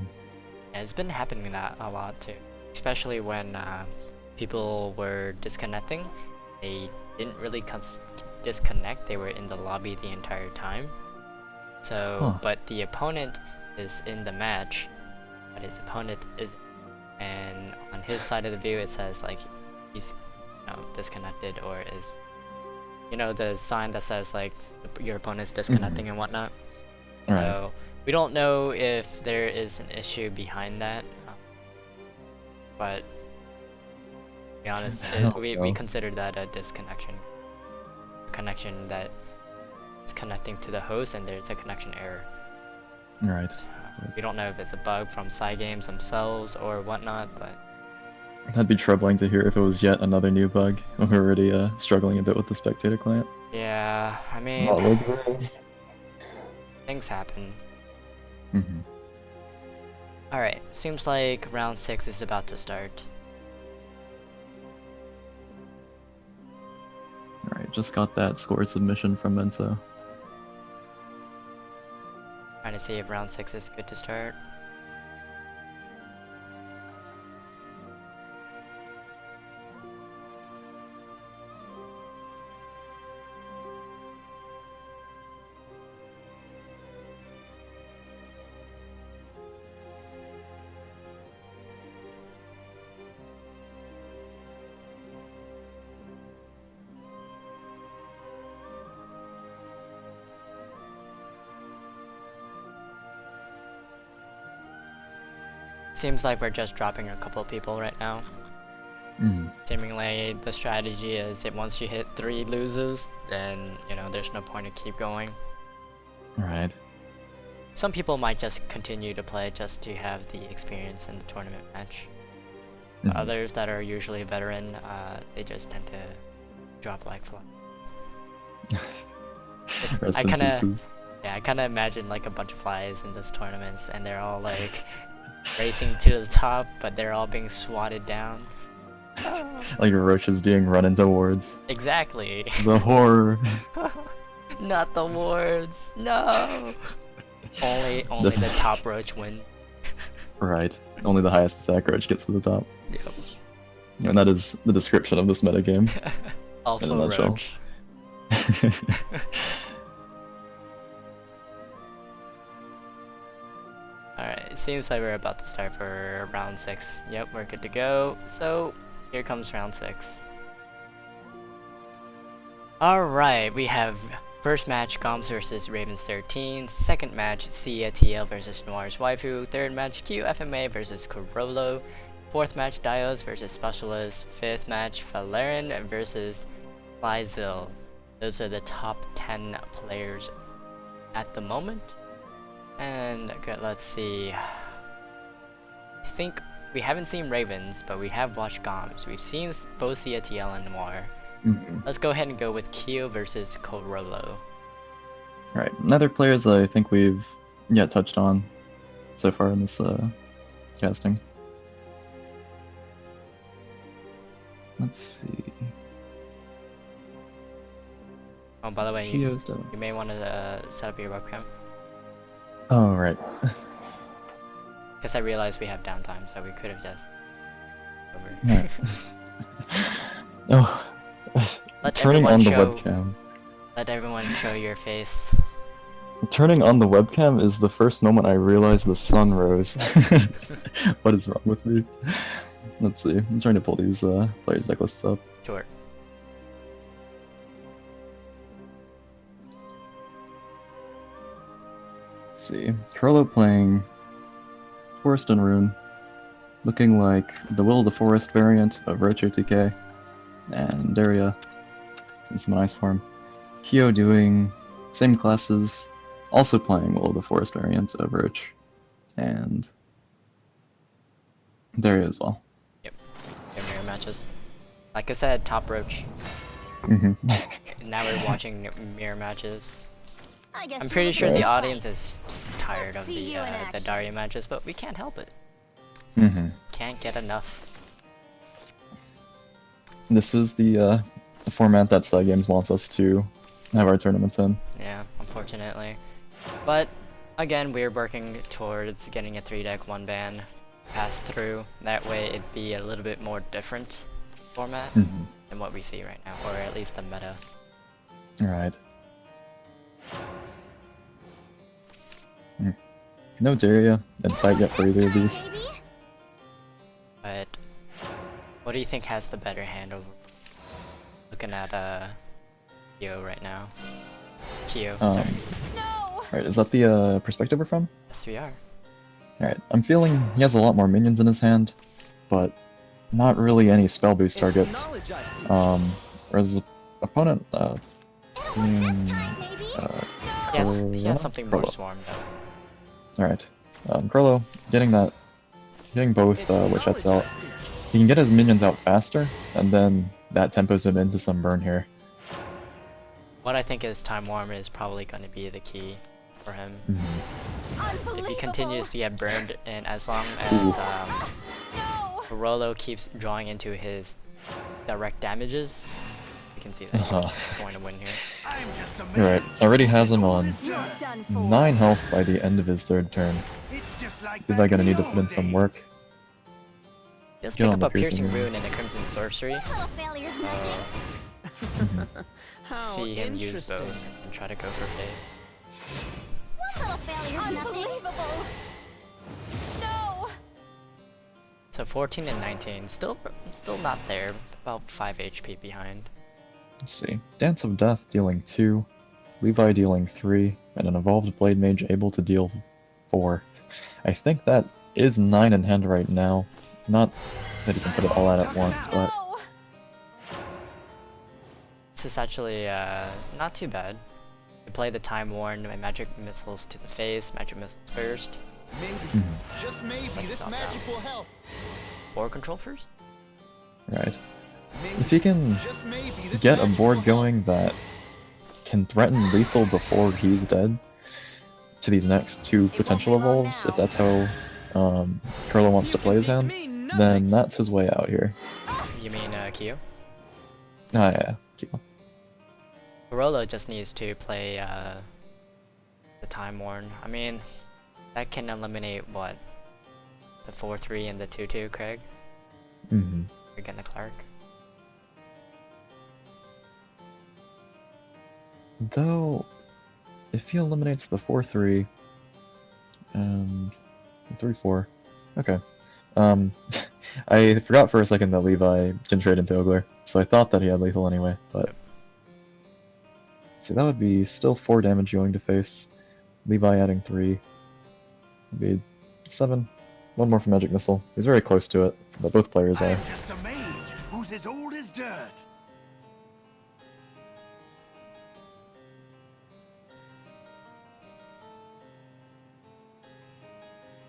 Yeah, it's been happening that a lot too, especially when people were disconnecting. They didn't really disconnect, they were in the lobby the entire time. So, but the opponent is in the match, but his opponent isn't. And on his side of the view, it says like he's, you know, disconnected, or is, you know, the sign that says like your opponent's disconnecting and whatnot. Right. So we don't know if there is an issue behind that, but to be honest, we consider that a disconnection, a connection that is connecting to the host, and there's a connection error. Right. We don't know if it's a bug from Cygames themselves or whatnot, but That'd be troubling to hear if it was yet another new bug. We're already struggling a bit with the Spectator client. yeah, I mean, things happen. Mm-hmm. Alright, seems like round 6 is about to start. Alright, just got that score submission from Menso. Trying to see if round 6 is good to start. Seems like we're just dropping a couple people right now. Seemingly the strategy is that once you hit 3 loses, then, you know, there's no point to keep going. Right. Some people might just continue to play just to have the experience in the tournament match. Others that are usually veteran, they just tend to drop like fly. I kind of imagine like a bunch of flies in this tournament, and they're all like racing to the top, but they're all being swatted down. Like roaches being run into wards. Exactly. The horror. Not the wards. No. Only the top roach win. Right. Only the highest attack roach gets to the top. Yep. And that is the description of this metagame. Alpha in a nutshell. roach. Alright, it seems like we're about to start for round 6. Yep, we're good to go. So, here comes round 6. Alright, we have first match Goms versus Ravens 13, second match CATL versus Noris Waifu, third match QFMA versus Coro, fourth match Dios versus Specialist, fifth match Valerian versus Lyzil. Those are the top 10 players at the moment. And good, let's see. I think we haven't seen Ravens, but we have watched Goms. We've seen both CATL and Noir. Let's go ahead and go with Kyo versus Coro. Alright, another players that I think we've yet touched on so far in this casting. Let's see. Oh, by the way, Kyo's you may want to set up your webcam. Oh, right. Because I realized we have downtime, so we could have just over. Right. Oh, turning on the webcam. Let everyone show your face. Turning on the webcam is the first moment I realized the sun rose. What is wrong with me? Let's see. I'm trying to pull these players' decklists up. Sure. Let's see. Trollo playing Forest and Rune. Looking like the Will of the Forest variant of Rocho TK. And Daria. Some ice form. Kyo doing same classes. Also playing Will of the Forest variant of Roach. And Daria as well. Yep. They're mirror matches. Like I said, top Roach. Now we're watching mirror matches. I guess I'm you pretty look sure a the bit audience white. is just tired of See you in the action. Daria matches, but we can't help it. Can't get enough. This is the format that Side Games wants us to have our tournaments in. Yeah, unfortunately. But again, we're working towards getting a 3-deck 1-ban pass through. That way it'd be a little bit more different format than what we see right now, or at least the meta. Alright. No Daria in sight yet for either of these. But what do you think has the better hand over? Looking at Kyo right now. Kyo, sorry. Alright, is that the perspective we're from? Yes, we are. Alright, I'm feeling he has a lot more minions in his hand, but not really any spell boost targets. Whereas his opponent, He has something more Crollo. swarm though. Alright, Crollo getting both Witchettes out. He can get his minions out faster, and then that tempos him into some burn here. What I think is Time Warm is probably going to be the key for him. If he continues to get burned, and as long as Rolo keeps drawing into his direct damages, you can see that he's going to win here. Alright, already has him on You're done for. 9 health by the end of his 3rd turn. It's just like Levi back gonna in need the to put in old some days. work. Let's Get pick on up the a Piercing piercing Rune and a Crimson Sorcery. Little failures nothing. How See him use interesting. bows and try to go for Fade. One little failure's nothing. Unbelievable. No. So 14 and 19, still not there, about 5 HP behind. Let's see. Dance of Death dealing 2, Levi dealing 3, and an Evolved Blade Mage able to deal 4. I think that is 9 in hand right now. Not that he can put it all out at once, but No. This is actually not too bad. You play the Time Worn and Magic Missiles to the face, Magic Missiles first. Maybe, just maybe, Like this it's magic down. will help. Or Control first? right. Maybe, If he can just maybe, this get a magic board will help. going that can threaten lethal before he's dead to these next 2 potential be long evolves, now. if that's how Curlo wants to play his hand, then that's his way out here. You mean Kyo? Ah, yeah. Keep on. Rolo just needs to play the Time Worn. I mean, that can eliminate what? The 4-3 and the 2-2, Craig? Again, the Clark. Though, if he eliminates the 4-3 and 3-4, okay. I forgot for a second that Levi can trade into Ogler, so I thought that he had lethal anyway, but... See, that would be still 4 damage going to face. Levi adding 3. Would be 7. 1 more for Magic Missile. He's very close to it, but both players are. I'm just a mage who's as old as dirt.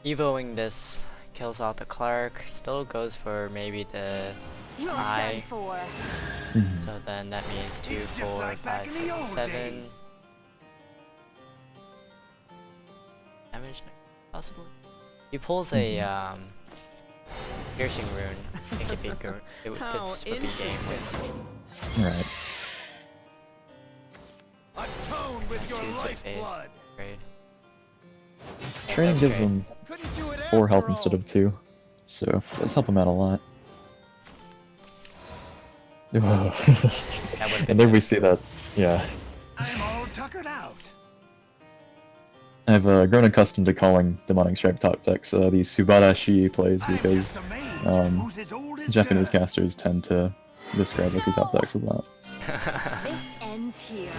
Evoing this kills off the Clark, still goes for maybe the You're done eye. for. So then that means 2, It's just 4, like back 5, in the 6, old 7. days. Damage possibly. He pulls a piercing rune. I think it'd be good. How This would be game win. Right. Atone with your 2 to face. lifeblood. Great. Training gives him Couldn't do it 4 health after instead all. of 2, so it does help him out a lot. And there we see that, yeah. I'm all tuckered out. I've grown accustomed to calling Demonic Stripe top decks these Subarashi plays I'm because just a mage who's as old as Japanese dirt. casters tend to describe rookie top decks with that. This ends here.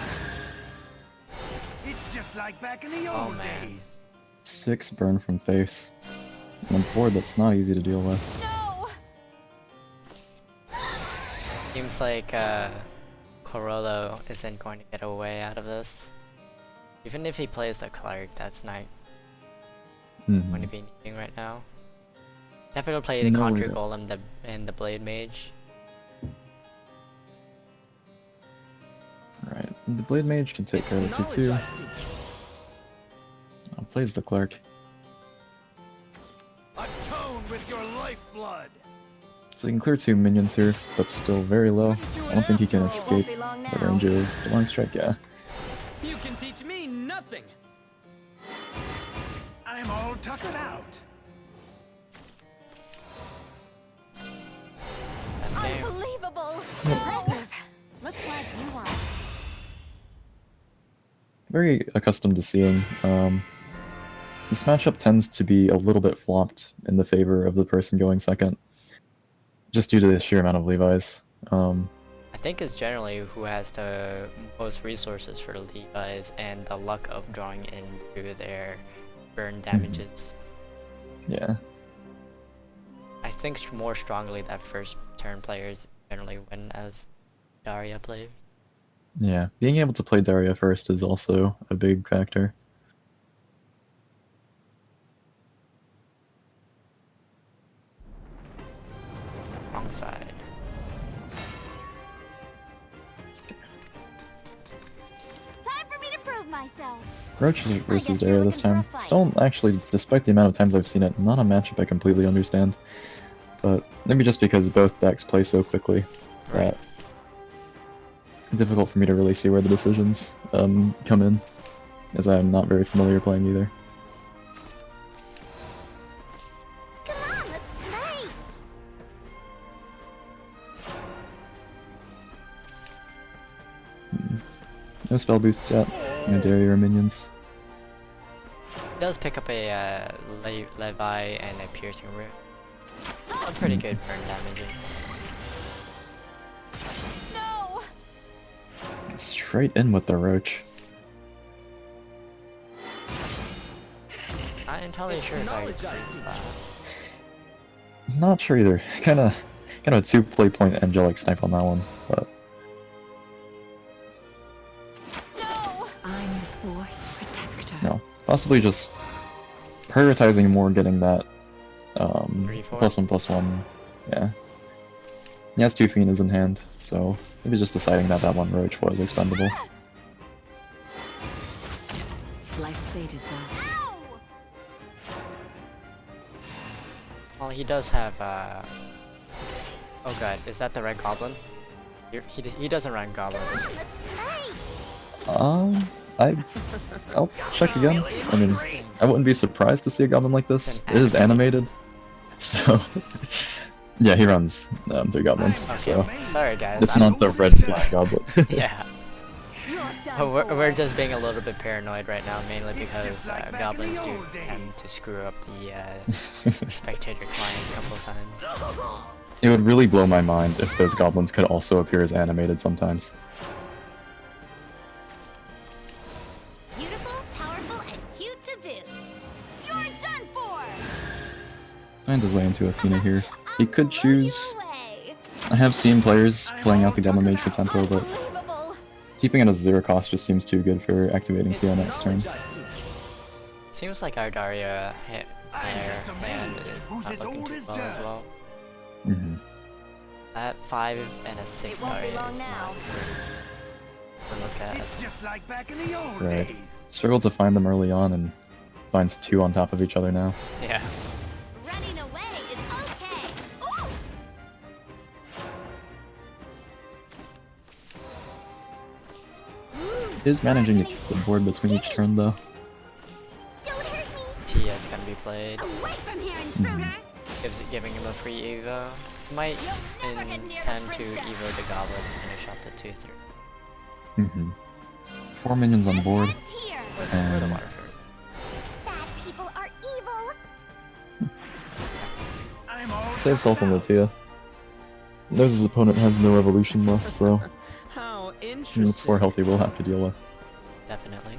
It's just like back in the Oh old man. days. 6 burn from face. And a board that's not easy to deal with. No! Seems like Coro isn't going to get away out of this. Even if he plays the cleric, that's not going to be anything right now. Definitely play the Contra Golem and the Blade Mage. Alright, the Blade Mage can take care of the 2/2. Plays the cleric. Atone with your lifeblood. So he can clear 2 minions here, but still very low. I don't think he can escape the range of Divine Strike, yeah. You can teach me nothing. I'm all tuckered out. That's game. Unbelievable! Impressive. Looks like you won. Very accustomed to seeing. This matchup tends to be a little bit flopped in the favor of the person going second, just due to the sheer amount of Levi's. I think it's generally who has the most resources for the Levi's and the luck of drawing into their burn damages. Yeah. I think more strongly that first turn players generally win as Daria players. Yeah, being able to play Daria first is also a big factor. Wrong side. Time for me to prove myself. Roach versus guess you're Daria this looking for a time. fight. Still, actually, despite the amount of times I've seen it, not a matchup I completely understand. But maybe just because both decks play so quickly that difficult for me to really see where the decisions come in, as I'm not very familiar playing either. Come on, let's play! No spell boosts yet. No Daria or minions. He does pick up a Levi and a Piercing Root. Pretty good burn damages. No! Straight in with the Roach. Not entirely sure if I agree with that. Not sure either. Kind of a 2 play point angelic snipe on that one, but No! I'm the Force Protector. no. Possibly just prioritizing more getting that +1/+1. Yeah. He has 2 Fiendas in hand, so maybe just deciding that that one Roach was expendable. Life's fate is that. Ow! Well, he does have oh god, is that the Red Goblin? He doesn't run Goblin. I'll check again. I mean, I wouldn't be surprised to see a goblin like this. It is animated, so yeah, he runs 3 goblins. So Sorry guys. it's not the red flag goblin. Yeah. We're just being a little bit paranoid right now, mainly because goblins do tend to screw up the Spectator client a couple times. It would really blow my mind if those goblins could also appear as animated sometimes. Beautiful, powerful, and cute to boot. You're done for! Finds his way into Athena here. He could Blow you choose. away. I have seen players playing out the Goblin Mage for tempo, but Unbelievable. keeping it as 0 cost just seems too good for activating TO next turn. Seems like our Daria hit player just a hand mage is who's not as looking old too as well as dirt. well. At 5 and a 6 It won't be Daria long is now. not good to look at. It's just like back in the old Right. days. Struggled to find them early on and finds 2 on top of each other now. Yeah. Running away is okay. Ooh! Is managing to keep the board between each turn though. Don't hurt me. T is gonna be played. Away from here, intruder. Giving him a free Evo. Might You'll never get near the intend to princess. Evo the Goblin and finish off the 2/3. 4 minions on board. It's here. Where the And water for Bad people are evil. I'm all saves health on the Tia. Knows his opponent has no evolution left, so How it's 4 interesting. health he will have to deal with. definitely.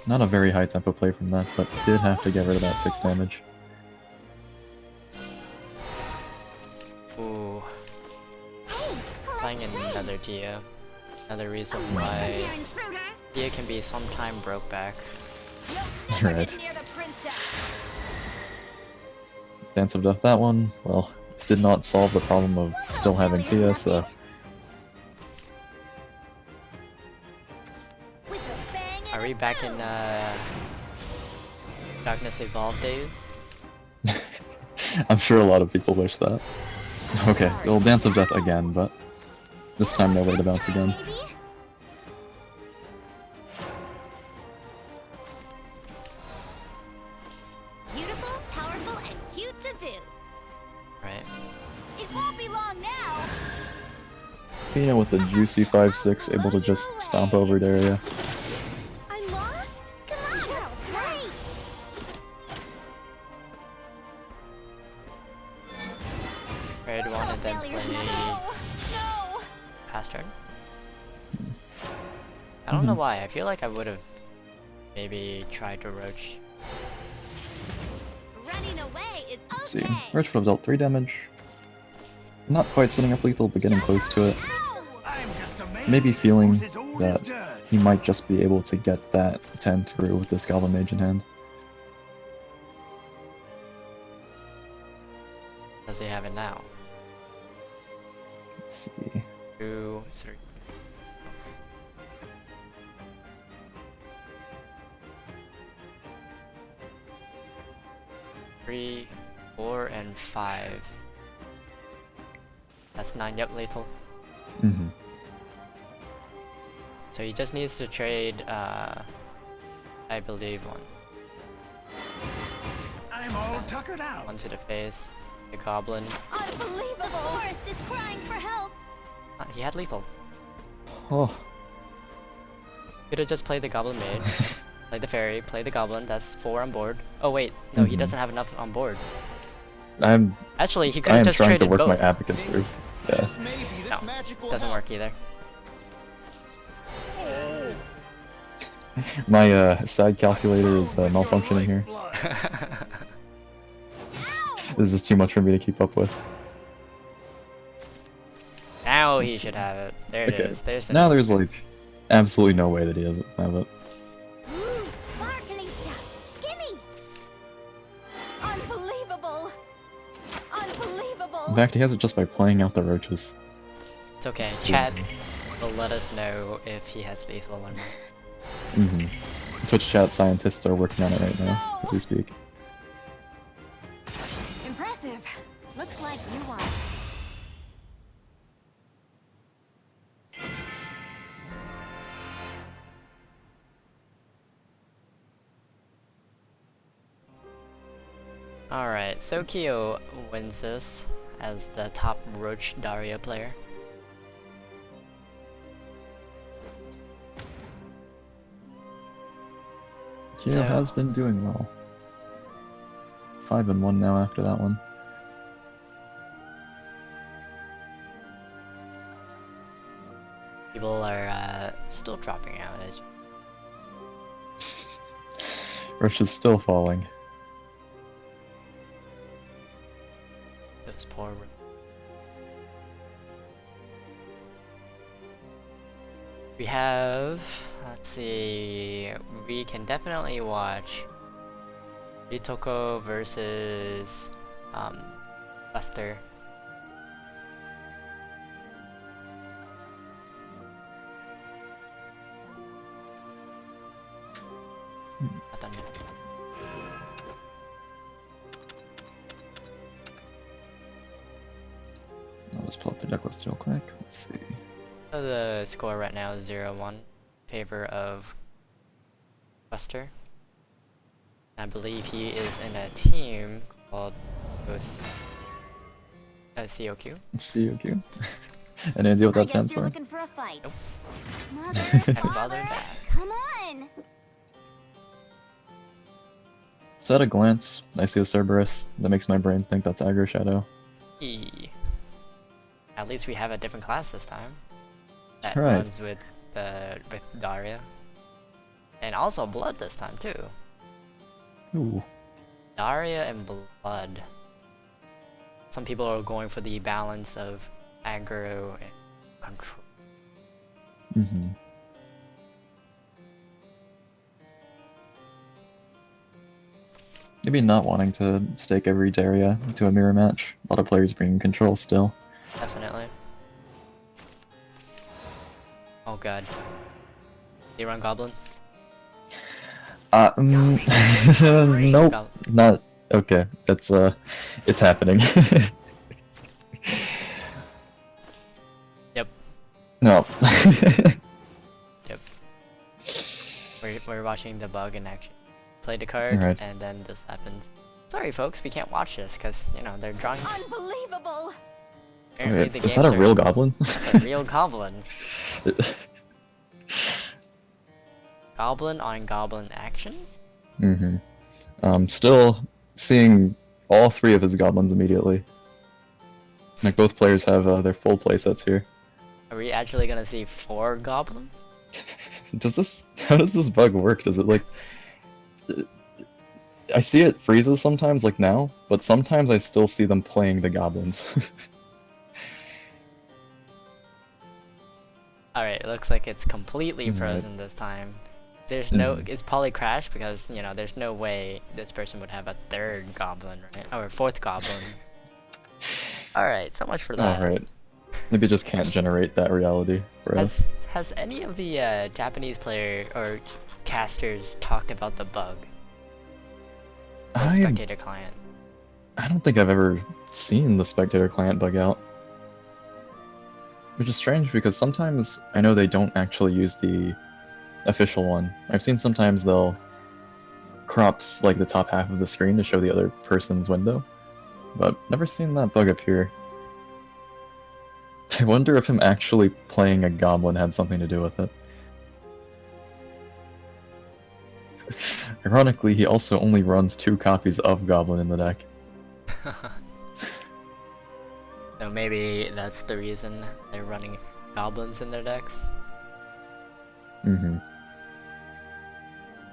Not a very high tempo play from that, but did have to get rid of that 6 damage. Ooh. Playing another Tia. Another reason why Tia can be sometime broke back. Right. Dance of Death, that one, well, did not solve the problem of still having Tia, so... Are we back in Darkness Evolved days? I'm sure a lot of people wish that. Okay, well, Dance of Death again, but this time no way to bounce again. Beautiful, powerful, and cute to boot. Right. It won't be long now. Fatina with the juicy 5-6, able to just stomp over Daria. I lost? Come on, that's great. Red wanted them Failure. play No. past turn. I don't know why. I feel like I would have maybe tried to roach. Running away is okay. Let's see. Roach would have dealt 3 damage. Not quite setting up lethal, but getting close to it. I'm just a man Maybe feeling who's as old that as dirt. he might just be able to get that 10 through with this Goblin Mage in hand. Does he have it now? Let's see. 2, 3. Three, 4, and 5. That's 9. Yep, lethal. Mm-hmm. So he just needs to trade, I believe, one I'm all tuckered out. to the face. The goblin. Unbelievable. The forest is crying for help. He had lethal. Oh, Could have just played the goblin mage, play the fairy, play the goblin. That's 4 on board. Oh wait, no, he doesn't have enough on board. Actually, he could I have am just trying to traded work both. my abacus through. Yeah. Just maybe this No, magic will doesn't help. work either. My side calculator is malfunctioning here. This is too much for me to keep up with. Now he should have it. There it Okay. is. There's the Now there's like absolutely no way that he doesn't have it. Ooh, sparkly stuff. Gimme. Unbelievable. Unbelievable. In fact, he has it just by playing out the roaches. It's okay. Chat will let us know if he has lethal or not. Twitch chat scientists are working on it right now as we speak. Impressive. Looks like you won. Alright, so Kyo wins this as the top Roach Daria player. Kyo So- has been doing well. 5-1 now after that one. People are still dropping out as Rush is still falling. those poor. We have, let's see, we can definitely watch Itoko versus Buster. I don't know. I'll just pull up the deck list real quick. Let's see. So the score right now is 0-1 in favor of Buster. I believe he is in a team called COQ. COQ. Any idea what that stands you're for? looking for a fight. Nope. Mother, Haven't father, bothered to ask. come on. So at a glance, I see a Cerberus. That makes my brain think that's Aggro Shadow. At least we have a different class this time. That Right. runs with Daria. And also blood this time too. Ooh. Daria and blood. Some people are going for the balance of aggro and control. Mm-hmm. Maybe not wanting to stake every Daria to a mirror match. A lot of players bringing control still. Definitely. Oh god. You run goblin? Nope, Goblin. not okay. That's it's happening. Yep. No. Yep. We're watching the bug in action. Play the card, Alright. and then this happens. Sorry, folks, we can't watch this because you know they're drawing. Unbelievable! Apparently Wait, the is that games a are real goblin? That's a real goblin. Goblin on goblin action? Mm-hmm. Still seeing all three of his goblins immediately. Like, both players have their full playsets here. Are we actually gonna see 4 goblins? How does this bug work? Does it, like... I see it freezes sometimes, like now, but sometimes I still see them playing the goblins. Alright, it looks like it's completely Right. frozen this time. There's no, it's probably crashed because, you know, there's no way this person would have a 3rd goblin, right? Or 4th goblin. Alright, so much for that. Alright. Maybe it just can't generate that reality for us. Has any of the Japanese player or casters talked about the bug? The Spectator client. I don't think I've ever seen the Spectator client bug out. Which is strange because sometimes I know they don't actually use the official one. I've seen sometimes they'll crop like the top half of the screen to show the other person's window, but never seen that bug appear. I wonder if him actually playing a goblin had something to do with it. Ironically, he also only runs 2 copies of Goblin in the deck. So maybe that's the reason they're running goblins in their decks. Mm-hmm.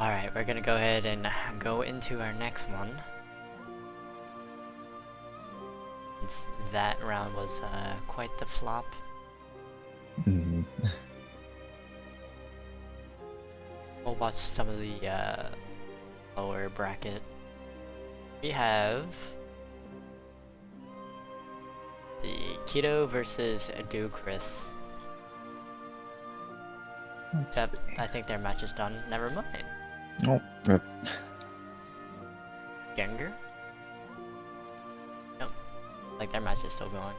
Alright, we're gonna go ahead and go into our next one. That round was quite the flop. Mm-hmm. We'll watch some of the lower bracket. We have the Keto versus Chris. Except I think their match is done. Never mind. Oh, rip. Gengar? Nope. Like their match is still going.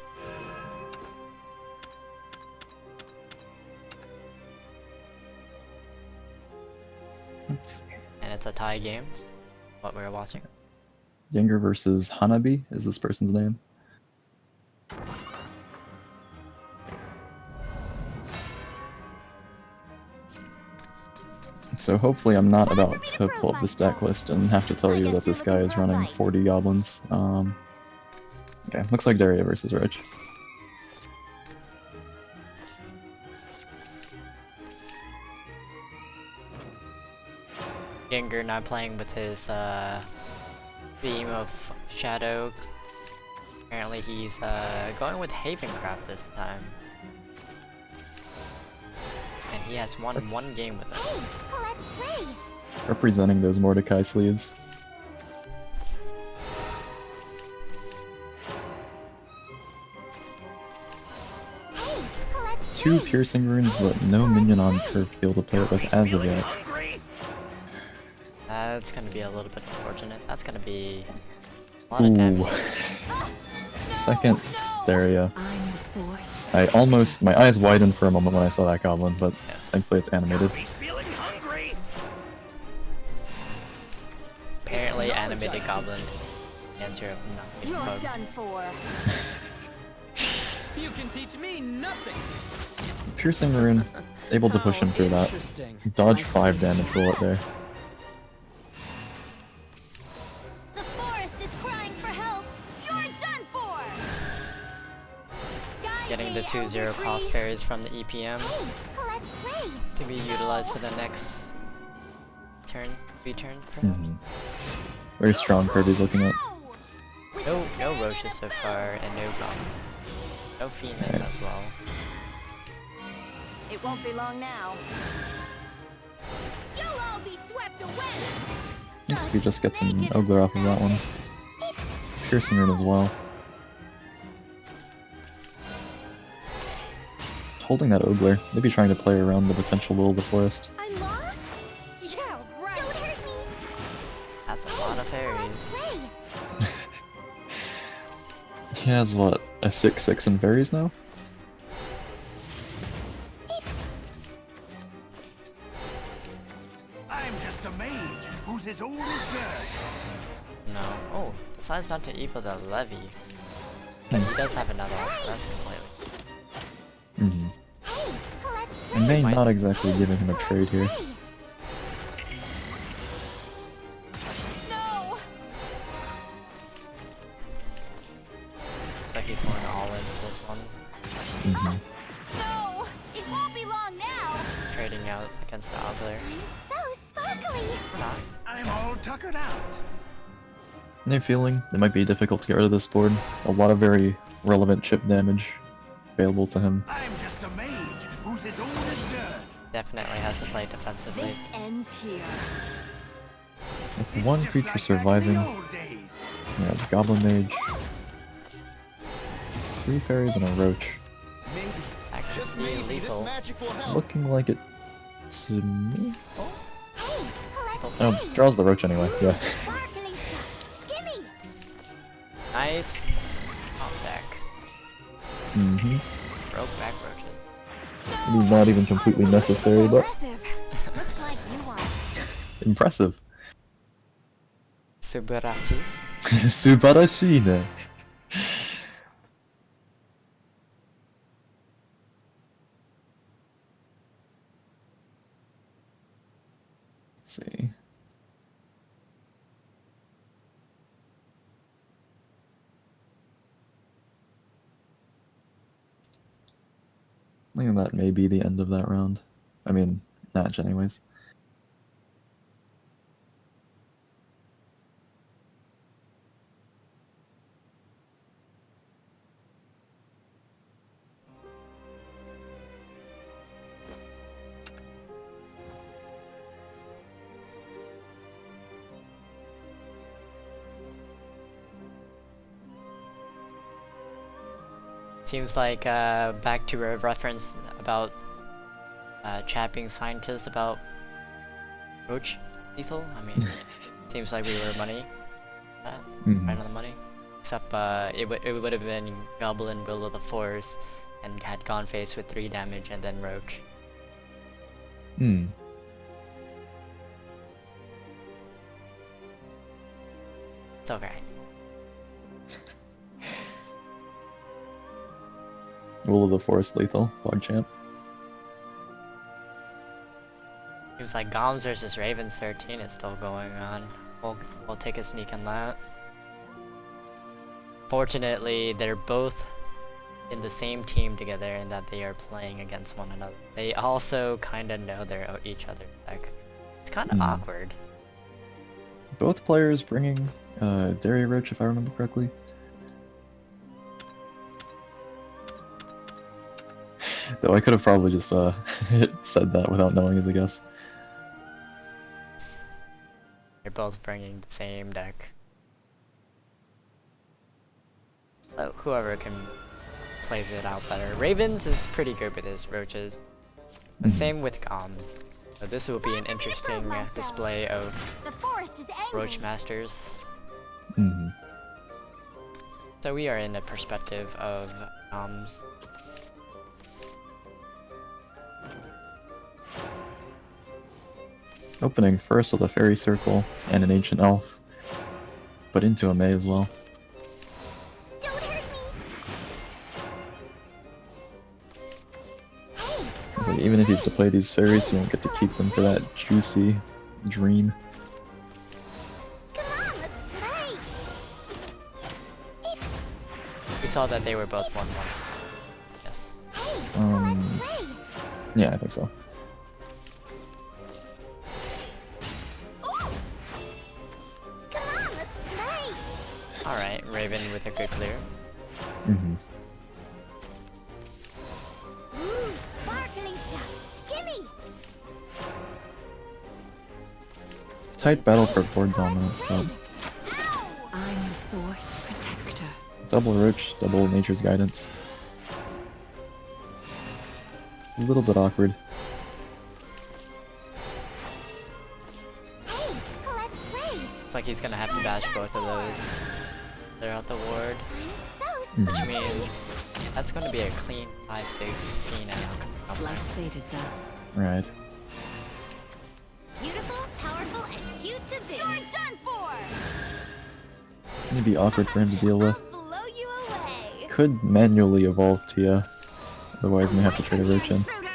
And it's a tie game. What we're watching. Gengar versus Hanabi is this person's name. So hopefully I'm not about to pull up this deck list and have to tell you that this guy is running 40 goblins. Okay, looks like Daria versus Rich. Gengar not playing with his theme of Shadow. Apparently he's going with Havencraft this time. And he has won 1 game with it. Let's play! Representing those Mordecai sleeves. Let's 2 piercing runes, but no minion on curve to be able to play it with as of yet. That's gonna be a little bit unfortunate. That's gonna be a lot of damage. Second Daria. My eyes widened for a moment when I saw that goblin, but thankfully it's animated. Apparently animated goblin answer of nothing. You're Bug. done for. You can teach me nothing. Piercing rune, able to push him through that. Interesting. Dodge 5 damage bullet there. The forest is crying for help. You're done for. Guide Getting me, the 2-0 Elder cross Tree. parries from the EPM Let's play. to be utilized for the next turns, 3 turns perhaps. Very strong Kirby's looking at. No Roaches so far, and no no Phoenix as well. It won't be long now. You'll all be swept away. Let's see if we just get some Ogre off of that one. Piercing Rune as well. Holding that Ogre, maybe trying to play around the potential Will of the Forest. I lost? Yeah, right. Don't hurt me. That's a lot of fairies. He has what, a 6/6 in fairies now? I'm just a mage who's as old as dirt. No. Oh, decides not to equal the Levy. But he does have another one, so that's completely. And May Might- not exactly giving him a trade here. No. Looks like he's going all in for this one. No. It won't be long now. Trading out against the Ogler. So sparkly. Not. I'm all tuckered out. New feeling, it might be difficult to get rid of this board. A lot of very relevant chip damage available to him. I'm just a mage who's as old as dirt. Definitely has to play defensively. This ends here. With It's one just creature like surviving, back in the old days. he has Goblin Mage, 3 fairies and a Roach. Maybe, Actually, just maybe, this lethal. magic will help. Looking like it to me? Hey, let's Oh, draws the Roach anyway, yeah. sparkly stuff. Gimme. Nice. Off deck. Broke back Roaches. Maybe not even completely necessary, but Impressive. Looks like you won. impressive. Subarashi. Subarashine. Let's see. I think that may be the end of that round. I mean, match anyways. Seems like back to a reference about chapping scientists about Roach lethal. I mean, seems like we were money. Right on the money. Except it would have been Goblin Will of the Force and had gone face with 3 damage and then Roach. It's okay. Will of the Forest lethal, PogChamp. Seems like Goms versus Ravens 13 is still going on. We'll take a sneak on that. Fortunately, they're both in the same team together and that they are playing against one another. They also kind of know their each other's deck. It's kind of awkward. Both players bringing Dairy Roach, if I remember correctly. Though I could have probably just said that without knowing as a guess. They're both bringing the same deck. So whoever can plays it out better. Ravens is pretty good with his Roaches. The same with Goms. So this will be an interesting display of The forest is angry. Roach Masters. So we are in a perspective of Goms. Opening first with a Fairy Circle and an Ancient Elf, but into a May as well. Don't hurt me. Hey, It's like even if he's to play these fairies, he won't get to keep them for that juicy dream. come on, let's play. We saw that they were both 1-1. Yes. Hey, Um, let's play. Yeah, I think so. Alright, Raven with a good clear. Mm-hmm. Ooh, sparkly stuff. Gimme! Tight battle for board dominance, but Ow! I'm the Force Protector. double Roach, double Nature's Guidance. A little bit awkward. Hey, let's play. Looks like he's gonna have to bash both of those. They're out the ward, I'm so which sparkly. means that's gonna be a clean 5-6 Fatina coming up Life's next. fate is thus. Right. Beautiful, powerful, and cute to boot. You're done for! It'd be awkward for him to deal with. I'll blow you away. Could manually evolve Tia, otherwise may have to trade a Roach in. Intruder.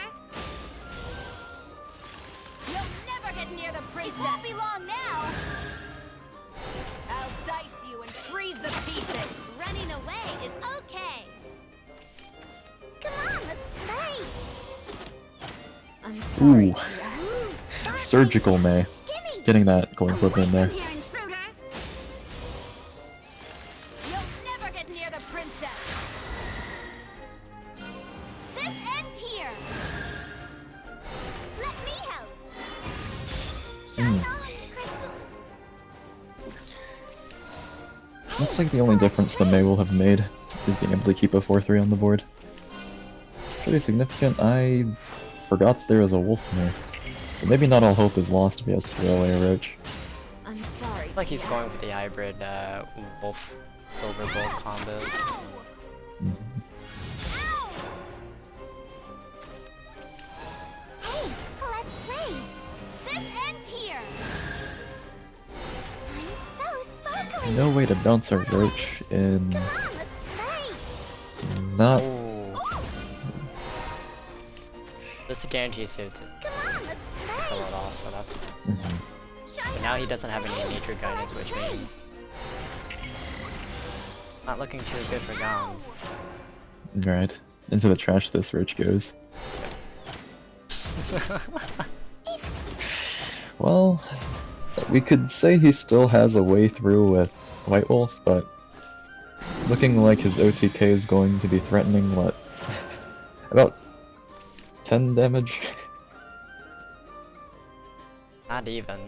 You'll never get near the princess. It won't be long now. I'll dice you and freeze the pieces. Running away is okay. Come on, let's play. I'm sorry. Ooh, Ooh, surgical May. gimme. Getting that coin flip in there. Here, intruder. You'll never get near the princess. This ends here. Let me help. Shine on, crystals. Looks like the only difference that May will have made is being able to keep a 4-3 on the board. Pretty significant. I forgot that there was a wolf in there. So maybe not all hope is lost if he has to throw away a Roach. I'm sorry. Looks like he's going for the hybrid Wolf Silver Bolt combo. Ow! Ow! Hey, let's play. This ends here. I'm so sparkly. No way to bounce a Roach in... Come on, let's play. Not... Ooh. This guarantees to Come on, let's kill play. it off, so that's fine. Mhm. Shine But now he doesn't have any nature guidance, which means not looking too good for Goms. Right. Into the trash this Roach goes. Well, we could say he still has a way through with White Wolf, but looking like his OTK is going to be threatening, what? About 10 damage? Not even.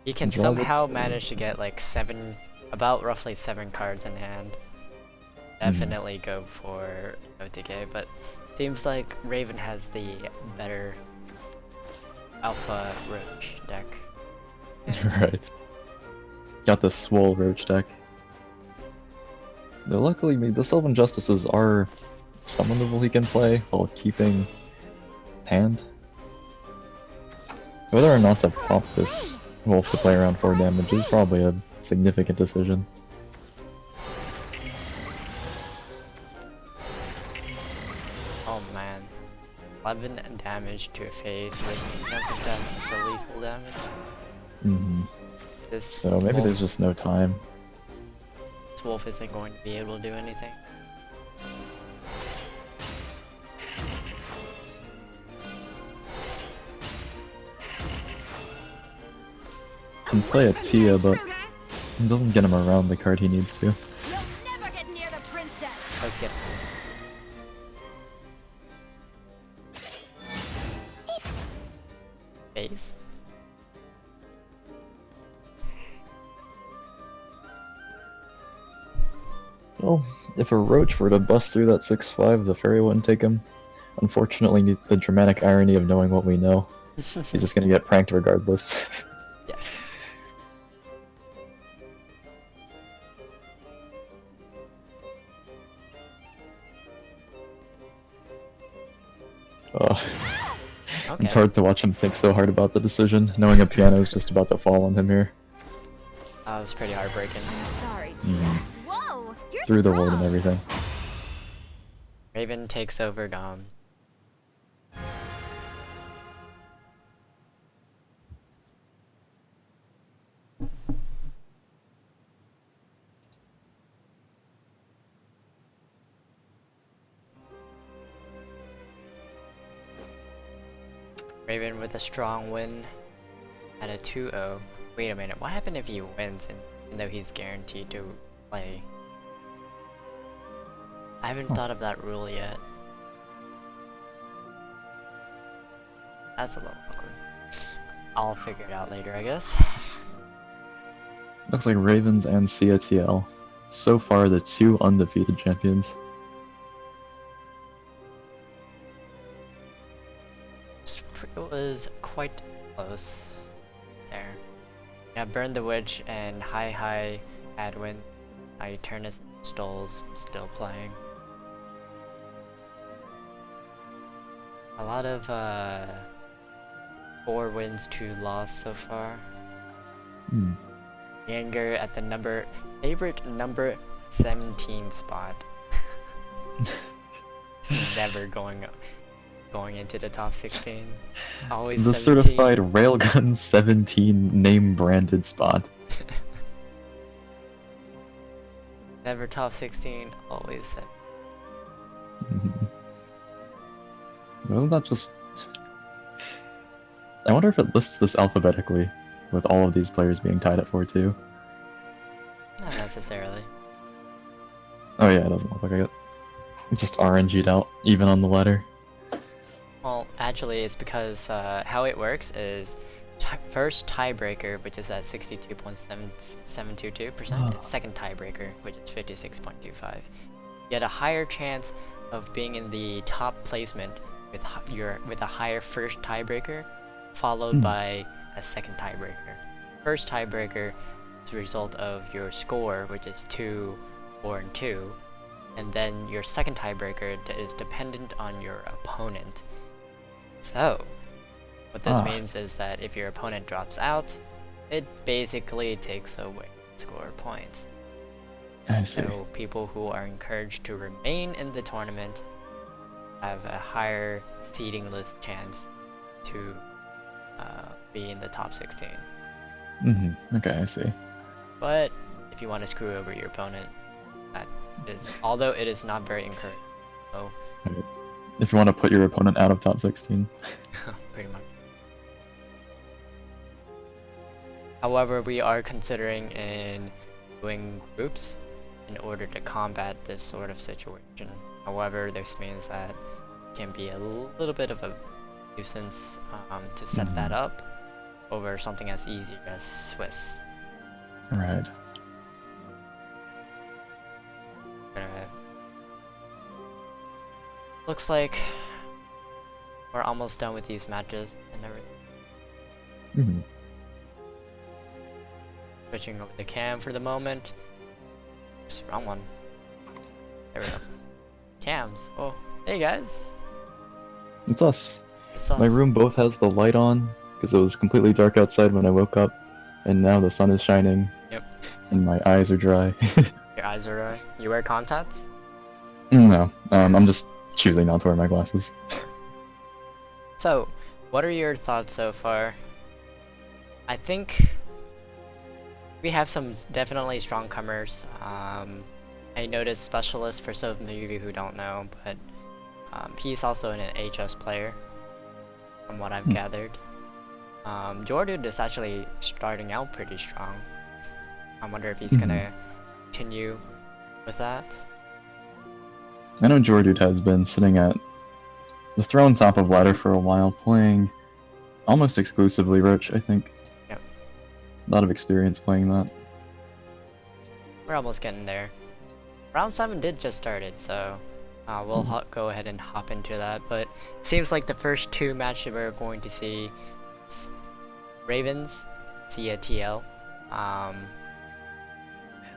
He can Draws it. somehow manage to get like about roughly 7 cards in hand. Definitely go for OTK, but seems like Raven has the better Alpha Roach deck. Right. Got the Swole Roach deck. Though luckily, the Sylvan Justices are summonable he can play while keeping hand. Whether or not to pop this wolf to play around 4 damage is probably a significant decision. Oh man. 11 damage to a face with chance of death is the lethal damage. Hmm. This So maybe wolf, there's just no time. this wolf isn't going to be able to do anything. Can play a Tia, but it doesn't get him around the card he needs to. You'll never get near the princess. Let's get face. Well, if a Roach were to bust through that 6-5, the Fairy wouldn't take him. Unfortunately, the dramatic irony of knowing what we know, he's just gonna get pranked regardless. Yes. Oh, Okay. it's hard to watch him think so hard about the decision, knowing a piano is just about to fall on him here. That was pretty heartbreaking. I'm sorry, Tia. Whoa, you're Through the ward and strong. everything. Raven takes over Gom. Raven with a strong win at a 2-0. Wait a minute, what happened if he wins even though he's guaranteed to play? I haven't thought of that rule yet. That's a little awkward. I'll figure it out later, I guess. Looks like Ravens and CATL. So far, the 2 undefeated champions. It was quite close there. Yeah, Burn the Witch and Hi Adwin, Eternus Stoles still playing. A lot of 4 wins, 2 loss so far. Anger at the favorite number 17 spot. It's never going into the top 16. Always The 17. certified Railgun 17 name branded spot. Never top 16, always 7. Wasn't that just... I wonder if it lists this alphabetically, with all of these players being tied at 4-2. Not necessarily. Oh yeah, it doesn't look like it. It's just RNG'd out, even on the ladder. Well, actually, it's because how it works is first tiebreaker, which is at 62.722%, and second tiebreaker, which is 56.25. You get a higher chance of being in the top placement with a higher first tiebreaker, followed by a second tiebreaker. First tiebreaker is the result of your score, which is 2, 4, and 2, and then your second tiebreaker is dependent on your opponent. So, what this means is that if your opponent drops out, it basically takes away score points. I see. So people who are encouraged to remain in the tournament have a higher seeding list chance to be in the top 16. Okay, I see. But if you want to screw over your opponent, that is, although it is not very encouraging. So, If you want to put your opponent out of top 16. pretty much. However, we are considering in doing groups in order to combat this sort of situation. However, this means that it can be a little bit of a nuisance to set that up over something as easy as Swiss. Right. Looks like we're almost done with these matches and everything. Switching over the cam for the moment. Oops, wrong one. There we go. Cams. Oh, hey guys. It's us. It's us. My room both has the light on, because it was completely dark outside when I woke up, and now the sun is shining. Yep. And my eyes are dry. Your eyes are dry. You wear contacts? No, I'm just choosing not to wear my glasses. So, what are your thoughts so far? I think we have some definitely strong comers. I noticed Specialist, for some of you who don't know, but he's also an HS player, from what I've gathered. Jordan is actually starting out pretty strong. I wonder if he's gonna continue with that. I know Jordude has been sitting at the throne top of ladder for a while, playing almost exclusively Roach, I think. Yep. A lot of experience playing that. We're almost getting there. Round 7 did just started, so we'll go ahead and hop into that. But it seems like the first 2 matches we're going to see is Ravens, CATL.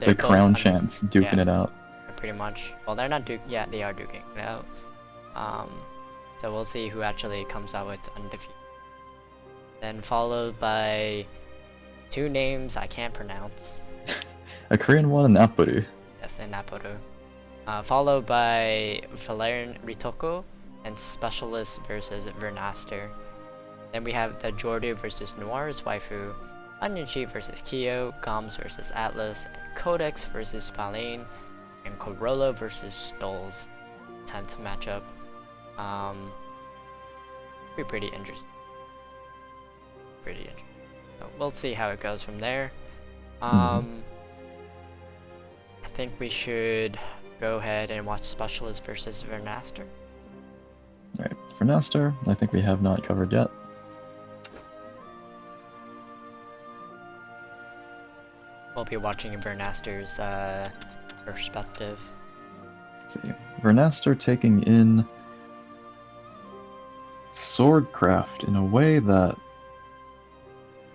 The crown champs duking it out. Pretty much. Well, they're not yeah, they are duking it out. So we'll see who actually comes out with undefeated. Then followed by 2 names I can't pronounce. A Korean one and Apodo. Yes, and Apodo. Followed by Valerian Ritoko and Specialist versus Vernaster. Then we have the Jordu versus Noris Waifu, Onionchi versus Kyo, Goms versus Atlas, Codex versus Spaline, and Corolla versus Stoles. 10th matchup. Be pretty interesting. pretty interesting. So we'll see how it goes from there. Mm-hmm. I think we should go ahead and watch Specialist versus Vernaster. Alright, for Naster, I think we have not covered yet. We'll be watching Vernaster's perspective. Let's see. Vernaster taking in Swordcraft in a way that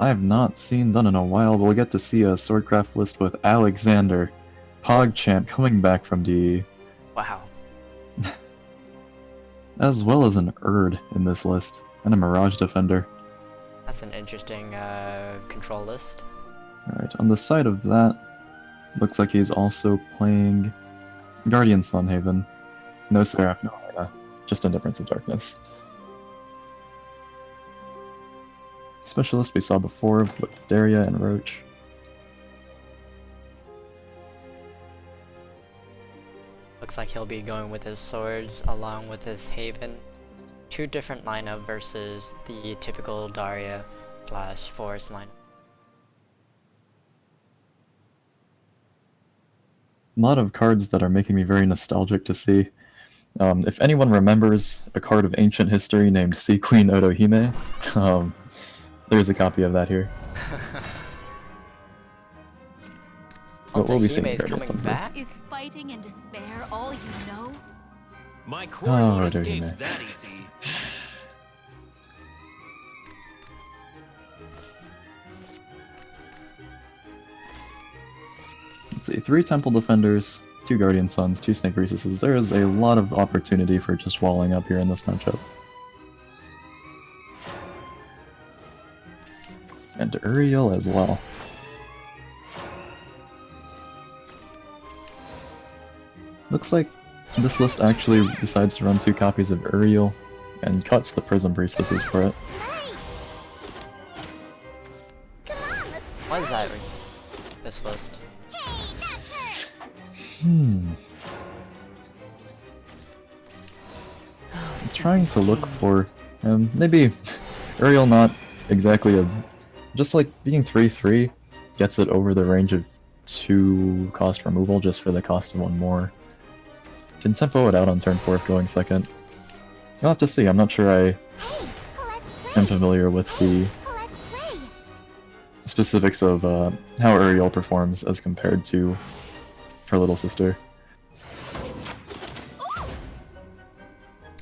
I have not seen done in a while. We'll get to see a Swordcraft list with Alexander, PogChamp coming back from DE, Wow. as well as an Erd in this list, and a Mirage Defender. That's an interesting control list. Alright, on the side of that, looks like he's also playing Guardian Sunhaven. No Seraph, no Hana, just Indifference of Darkness. Specialist we saw before with Daria and Roach. Looks like he'll be going with his swords along with his Haven. Two different lineup versus the typical Daria / Forest lineup. A lot of cards that are making me very nostalgic to see. If anyone remembers a card of ancient history named Sea Queen Otohime, there's a copy of that here. But we'll be seeing Otohime is Guardian coming Sun back? Is fighting and despair all you know? My core Oh, won't Roto escape Hime. that easy. Let's see, 3 Temple Defenders, 2 Guardian Suns, 2 Snake Priestesses. There is a lot of opportunity for just walling up here in this matchup. And Uriel as well. Looks like this list actually decides to run 2 copies of Uriel and cuts the Prism Priestesses for it. What is that? This list. I'm trying to look for maybe Uriel not exactly a... Just like being 3/3 gets it over the range of 2 cost removal just for the cost of 1 more. Can tempo it out on turn 4 if going second. You'll have to see, I'm not sure I am familiar with the specifics of how Uriel performs as compared to her little sister.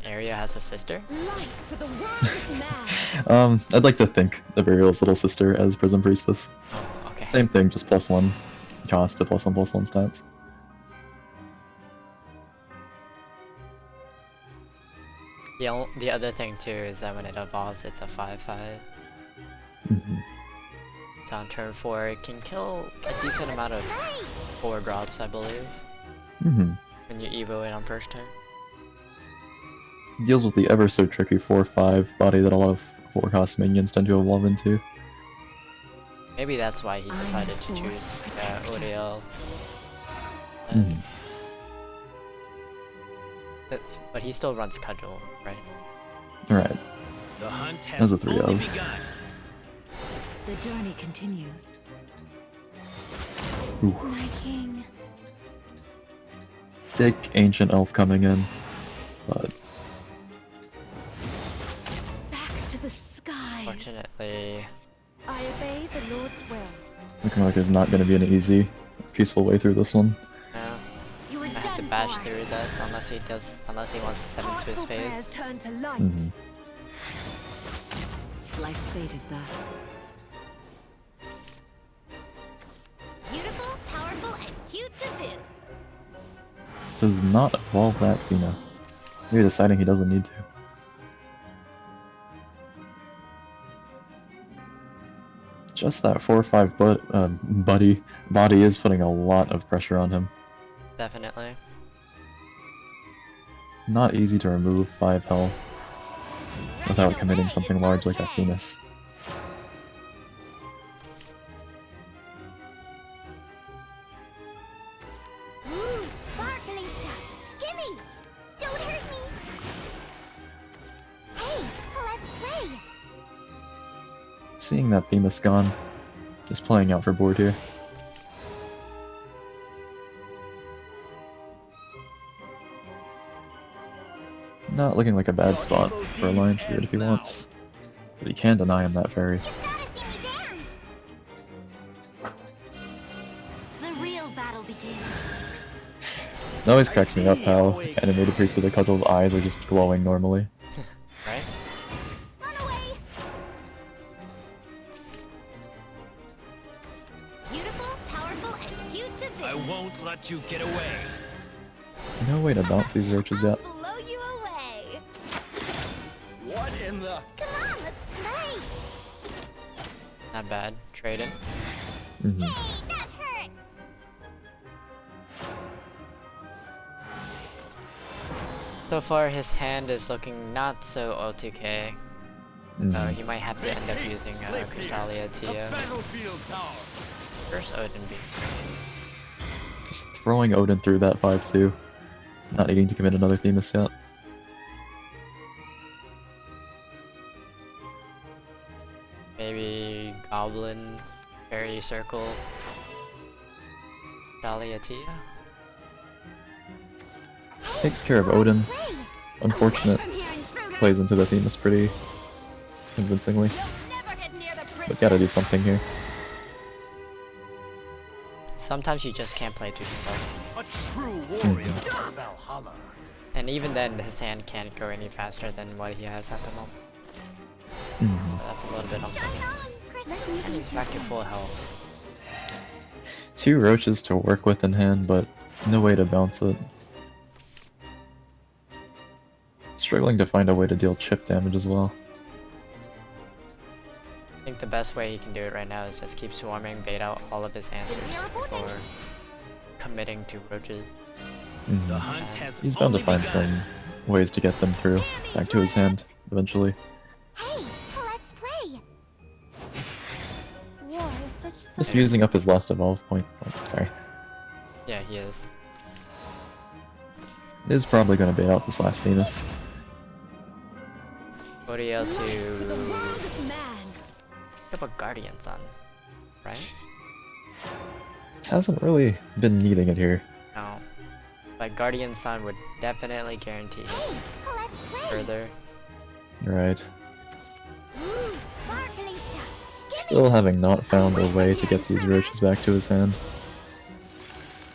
Aelia has a sister? Light for the world of man. I'd like to think of Uriel's little sister as Prism Priestess. Oh, okay. Same thing, just +1 cost to +1/+1 stats. The other thing too is that when it evolves, it's a 5/5. Mhm. So on turn 4, it can kill a decent amount of 4 drops, I believe, Mhm. when you evo it on first turn. Deals with the ever so tricky 4/5 body that a lot of 4-cost minions tend to evolve into. Maybe that's why he decided to choose Uriel. Mhm. But he still runs Cudgel, right? Alright, The hunt That's has a 3 only of. begun. The journey continues. Ooh. My king. Thick Ancient Elf coming in, but Back to the skies. Fortunately, I obey the Lord's will. looking like there's not going to be an easy, peaceful way through this one. no. You were I have to done bash for. through this unless he wants 7 to his Heartful prayers face. turn to light. Mhm. Life's fate is thus. Beautiful, powerful, and cute to boot. Does not evolve that Fina. Maybe deciding he doesn't need to. Just that 4/5 body is putting a lot of pressure on him. Definitely. Not easy to remove 5 health without committing something large like a Phoenix. Ooh, sparkly stuff. Gimme! Don't hurt me! Hey, let's play! Seeing that Themis gone, just playing out for board here. Not looking like a bad spot for Alliance Beard if he wants, but he can deny him that fairy. The real battle begins. It always cracks me up how animated Priest of the Cotl's eyes are just glowing normally. Right? Run away. Beautiful, powerful, and cute to I visit. won't let you get away. No way to bounce these roaches yet. I'll blow you away. What in the? Come on, let's play. Not bad. Trading. Mhm. Hey, that hurts. So far, his hand is looking not so OTK. He might have to end up using Crystalia Tia. Battlefield tower. First Odin beam. Just throwing Odin through that 5-2. Not needing to commit another Themis yet. Maybe Goblin, Fairy Circle, Crystalia Tia. Takes care of Odin. Play. Unfortunate. From here, intruder. Plays into the Themis pretty convincingly. You'll never get near the princess. But gotta do something here. Sometimes you just can't play too slow. A true warrior. Valhalla. And even then, his hand can't go any faster than what he has at the moment. Mhm. So that's a little bit unfortunate. Shine on, crystals. And he's back to full health. 2 roaches to work with in hand, but no way to bounce it. Struggling to find a way to deal chip damage as well. I think the best way he can do it right now is just keep swarming, bait out all of his answers before committing to roaches. Mhm. The hunt has He's bound to only find begun. some ways to get them through, back to his hand, eventually. Hey, let's play. War is such Just using up his last evolve point. Oh, sorry. Yeah, he is. Is probably going to bait out this last Themis. Odiel For the to world of man. pick up a Guardian Sun, right? Hasn't really been needing it here. No. But Guardian Sun would definitely guarantee his Let's play. further. Right. Ooh, sparkly stuff. Still having not found a way to get these roaches back to his hand.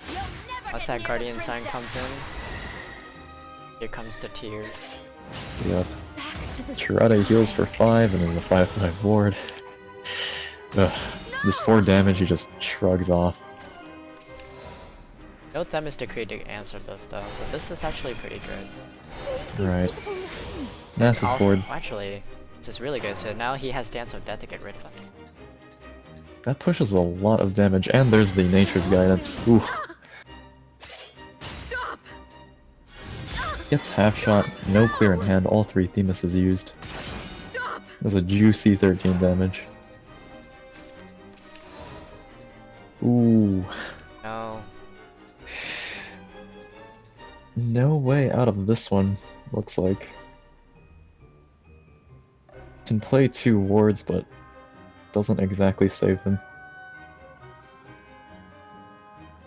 You'll never Once get that near Guardian the Sun princess. comes in, here comes the tears. Yep. Back to the Tirade heals for 5 and then the 5/5 ward. Ugh. This 4 damage he just shrugs off. No Themis Decree to answer those though, so this is actually pretty good. Right. Massive Also, board. actually, this is really good, so now he has Dance of Death to get rid of it. That pushes a lot of damage, and there's the Nature's Guidance. Ooh. Gets half shot, no clear in hand, all 3 Themis is used. That's a juicy 13 damage. Ooh. No. No way out of this one, looks like. Can play 2 wards, but doesn't exactly save him.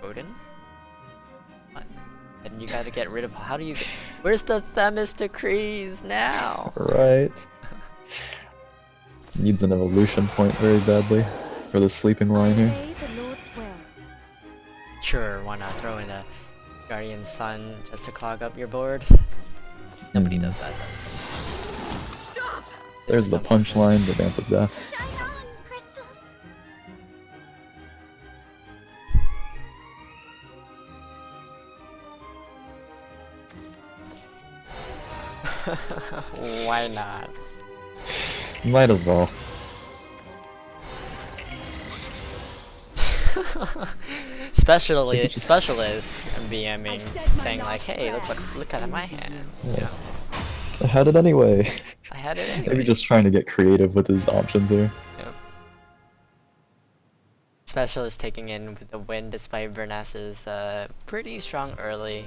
Odin? What? And you gotta get rid of. How do you. Where's the Themis Decrees now? Right. Needs an evolution point very badly for the sleeping line here. Obey the Lord's will. Sure, why not throw in a Guardian Sun just to clog up your board? Nobody does that though. There's the punchline, the Dance of Death. Shine on, crystals. Why not? Might as well. Specialists BMing, saying like, "Hey, look at my hand." Yeah. I had it anyway. I had it anyway. Maybe just trying to get creative with his options here. Yep. Specialist taking in with the win despite Vernas's pretty strong early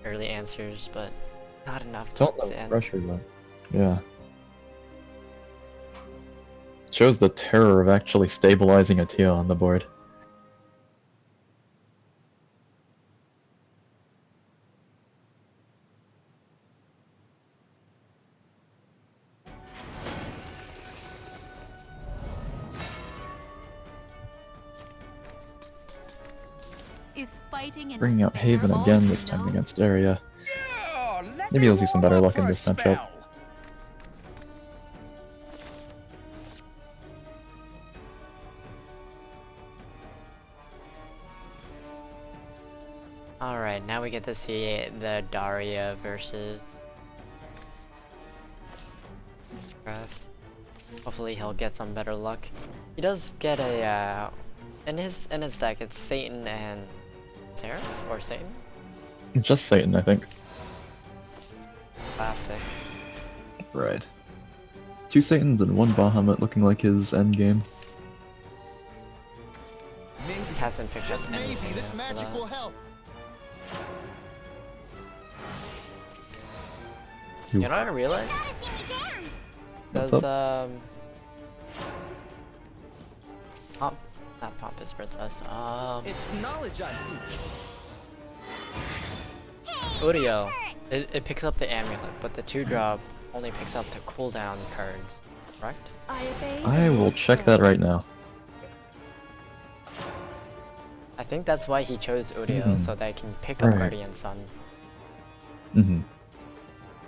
answers, but not enough to Don't let withstand. pressure though. Yeah. shows the terror of actually stabilizing a Tia on the board. Is fighting Bringing out Haven again, this time against Aelia. Maybe you'll see some better luck in this matchup. Alright, now we get to see the Daria versus Craft. Hopefully he'll get some better luck. He does get a in his deck it's Satan and Seror or Satan? Just Satan, I think. Classic. Right. 2 Satans and 1 Bahamut looking like his endgame. Maybe, Hasn't picked just up maybe anything this after magic that. will help. You know what I realized? What's Does up? not Pompous Princess. It's knowledge I seek. Udio. It picks up the amulet, but the 2-drop only picks up the cooldown cards, correct? I will check that right now. I think that's why he chose Udio, so that he can pick up Right. Guardian Sun.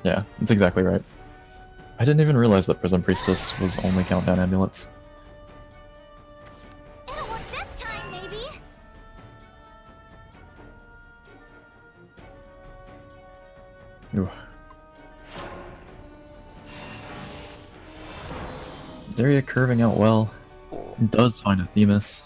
Yeah, that's exactly right. I didn't even realize that Prism Priestess was only countdown amulets. It'll work this time, maybe. Ooh. Daria curving out well. Does find a Themis.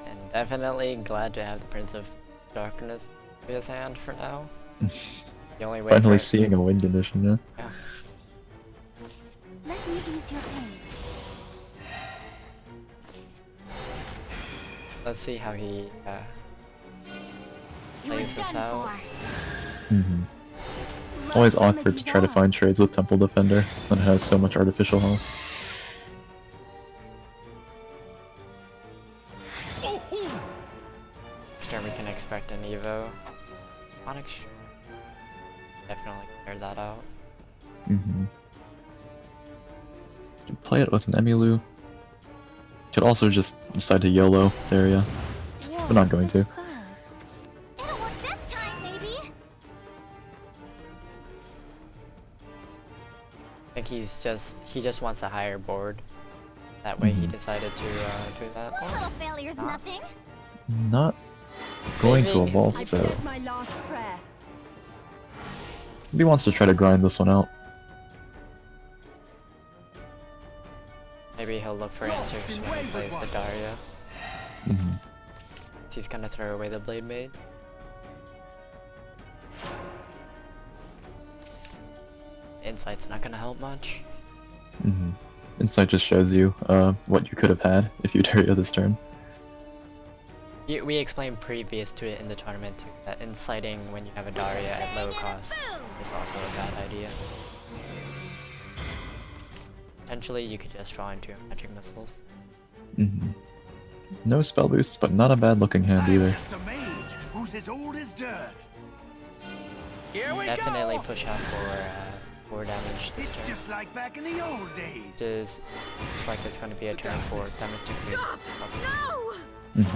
And definitely glad to have the Prince of Darkness in his hand for now. The only way Finally for seeing a win condition, yeah. Yeah. Let me ease your pain. Let's see how he You're plays this done out. for. Always awkward to try to find trades with Temple Defender when it has so much artificial health. Next turn we can expect an Evo. Onyx definitely cleared that out. Could play it with an Emilu. Could also just decide to YOLO Daria. We're not going to. It'll work this time, maybe. I think he just wants a higher board. That way he decided to do that. This little failure's nothing. Not going to Saving is evolve, I've so said my last prayer. he wants to try to grind this one out. Maybe he'll look for answers when he plays the Daria. He's gonna throw away the Blade Maid. Insight's not gonna help much. Insight just shows you what you could have had if you Daria this turn. We explained previous to it in the tournament too, that inciting when you have a Daria at low cost is also a bad idea. Potentially you could just draw into magic missiles. No spell boosts, but not a bad looking hand I'm either. just a mage who's as old as dirt. Here we Definitely go. push out for 4 damage this It's turn. just like back in the old days. Looks like it's going to be a turn for Themyscira. No!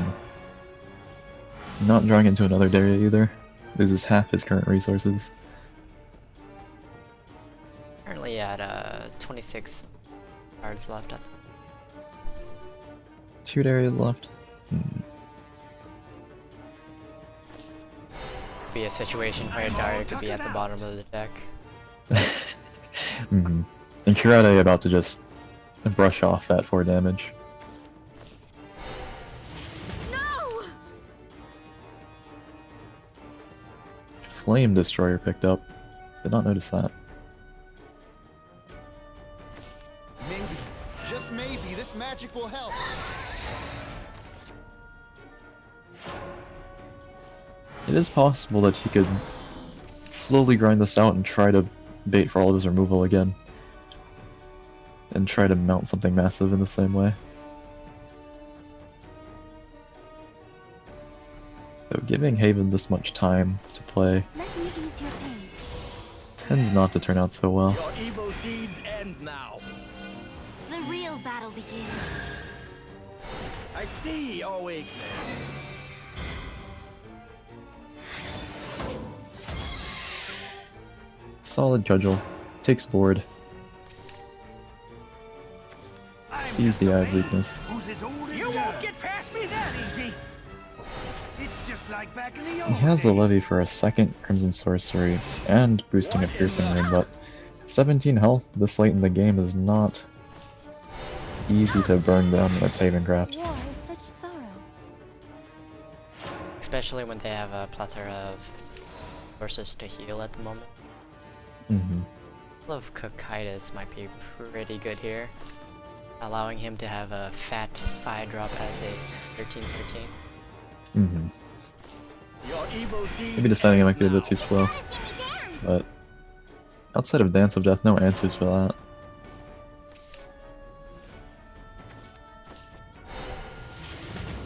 Not drawing into another Daria either. Loses half his current resources. Currently at 26 cards left at 2 Darias left. be a situation where Daria could be at the bottom of the deck. And Kurade about to just brush off that 4 damage. No! Flame Destroyer picked up. Did not notice that. Maybe, just maybe, this magic will help. It is possible that he could slowly grind this out and try to bait for all of his removal again. and try to mount something massive in the same way. Though giving Haven this much time to play Let me ease your pain. tends not to turn out so well. Your evil deeds end now. The real battle begins. I see your weakness. Solid cudgel. Takes board. Sees the eye's weakness. Who's as old as You dirt? won't get past me that easy. It's just like back in the old He has the days. levy for a second Crimson Sorcery and boosting a piercing ring, but 17 health this late in the game is not easy to burn down when it's Haven craft. War is such sorrow. Especially when they have a plethora of sources to heal at the moment. Mm-hmm. Of Cocytus might be pretty good here, allowing him to have a fat 5-drop as a 13/13. Mm-hmm. Your evil deeds Maybe deciding it might be a end bit too now. slow, Gotta see me dance. but outside of Dance of Death, no answers for that.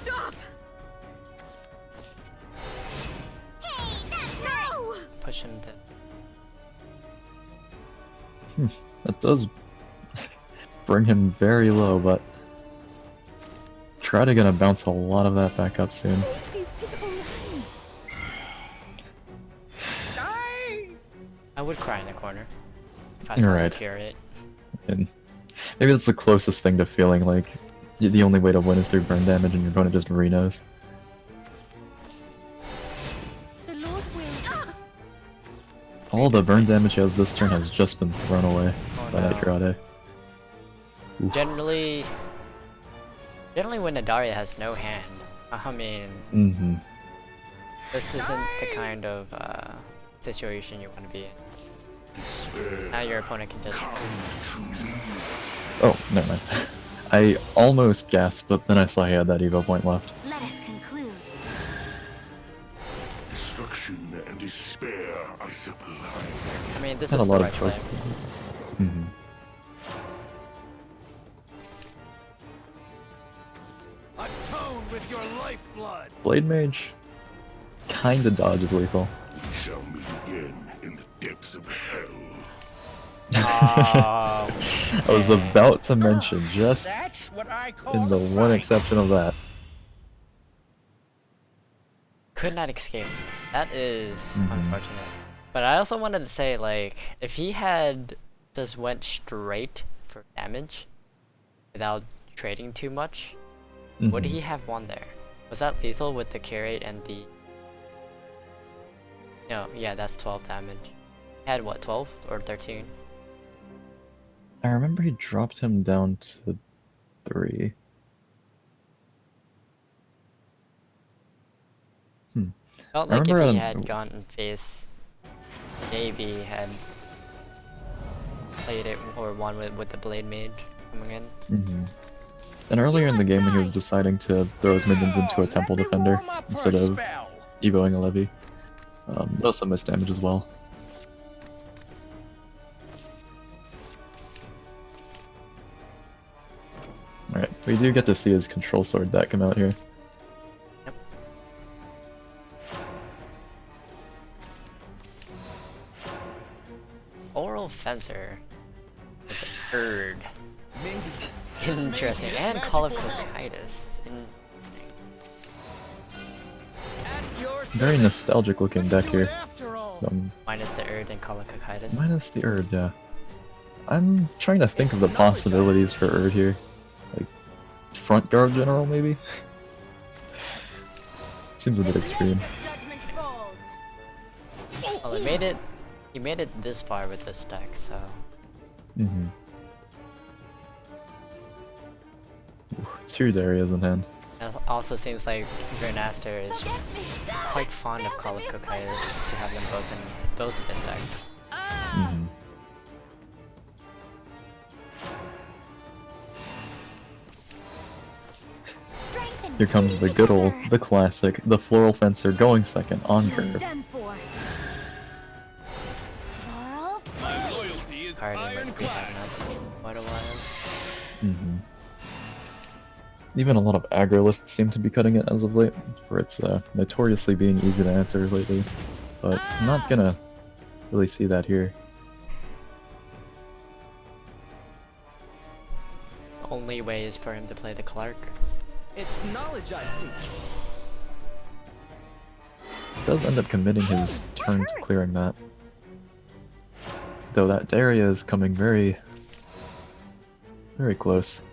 Stop! Hey, that's no! Push him to. That does bring him very low, but Trotta gonna bounce a lot of that back up soon. These pitiful lines. I would cry in the corner if I saw Right. him cure it. And maybe that's the closest thing to feeling like the only way to win is through burn damage and your opponent just renos. The Lord will. All the burn damage he has this turn has just been thrown away by that Trotta. Generally when Nadaria has no hand, I mean, Mm-hmm. this isn't the kind of situation you want to be in. Now your opponent can just. Oh, never mind. I almost gasped, but then I saw he had that Evo point left. Let us conclude. Destruction and despair are sublime. I mean, this Had a is the lot right of play. choice. Mm-hmm. Atone with your lifeblood. Blade Mage kinda dodges lethal. We shall meet again in the depths of hell. Oh, I was about to mention, just That's what I call in the a one fight. exception of that. could not escape. That is Mhm. unfortunate. But I also wanted to say, like, if he had just went straight for damage without trading too much, would Mhm. he have won there? Was that lethal with the curate and the... No, yeah, that's 12 damage. He had what, 12 or 13? I remember he dropped him down to 3. Felt I like if remember he on- had gone face, maybe had played it or won with the blade mage coming in. Mm-hmm. And earlier in the game when he was deciding to throw his minions into a temple defender instead of evoing a levy, that was some missed damage as well. Alright, we do get to see his control sword deck come out here. Oral Fencer with the Erd. Maybe. Interesting. And Call of Cocytus. Very nostalgic looking deck here. Minus the Erd and Call of Cocytus. Minus the Erd, yeah. I'm trying to think of the possibilities for Erd here. Like, front guard general, maybe? Seems a bit extreme. Judgment falls. Well, he made it this far with this deck, so... Mm-hmm. 2 Darias in hand. It also seems like Grandmaster is quite fond of Call of Cocytus to have them both in his deck. Mm-hmm. Here comes the good old, the classic, the Floral Fencer going second on curve. Done for. Carl? My loyalty is Alright, ironclad. haven't had for quite a while. Even a lot of aggro lists seem to be cutting it as of late, for its notoriously being easy to answer lately. But I'm not gonna really see that here. The only way is for him to play the Clark. It's knowledge I seek. Does end up committing his turn to clearing that. Though that area is coming very close.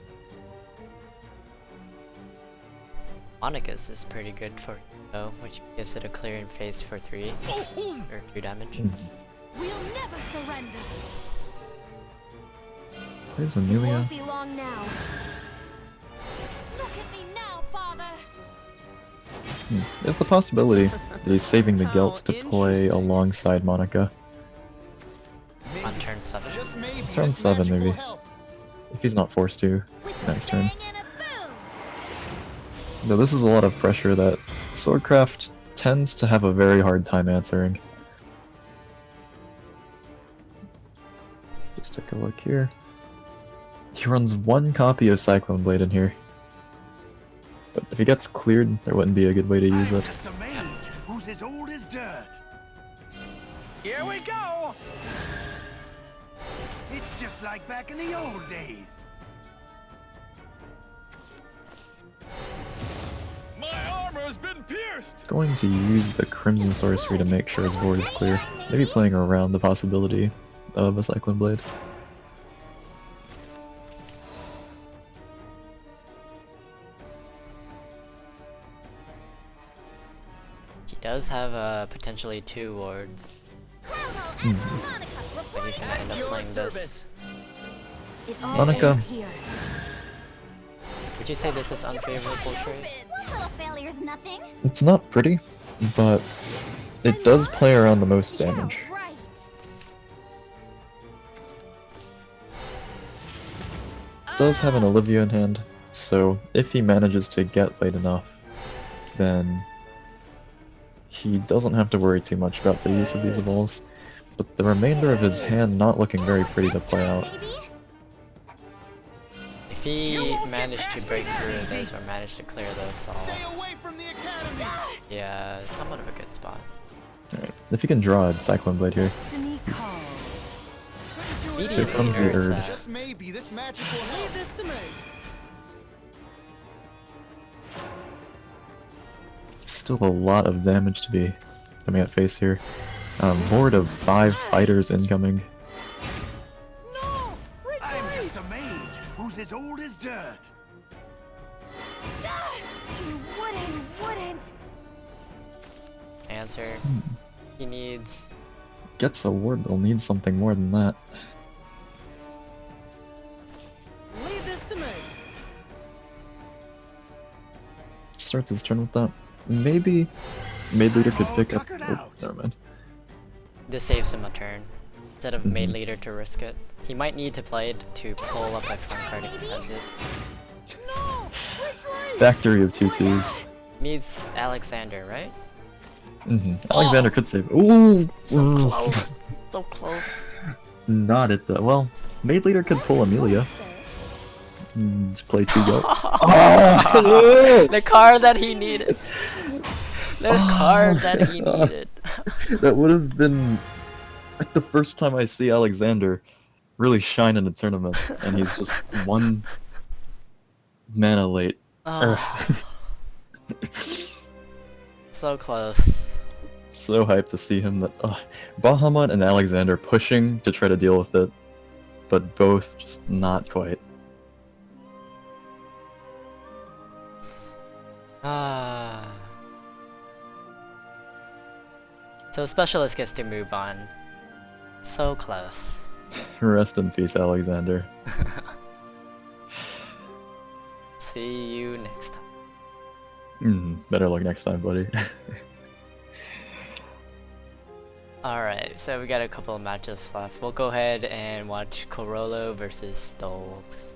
Monica's is pretty good for though, which gives it a clear in face for 3 or 2 damage. We'll never surrender. There's Amelia. Won't be long now. Look at me now, father. There's the possibility that he's saving the Gelt to play alongside Monica. On turn 7. Just maybe Turn this 7 magic will maybe. help. If he's not forced to next turn. Bang and a boom. Though this is a lot of pressure that Swordcraft tends to have a very hard time answering. Just take a look here. He runs 1 copy of Cyclone Blade in here. But if he gets cleared, there wouldn't be a good way to use I'm it. just a mage who's as old as dirt. Here we go. It's just like back in the old days. My armor's been pierced. Going to use the Crimson Sorcery to make sure his board is clear. Maybe playing around the possibility of a Cyclone Blade. He does have potentially 2 wards, but he's gonna end up playing this. It all Monica. ends here. Would you say this is unfavorable trade? One little failure's nothing. It's not pretty, but it does play around the most damage. Yeah, right. It does have an Olivia in hand, so if he manages to get late enough, then he doesn't have to worry too much about the use of these evolves. But the remainder of his hand not looking very pretty to play out. If he managed to break through this or managed to clear this all, Stay away from the academy. yeah, somewhat of a good spot. Alright, if he can draw a Cyclone Blade here. Destiny calls. Here comes the Meteor, it's, urge. Just maybe this magic will help. Leave this to me. Still a lot of damage to be coming at face here. Board of 5 fighters incoming. I'm just a mage who's as old as dirt. You wouldn't. Answer. He needs. Gets a ward, they'll need something more than that. Leave this to me. Starts his turn with that. Maybe Maid Leader could pick up. tuckered Oh, out. never mind. This saves him a turn. Instead of Maid Leader to risk it. He might need to play it to pull up a front card if he has it. Factory of 2/2s. Needs Alexander, right? Alexander could save. Ooh! So Ooh. close. So close. Not at the. Well, Maid Leader could pull Amelia. Let's play 2 goats. Oh! The card that he needed. The card that he needed. That would have been like the first time I see Alexander really shine in a tournament, and he's just 1 mana late. Oh. So close. So hyped to see him. That Bahamut and Alexander pushing to try to deal with it, but both just not quite. Ah. So Specialist gets to move on. So close. Rest in peace, Alexander. See you next time. Better luck next time, buddy. Alright, so we got a couple of matches left. We'll go ahead and watch Coro versus Stoles.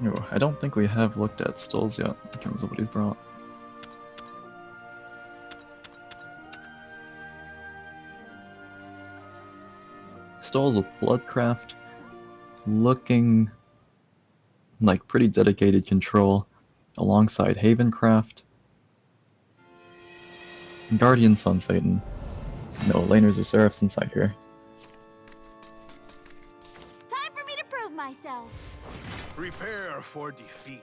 Ooh, I don't think we have looked at Stoles yet in terms of what he's brought. stalls with Bloodcraft, looking like pretty dedicated control, alongside Havencraft, Guardian Sun Satan. No laners or seraphs inside here. Time for me to prove myself. Prepare for defeat.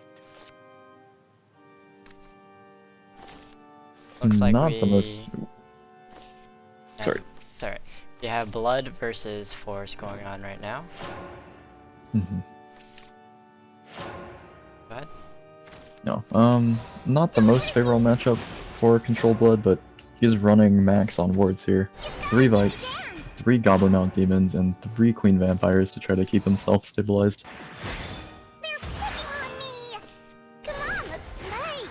Looks like Not we... the most. Sorry. Sorry. We have Blood versus Force going on right now. Mm-hmm. Go ahead. No, not the most favorable matchup for Control Blood, but he's running max on wards here. 3 Vites, 3 Goblin Mount Demons, and 3 Queen Vampires to try to keep himself stabilized. They're picking on me. Come on, let's play.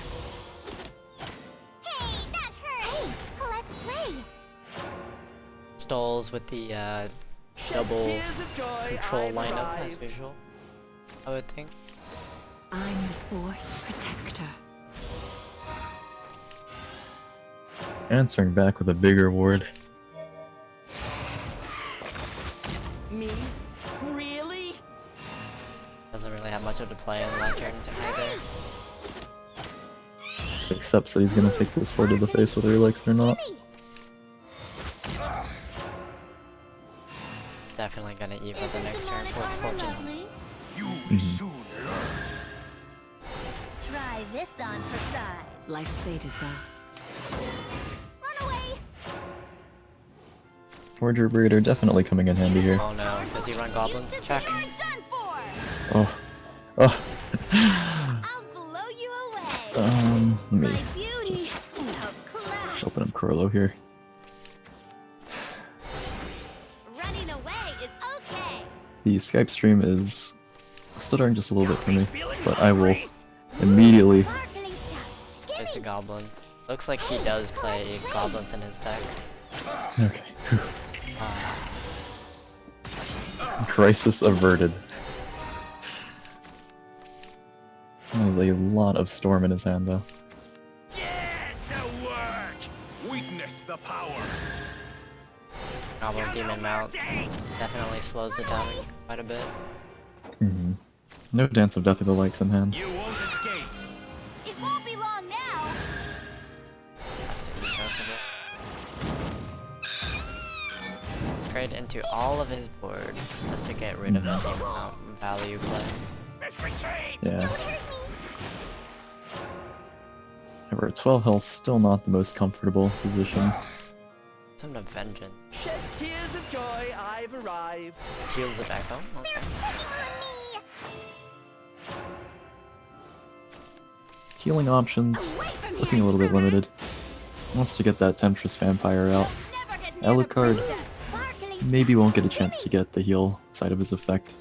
Hey, that hurt. Hey, let's play. Stalls with the double Tears of joy, control I've lineup as arrived. usual, I would think. I'm the Force Protector. Answering back with a bigger ward. Me? Really? Doesn't really have much of a play in that turn either. Just accepts that he's gonna take this ward to the face whether he likes it or not. Definitely gonna eat with the next turn, fortunately. You will soon learn. Try this on for size. Life's fate is thus. Run away. Wardrobe Breeder definitely coming in handy here. Oh no, does he run Goblin? You Check. simply aren't done for. Oh. Oh. I'll blow you away. Let me My beauty just outclassed. open up Coro here. Running away is okay. The Skype stream is stuttering just a little bit for me, but I will immediately. Sparkly stuff. There's the Goblin. Looks like he does play Goblins in his deck. Okay. Crisis averted. There's a lot of storm in his hand though. Get to work. Weakness the power. Goblin Demon Mount definitely slows it down quite a bit. Mm-hmm. No Dance of Death of the Likes in hand. You won't escape. It won't be long now. Has to be careful. Trade into all of his board just to get rid of any value play. Let's retreat. Yeah. Don't hurt me. We're at 12 health, still not the most comfortable position. Some of Vengeance. Shed tears of joy, I've arrived. Heals it back home. Okay. They're picking on me. Healing options, Away from here, looking a little bit Seror. limited. Wants to get that Temptress Vampire out. Never get near the Alucard princess. Sparkly maybe stuff. won't get a chance to get the heal side of his effect.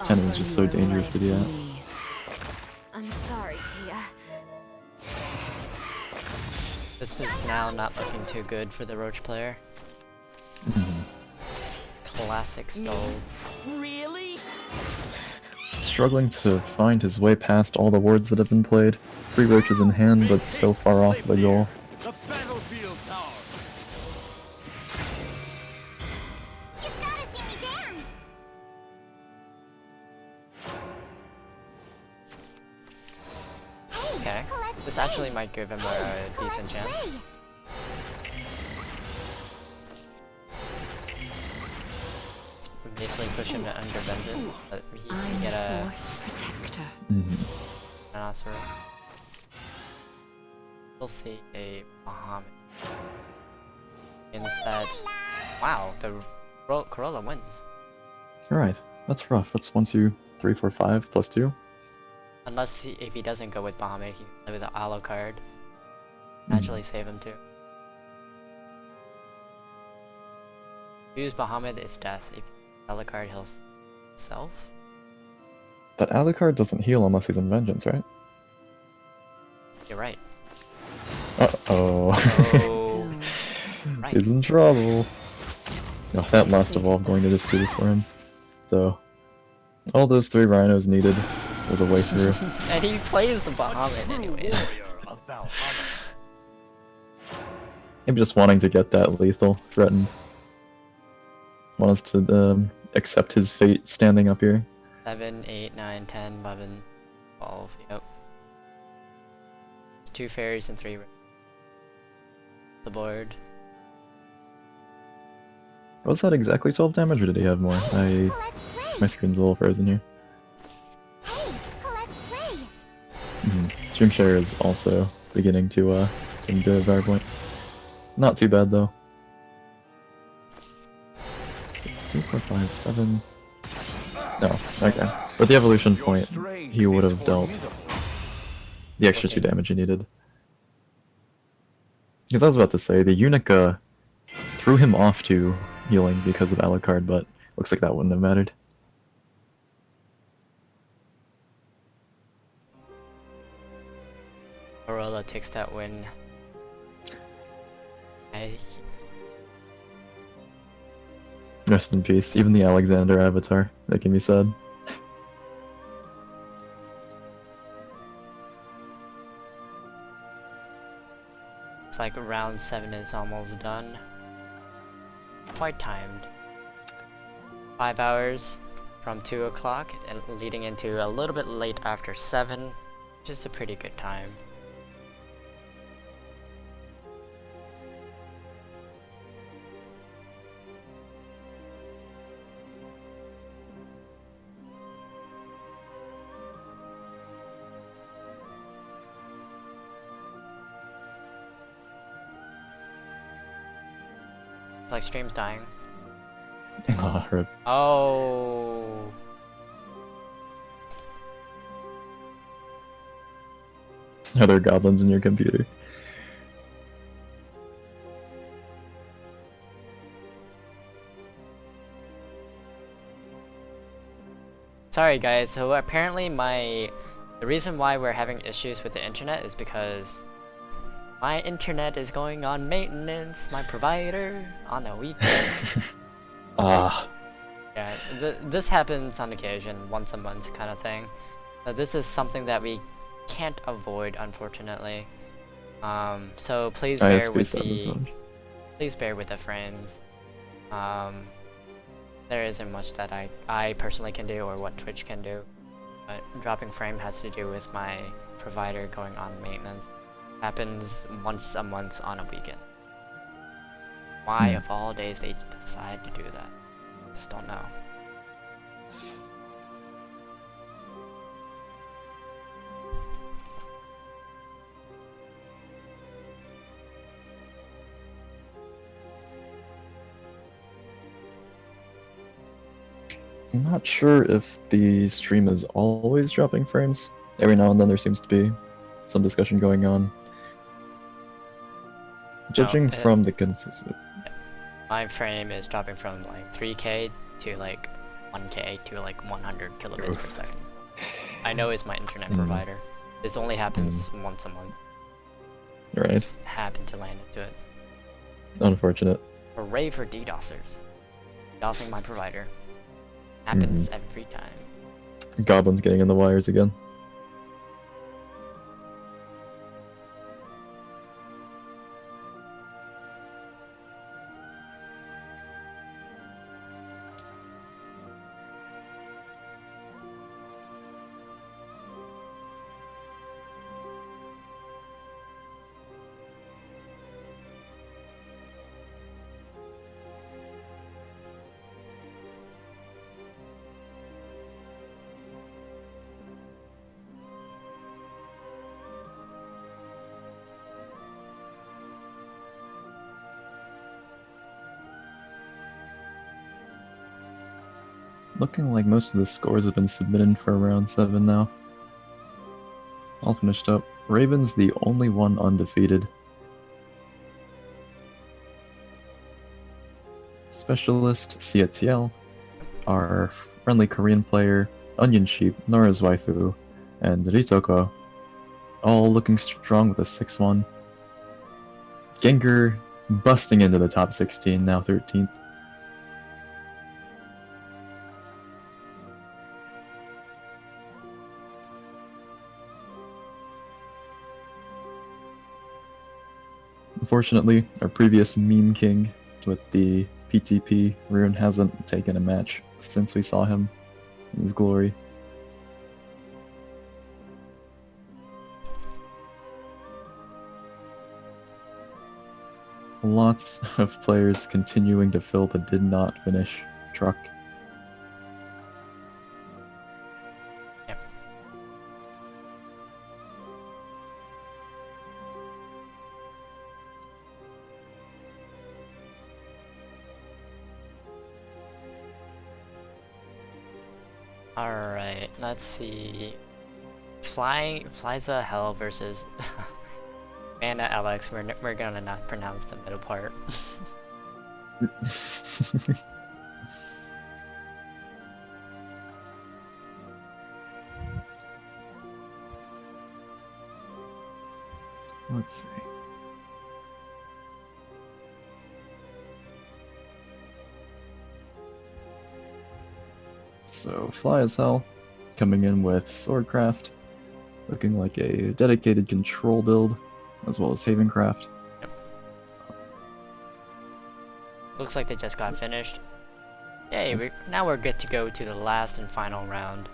10 is just so dangerous to do that. I'm sorry, Tia. This is now not looking too good for the Roach player. Mhm. Classic stalls. Really? Struggling to find his way past all the wards that have been played. 3 Roaches in hand, but so far off the goal. The battlefield tower. You've gotta see me dance. Hey, Okay. let's This play. actually might give him a decent chance. It's basically push him to under Vengeance, but he can get a Force Protector. Mhm. Rhinoceros. We'll see a Bahamut. Instead, wow, the Corolla wins. Alright, that's rough. That's 1, 2, 3, 4, 5 plus 2. Unless if he doesn't go with Bahamut, he can play with the Alucard. Actually save him too. Use Bahamut is death. If Alucard heals himself. But Alucard doesn't heal unless he's in Vengeance, right? You're right. Uh-oh. Oh, right. He's in trouble. No, that last evolve going to just do this for him. Though, all those 3 rhinos needed was a way through. And he plays the Bahamut anyways. Maybe just wanting to get that lethal threatened. Want us to accept his fate standing up here. 7, 8, 9, 10, 11, 12, yep. It's 2 fairies and 3 the board. Was that exactly 12 damage, or did he have more? My screen's a little frozen here. Stream share is also beginning to into a power point. Not too bad though. So 2, 4, 5, 7. No, okay. With the evolution point, he would have dealt the extra 2 damage he needed. Because I was about to say, the Unica threw him off to healing because of Alucard, but looks like that wouldn't have mattered. Corolla takes that win. Rest in peace. Even the Alexander avatar making me sad. It's like round 7 is almost done. Quite timed. 5 hours from 2 o'clock and leading into a little bit late after 7. Just a pretty good time. Like stream's dying. Ah, rip. Oh. Are there goblins in your computer? Sorry guys, so apparently the reason why we're having issues with the internet is because my internet is going on maintenance, my provider, on the weekend. Ah. Yeah, this happens on occasion, once a month kind of thing. So this is something that we can't avoid, unfortunately. So please bear with the frames. There isn't much that I personally can do or what Twitch can do, but dropping frame has to do with my provider going on maintenance. Happens once a month on a weekend. Why of all days they decide to do that? Just don't know. I'm not sure if the stream is always dropping frames. Every now and then there seems to be some discussion going on. Judging from the consistent... My frame is dropping from like 3k to like 1k to like 100 kilobits per second. I know it's my internet provider. This only happens once a month. Right. Just happened to land into it. Unfortunate. Hooray for DDoSers. DDoSing my provider. Happens every time. Goblins getting in the wires again. Looking like most of the scores have been submitted for round 7 now. All finished up. Raven's the only one undefeated. Specialist, Cietiel, our friendly Korean player, Onion Sheep, Noris Waifu, and Ritoko, all looking strong with a 6-1. Gengar busting into the top 16, now 13th. Unfortunately, our previous meme king with the PTP rune hasn't taken a match since we saw him in his glory. Lots of players continuing to fill the did not finish truck. Yep. Alright, let's see. Flyza Hell versus Anna Alex. We're gonna not pronounce the middle part. Let's see. So, Fly as Hell, coming in with Swordcraft, looking like a dedicated control build, as well as Havencraft. Looks like they just got finished. Yay, now we're good to go to the last and final round.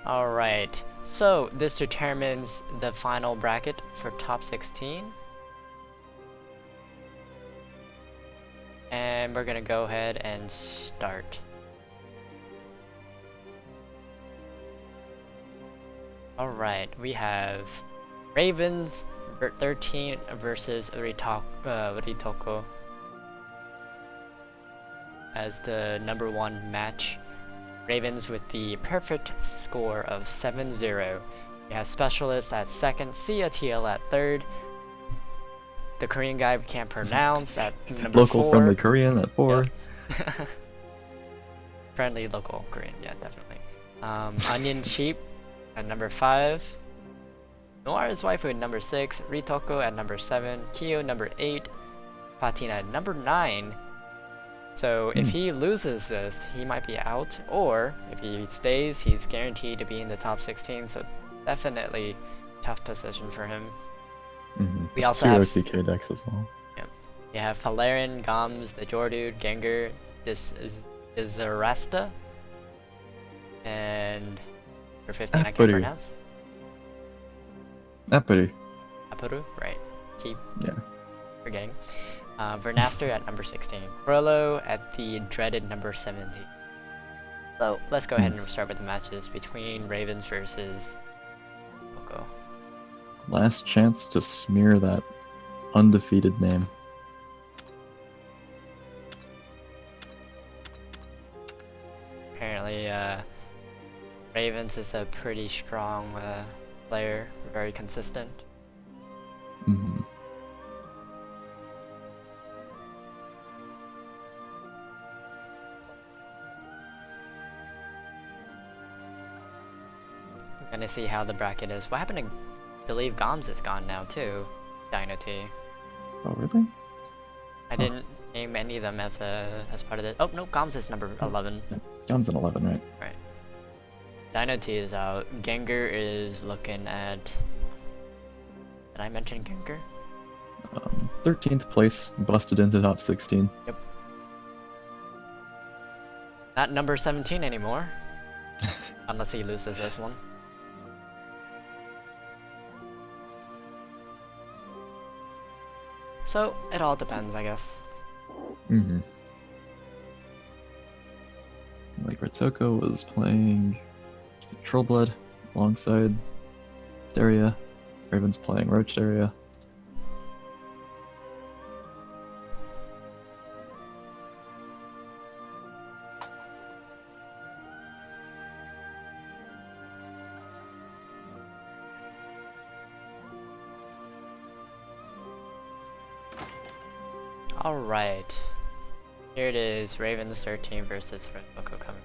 Alright, so this determines the final bracket for top 16. And we're gonna go ahead and start. Alright, we have Ravens 13 versus Ritoko as the #1 match. Ravens with the perfect score of 7-0. We have Specialist at 2nd, Ciatl at 3rd. The Korean guy we can't pronounce at number 4. Local friendly Korean at 4. Yep. Friendly local Korean, yeah, definitely. Onion Sheep at number 5. Noris Waifu at number 6. Ritoko at number 7. Kyo number 8. Fatina at number 9. So if he loses this, he might be out, or if he stays, he's guaranteed to be in the top 16. So definitely tough position for him. We also have Codex as well. Yep. We have Falaren, Goms, the Jordude, Gengar, this is Zarasta, and for 15 I can't pronounce. Apodo. Apodo, right? Keep forgetting. Vernaster at number 16. Coro at the dreaded number 17. So let's go ahead and start with the matches between Ravens versus Roco. Last chance to smear that undefeated name. Apparently, Ravens is a pretty strong player, very consistent. Gonna see how the bracket is. What happened to, I believe Goms is gone now too. Dino T. Oh really? I didn't name any of them as part of the. Oh no, Goms is number 11. Yeah. Goms at 11, right? Right. Dino T is out. Gengar is looking at. Did I mention Gengar? 13th place, busted into top 16. Yep. Not number 17 anymore. Unless he loses this one. So, it all depends, I guess. Like Ritoko was playing Trollblood alongside Daria. Raven's playing Roach Daria. Alright. Here it is, Ravens 13 versus Roco coming.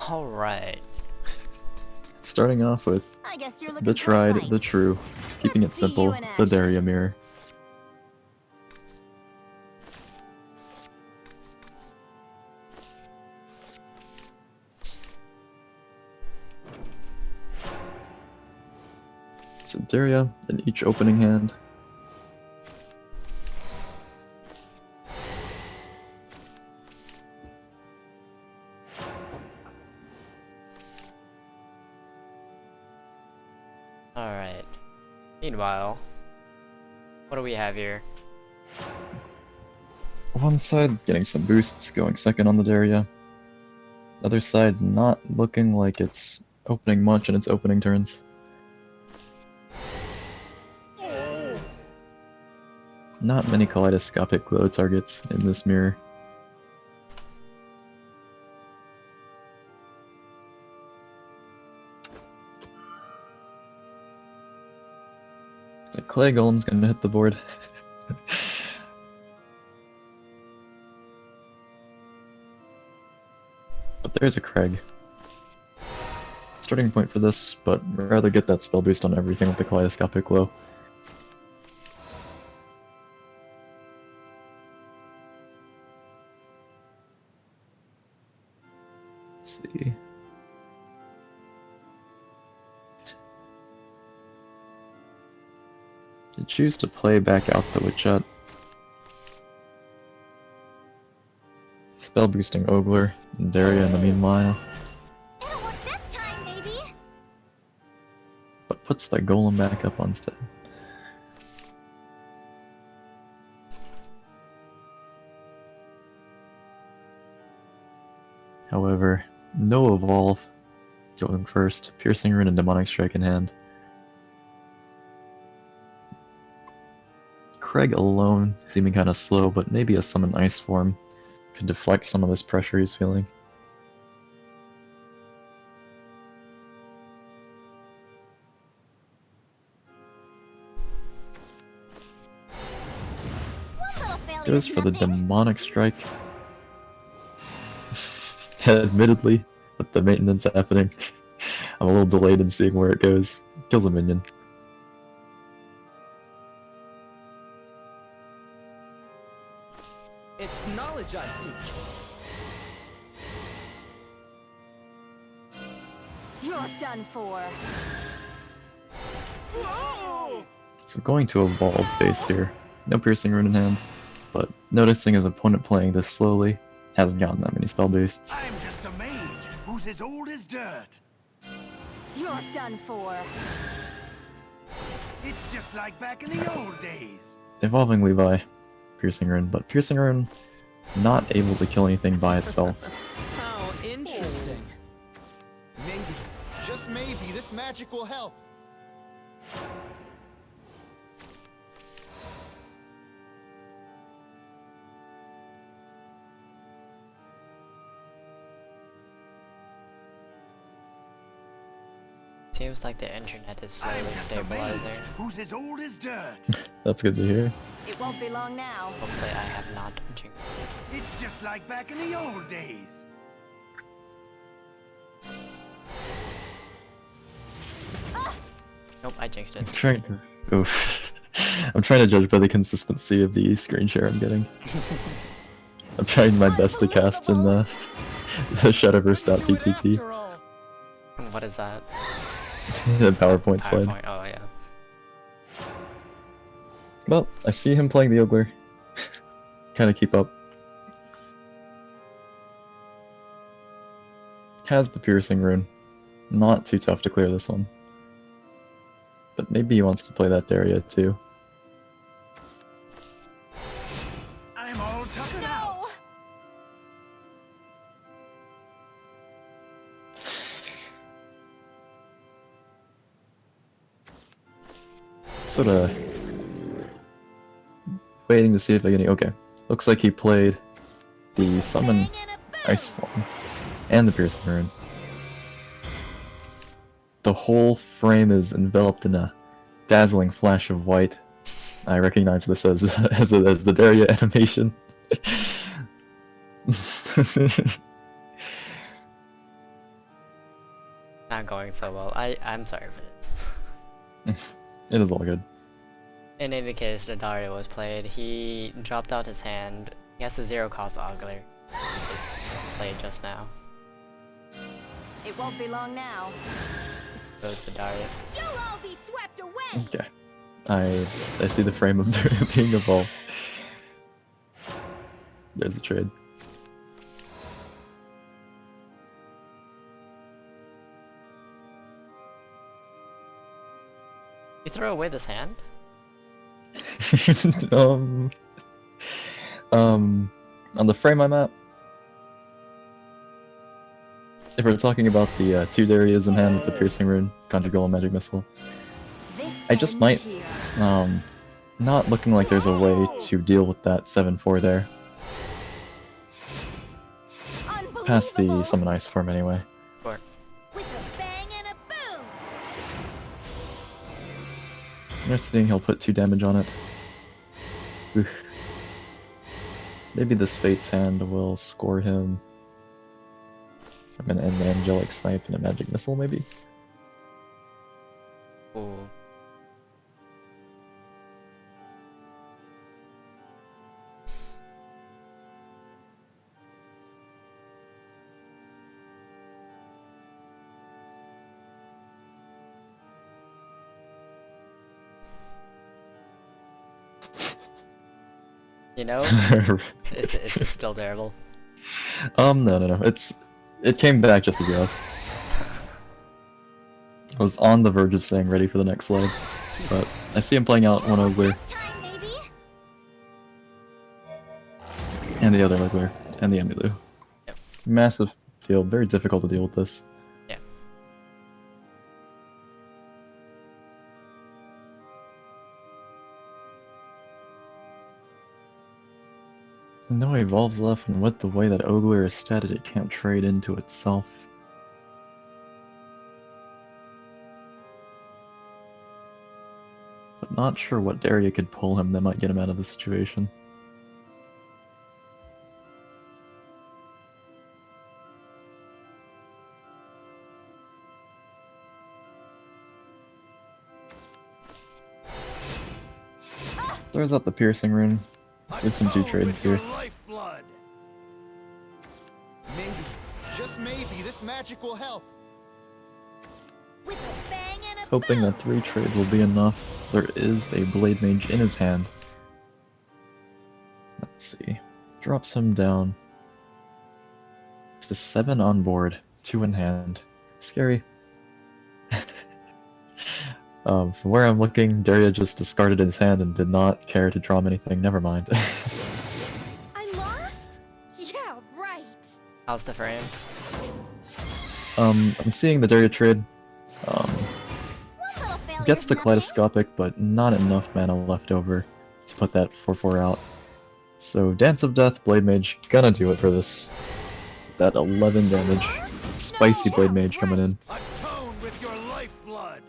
Alright. Starting off with I guess you're looking the for a tried, fight. the true, keeping it Let's see you simple, in the action. Daria mirror. So Daria in each opening hand. Alright. Meanwhile, what do we have here? One side getting some boosts, going second on the Daria. Other side not looking like it's opening much in its opening turns. Not many kaleidoscopic glow targets in this mirror. The clay golem's gonna hit the board. But there's a Craig. Starting point for this, but I'd rather get that spell boost on everything with the kaleidoscopic glow. Let's see. You choose to play back out the Witchette. Spell boosting Ogler and Daria in the meanwhile. It'll work this time, maybe. But puts the golem back up on instead. However, no evolve. Going first, Piercing Rune and Demonic Strike in hand. Craig alone, seeming kinda slow, but maybe a summon ice form could deflect some of this pressure he's feeling. One little failure Goes is for the nothing. Demonic Strike. Admittedly, with the maintenance happening, I'm a little delayed in seeing where it goes. Kills a minion. It's knowledge I seek. You're done for. Whoa! So going to evolve face here. No Piercing Rune in hand, but noticing his opponent playing this slowly, hasn't gotten that many spell boosts. I'm just a mage who's as old as dirt. You're done for. It's just like back in the old days. Evolving Levi, Piercing Rune, but Piercing Rune not able to kill anything by itself. How interesting. Maybe, just maybe, this magic will help. Seems like the internet is I'm slowly just a mage stabilizing. who's as old as dirt. That's good to hear. It won't be long now. Hopefully I have not jinxed. It's just like back in the old days. Nope, I jinxed I'm it. trying to... Oof. I'm trying to judge by the consistency of the screen share I'm getting. I'm trying my best to cast in the Shadowverse.ppt. After all. What is that? The PowerPoint slide. PowerPoint, oh yeah. Well, I see him playing the Ogler. Kinda keep up. Has the Piercing Rune. Not too tough to clear this one. But maybe he wants to play that Daria too. I'm all tuckered out. No! Sorta waiting to see if I get any. Okay. Looks like he played the Summon Ice Form and the Piercing Rune. The whole frame is enveloped in a dazzling flash of white. I recognize this as as the Daria animation. not going so well. I'm sorry for this. It is all good. In any case, the Daria was played. He dropped out his hand. He has the 0-cost Ogler, which is played just now. It won't be long now. Goes to Daria. You'll all be swept away. Okay. I see the frame of Daria being evolved. There's the trade. You throw away this hand? On the frame I'm at, if we're talking about the 2 Darias in hand with the piercing rune, conjugal and magic missile, I just might, not looking like there's a way to deal with that 7-4 there. Past the summon ice form anyway. Sure. With a bang and a boom. Interesting, he'll put 2 damage on it. Oof. Maybe this Fate's hand will score him. I'm gonna end the Angelic Snipe and a Magic Missile, maybe? Ooh. You know, it's still terrible. No. It came back just as yes. I was on the verge of saying ready for the next leg, but I see him playing out one Ogler. And the other Ogler, and the Emilu. Yep. Massive field, very difficult to deal with this. Yeah. No evolves left, and with the way that Ogler is statted, it can't trade into itself. But not sure what Daria could pull him that might get him out of the situation. Throws out the piercing rune. Gives some 2 trades here. Maybe, just maybe, this magic will help. With a bang and a Hoping boom. that 3 trades will be enough. There is a Blade Mage in his hand. Let's see. Drops him down to 7 on board, 2 in hand. Scary. From where I'm looking, Daria just discarded his hand and did not care to draw him anything. Never mind. I lost? Yeah, right. How's the frame? I'm seeing the Daria trade. One little failure Gets the is nothing. Kaleidoscopic, but not enough mana left over to put that 4-4 out. So Dance of Death, Blade Mage, gonna do it for this. That 11 damage. Spicy Blade Mage coming in. Atone with your lifeblood.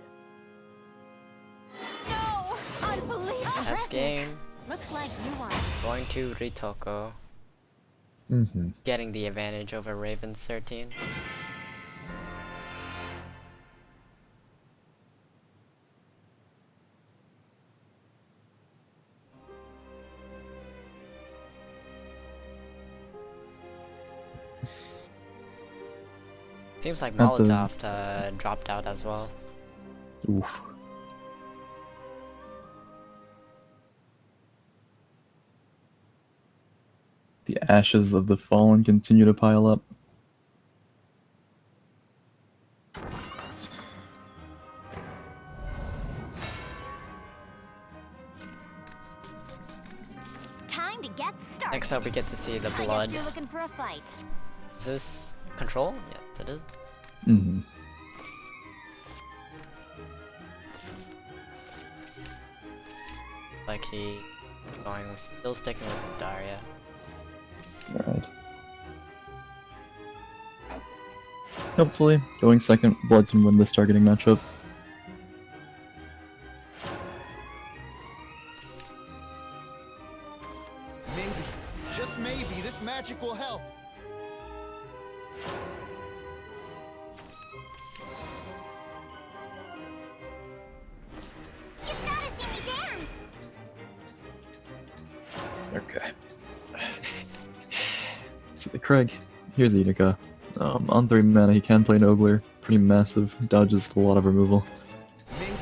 No, unbelievable. That's Impressive. game. Looks like you won. Going to Ritoko. Getting the advantage over Ravens 13. Seems like At the- Molotov dropped out as well. Oof. The ashes of the fallen continue to pile up. Time to get started. Next up we get to see the I blood. guess you're looking for a fight. Is this control? Yes, it is. Mm-hmm. Like he still sticking with Daria. Alright. Hopefully, going second, Blood can win this targeting matchup. Maybe, just maybe, this magic will help. Craig, here's Unica. On 3 mana, he can play an Ogler. Pretty massive, dodges a lot of removal. Maybe,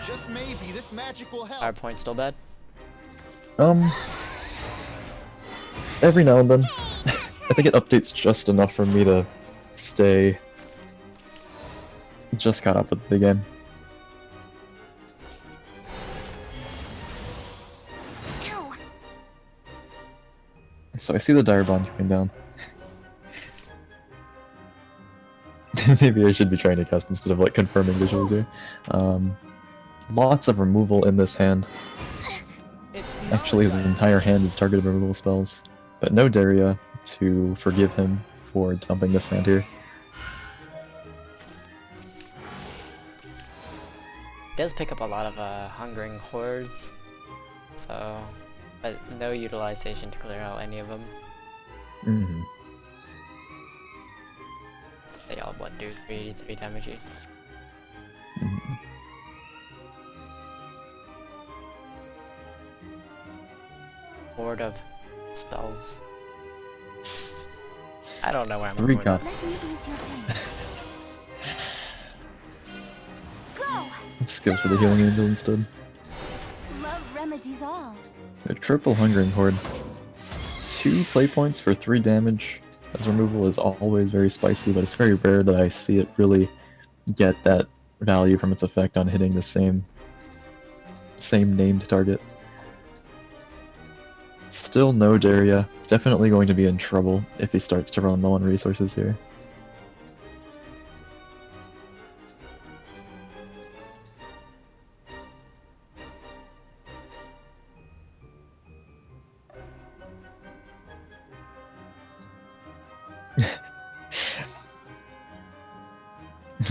just maybe, this magic will help. Our point still bad? Every now and then. I think it updates just enough for me to stay just caught up with the game. So I see the Dire Bond coming down. Maybe I should be trying to cast instead of like confirming visuals here. Lots of removal in this hand. Actually, his entire hand is targeted removal spells, but no Daria to forgive him for dumping this hand here. Does pick up a lot of hungering hordes, so but no utilization to clear out any of them. Mm-hmm. They all what do 383 damage each. Mm-hmm. Horde of spells. I don't know where I'm 3 going. con. Let me ease your pain. Go! Just goes for the Healing Angel instead. Love remedies all. They're triple Hungering Horde. 2 play points for 3 damage as removal is always very spicy, but it's very rare that I see it really get that value from its effect on hitting the same named target. Still no Daria. Definitely going to be in trouble if he starts to run low on resources here.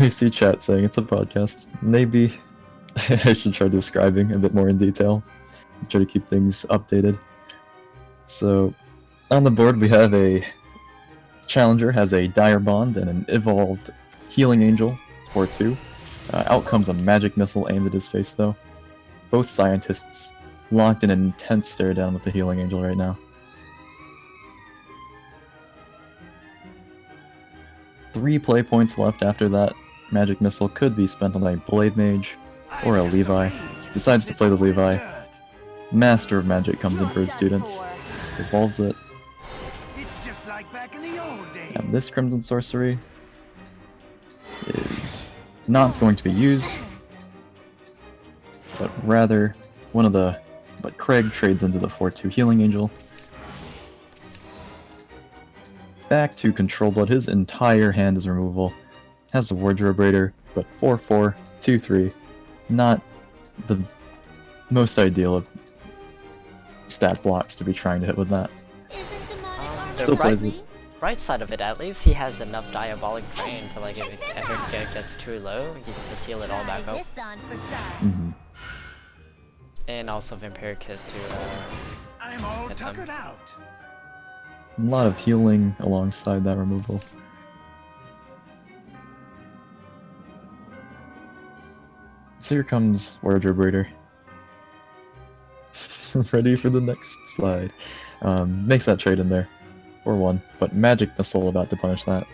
We see chat saying it's a podcast. Maybe I should try describing a bit more in detail. Try to keep things updated. So, on the board we have a challenger has a Dire Bond and an evolved Healing Angel for 2. Out comes a magic missile aimed at his face though. Both scientists locked in an intense stare down with the Healing Angel right now. 3 play points left after that. Magic Missile could be spent on a Blade Mage or a Levi. Decides to play the Levi. Master of Magic comes in for his students. Evolves it. It's just like back in the old days. And this Crimson Sorcery is not going to be used, but rather one of the... But Craig trades into the 4-2 Healing Angel. Back to Control Blood, his entire hand is removal. Has a Wardrobe Raider, but 4-4, 2-3. Not the most ideal of stat blocks to be trying to hit with that. Still plays it. Right side of it, at least he has enough Diabolic Drain to like if it ever gets too low, he can just heal it all back up. Mm-hmm. And also Vampiric Kiss to I'm all hit them. tuckered out. A lot of healing alongside that removal. So here comes Wardrobe Raider. Ready for the next slide. Makes that trade in there. Or 1, but Magic Missile about to punish that.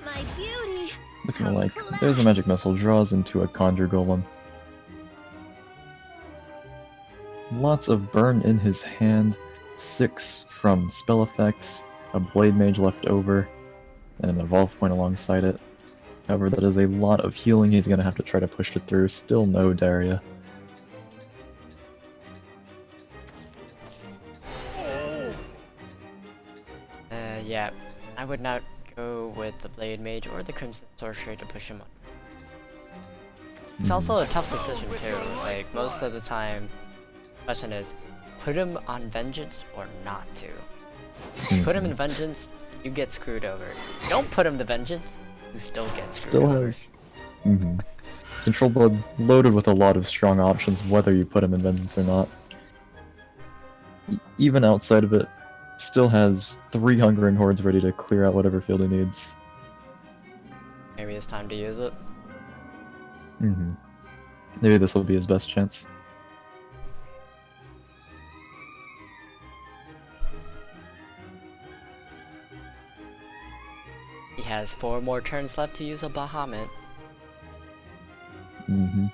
My beauty. Looking like there's the Magic Missile, draws into a Conjure Golem. Lots of burn in his hand, 6 from spell effects, a Blade Mage left over, and an Evolve Point alongside it. However, that is a lot of healing he's going to have to try to push it through. Still no Daria. Yeah, I would not go with the Blade Mage or the Crimson Sorcerer to push him on. It's also a tough decision too, like most of the time, the question is, put him on Vengeance or not to? Put him in Vengeance, you get screwed over. Don't put him to Vengeance, you still get screwed Still over. has... Control Blood loaded with a lot of strong options whether you put him in Vengeance or not. Even outside of it, still has 3 Hungering Hordes ready to clear out whatever field he needs. Maybe it's time to use it. Mm-hmm. Maybe this will be his best chance. He has 4 more turns left to use a Bahamut. Mm-hmm.